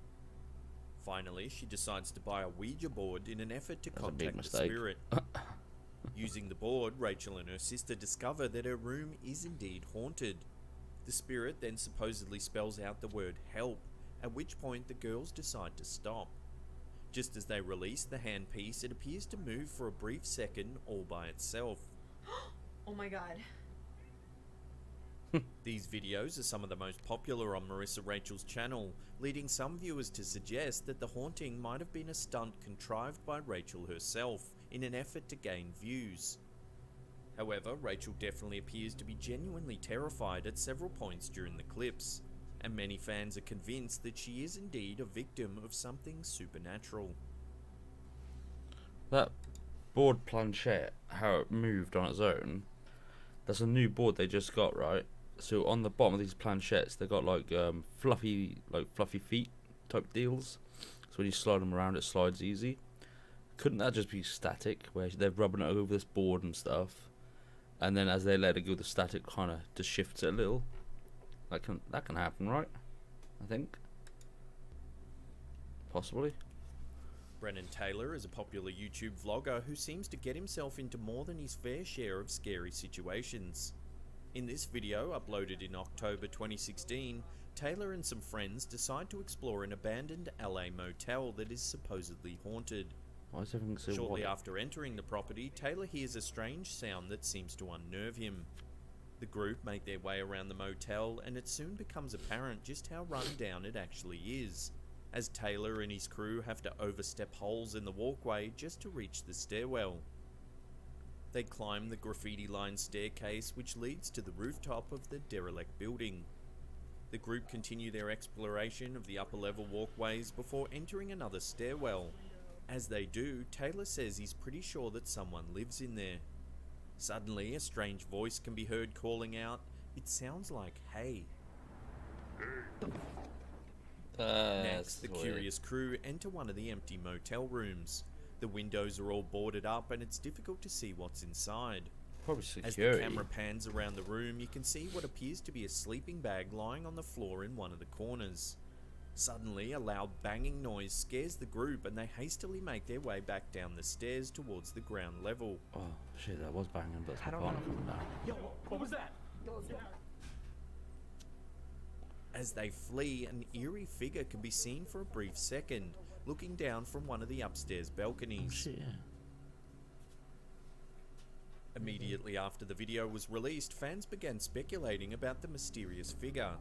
Finally, she decides to buy a Ouija board in an effort to contact the spirit. Using the board, Rachel and her sister discover that her room is indeed haunted. The spirit then supposedly spells out the word help, at which point the girls decide to stop. Just as they release the handpiece, it appears to move for a brief second all by itself. Oh my god. These videos are some of the most popular on Marissa Rachel's channel, leading some viewers to suggest that the haunting might have been a stunt contrived by Rachel herself in an effort to gain views. However, Rachel definitely appears to be genuinely terrified at several points during the clips, and many fans are convinced that she is indeed a victim of something supernatural. That board planchette, how it moved on its own, that's a new board they just got, right? So on the bottom of these planchettes, they got like fluffy feet type deals. So when you slide them around, it slides easy. Couldn't that just be static, where they're rubbing it over this board and stuff, and then as they let it go, the static kind of just shifts it a little? That can happen, right? I think. Possibly. Brennan Taylor is a popular YouTube vlogger who seems to get himself into more than his fair share of scary situations. In this video, uploaded in October 2016, Taylor and some friends decide to explore an abandoned LA motel that is supposedly haunted. Why is everything so Shortly white? after entering the property, Taylor hears a strange sound that seems to unnerve him. The group make their way around the motel, and it soon becomes apparent just how run down it actually is, as Taylor and his crew have to overstep holes in the walkway just to reach the stairwell. They climb the graffiti-lined staircase which leads to the rooftop of the derelict building. The group continue their exploration of the upper-level walkways before entering another stairwell. As they do, Taylor says he's pretty sure that someone lives in there. Suddenly, a strange voice can be heard calling out. It sounds like, "Hey." Next, the curious crew enter one of the empty motel rooms. The windows are all boarded up and it's difficult to see what's inside. Probably As security. the camera pans around the room, you can see what appears to be a sleeping bag lying on the floor in one of the corners. Suddenly, a loud banging noise scares the group and they hastily make their way back down the stairs towards the ground level. Oh shit, that was banging, but it's my partner coming down. Yo, what was that? As they flee, an eerie figure can be seen for a brief second, looking down from one of the upstairs balconies. Oh shit, yeah. Immediately after the video was released, fans began speculating about the mysterious figure.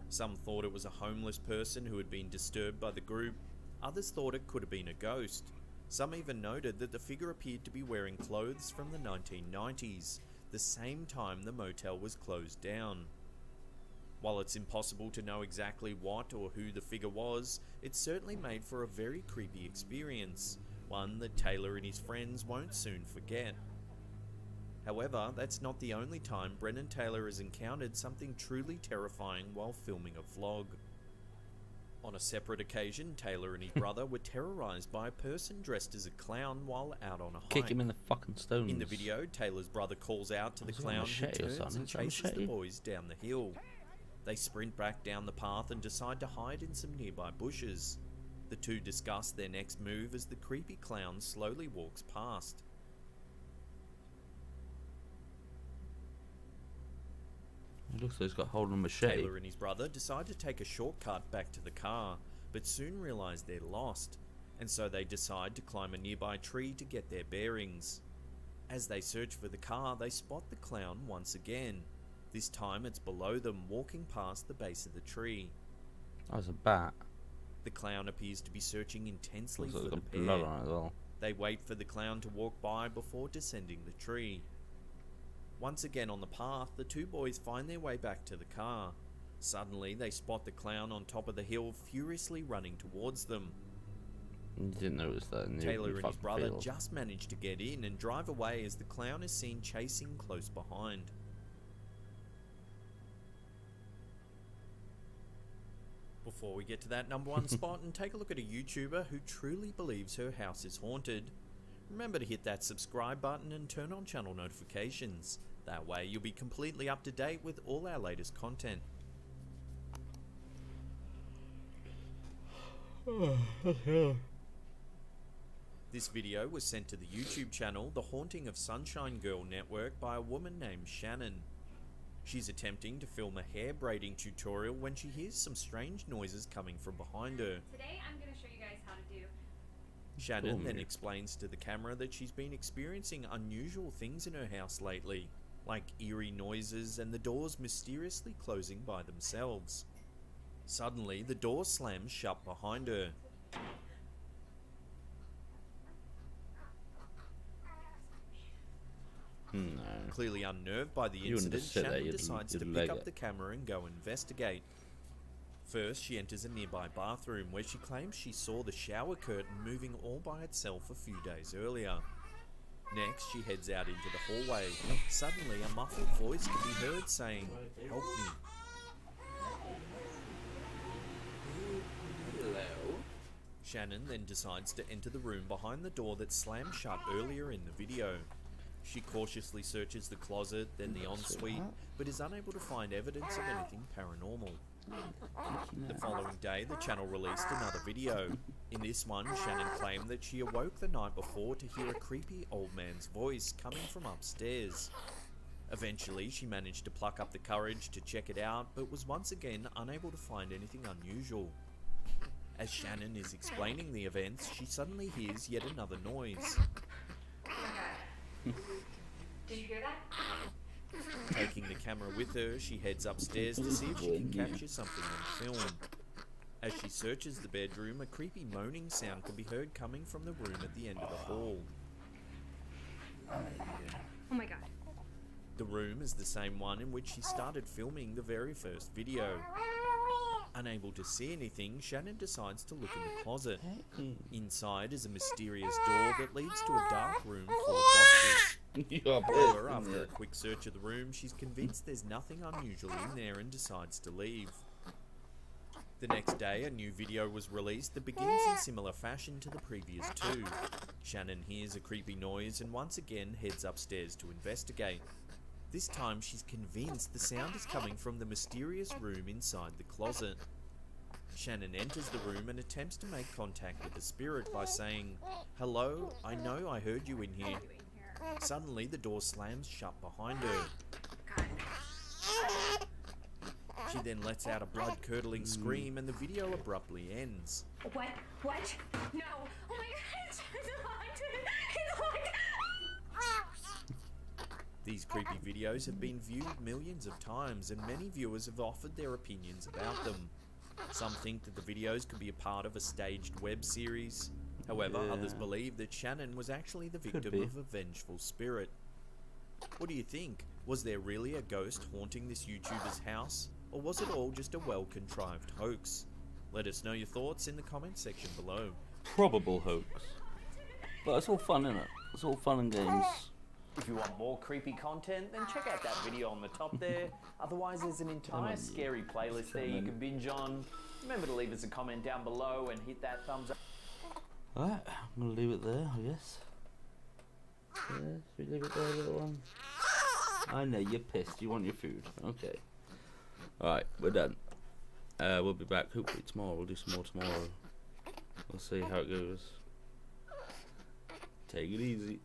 Some thought it was a homeless person who had been disturbed by the group. Others thought it could have been a ghost. Some even noted that the figure appeared to be wearing clothes from the 1990s, the same time the motel was closed down. While it's impossible to know exactly what or who the figure was, it certainly made for a very creepy experience, one that Taylor and his friends won't soon forget. However, that's not the only time Brennan Taylor has encountered something truly terrifying while filming a vlog. On a separate occasion, Taylor and his brother were terrorized by a person dressed as a clown while out on a hike. Kick him in the fucking stones. In the video, Taylor's brother calls out to the Is it a clown who machete or turns something? and Is that a chases the machete? boys down the hill. They sprint back down the path and decide to hide in some nearby bushes. The two discuss their next move as the creepy clown slowly walks past. It looks like he's got hold of a machete. Taylor and his brother decide to take a shortcut back to the car, but soon realise they're lost, and so they decide to climb a nearby tree to get their bearings. As they search for the car, they spot the clown once again. This time it's below them, walking past the base of the tree. Oh, it's a bat. The clown appears to be searching intensely Looks for like the got pair. blood on it as well. They wait for the clown to walk by before descending the tree. Once again on the path, the two boys find their way back to the car. Suddenly, they spot the clown on top of the hill, furiously running towards them. You didn't notice that in the Taylor and his fucking brother field. just manage to get in and drive away as the clown is seen chasing close behind. Before we get to that number one spot and take a look at a YouTuber who truly believes her house is haunted, remember to hit that subscribe button and turn on channel notifications. That way you'll be completely up to date with all our latest content. This video was sent to the YouTube channel The Haunting of Sunshine Girl Network by a woman named Shannon. She's attempting to film a hair braiding tutorial when she hears some strange noises coming from behind her. Today I'm going to show you guys how to do. Shannon then explains to the camera that she's been experiencing unusual things in her house lately, like eerie noises and the doors mysteriously closing by themselves. Suddenly, the door slams shut behind her. No. Clearly unnerved by the You wouldn't incident, just sit there, Shannon you'd- decides you'd to leg pick up it. the camera and go investigate. First, she enters a nearby bathroom where she claims she saw the shower curtain moving all by itself a few days earlier. Next, she heads out into the hallway. Suddenly, a muffled voice can be heard saying, "Help me." Hello. Shannon then decides to enter the room behind the door that slammed shut earlier in the video. She cautiously searches the closet, then the ensuite, but is unable to find evidence of anything paranormal. The following day, the channel released another video. In this one, Shannon claimed that she awoke the night before to hear a creepy old man's voice coming from upstairs. Eventually, she managed to pluck up the courage to check it out, but was once again unable to find anything unusual. As Shannon is explaining the events, she suddenly hears yet another noise. Did you hear that? Taking the camera with her, she heads upstairs to see if she can capture something on film. As she searches the bedroom, a creepy moaning sound can be heard coming from the room at the end of the hall. Oh my god. The room is the same one in which she started filming the very first video. Unable to see anything, Shannon decides to look in the closet. Inside is a mysterious door that leads to a dark room full of boxes. However, after a quick search of the room, she's convinced there's nothing unusual in there and decides to leave. The next day, a new video was released that begins in similar fashion to the previous two. Shannon hears a creepy noise and once again heads upstairs to investigate. This time, she's convinced the sound is coming from the mysterious room inside the closet. Shannon enters the room and attempts to make contact with the spirit by saying, "Hello, I know I heard you in here." Suddenly, the door slams shut behind her. She then lets out a blood-curdling scream and the video abruptly ends. What? What? No. Oh my god. It's haunted. It's haunted. These creepy videos have been viewed millions of times and many viewers have offered their opinions about them. Some think that the videos could be a part of a staged web series. However, others believe that Shannon was actually the victim be. of a vengeful spirit. What do you think? Was there really a ghost haunting this YouTuber's house? Or was it all just a well-contrived hoax? Let us know your thoughts in the comment section below. Probable hoax. But it's all fun, isn't it? It's all fun and games. If you want more creepy content, then check out that video on the top there. Otherwise, there's an entire scary playlist there you can binge on. Remember to leave us a comment down below and hit that thumbs up. Alright, I'm gonna leave it there, I guess. Yeah, should we leave it there, little one? I know, you're pissed. You want your food. Okay. Alright, we're done. We'll be back hopefully tomorrow. We'll do some more tomorrow. We'll see how it goes. Take it easy.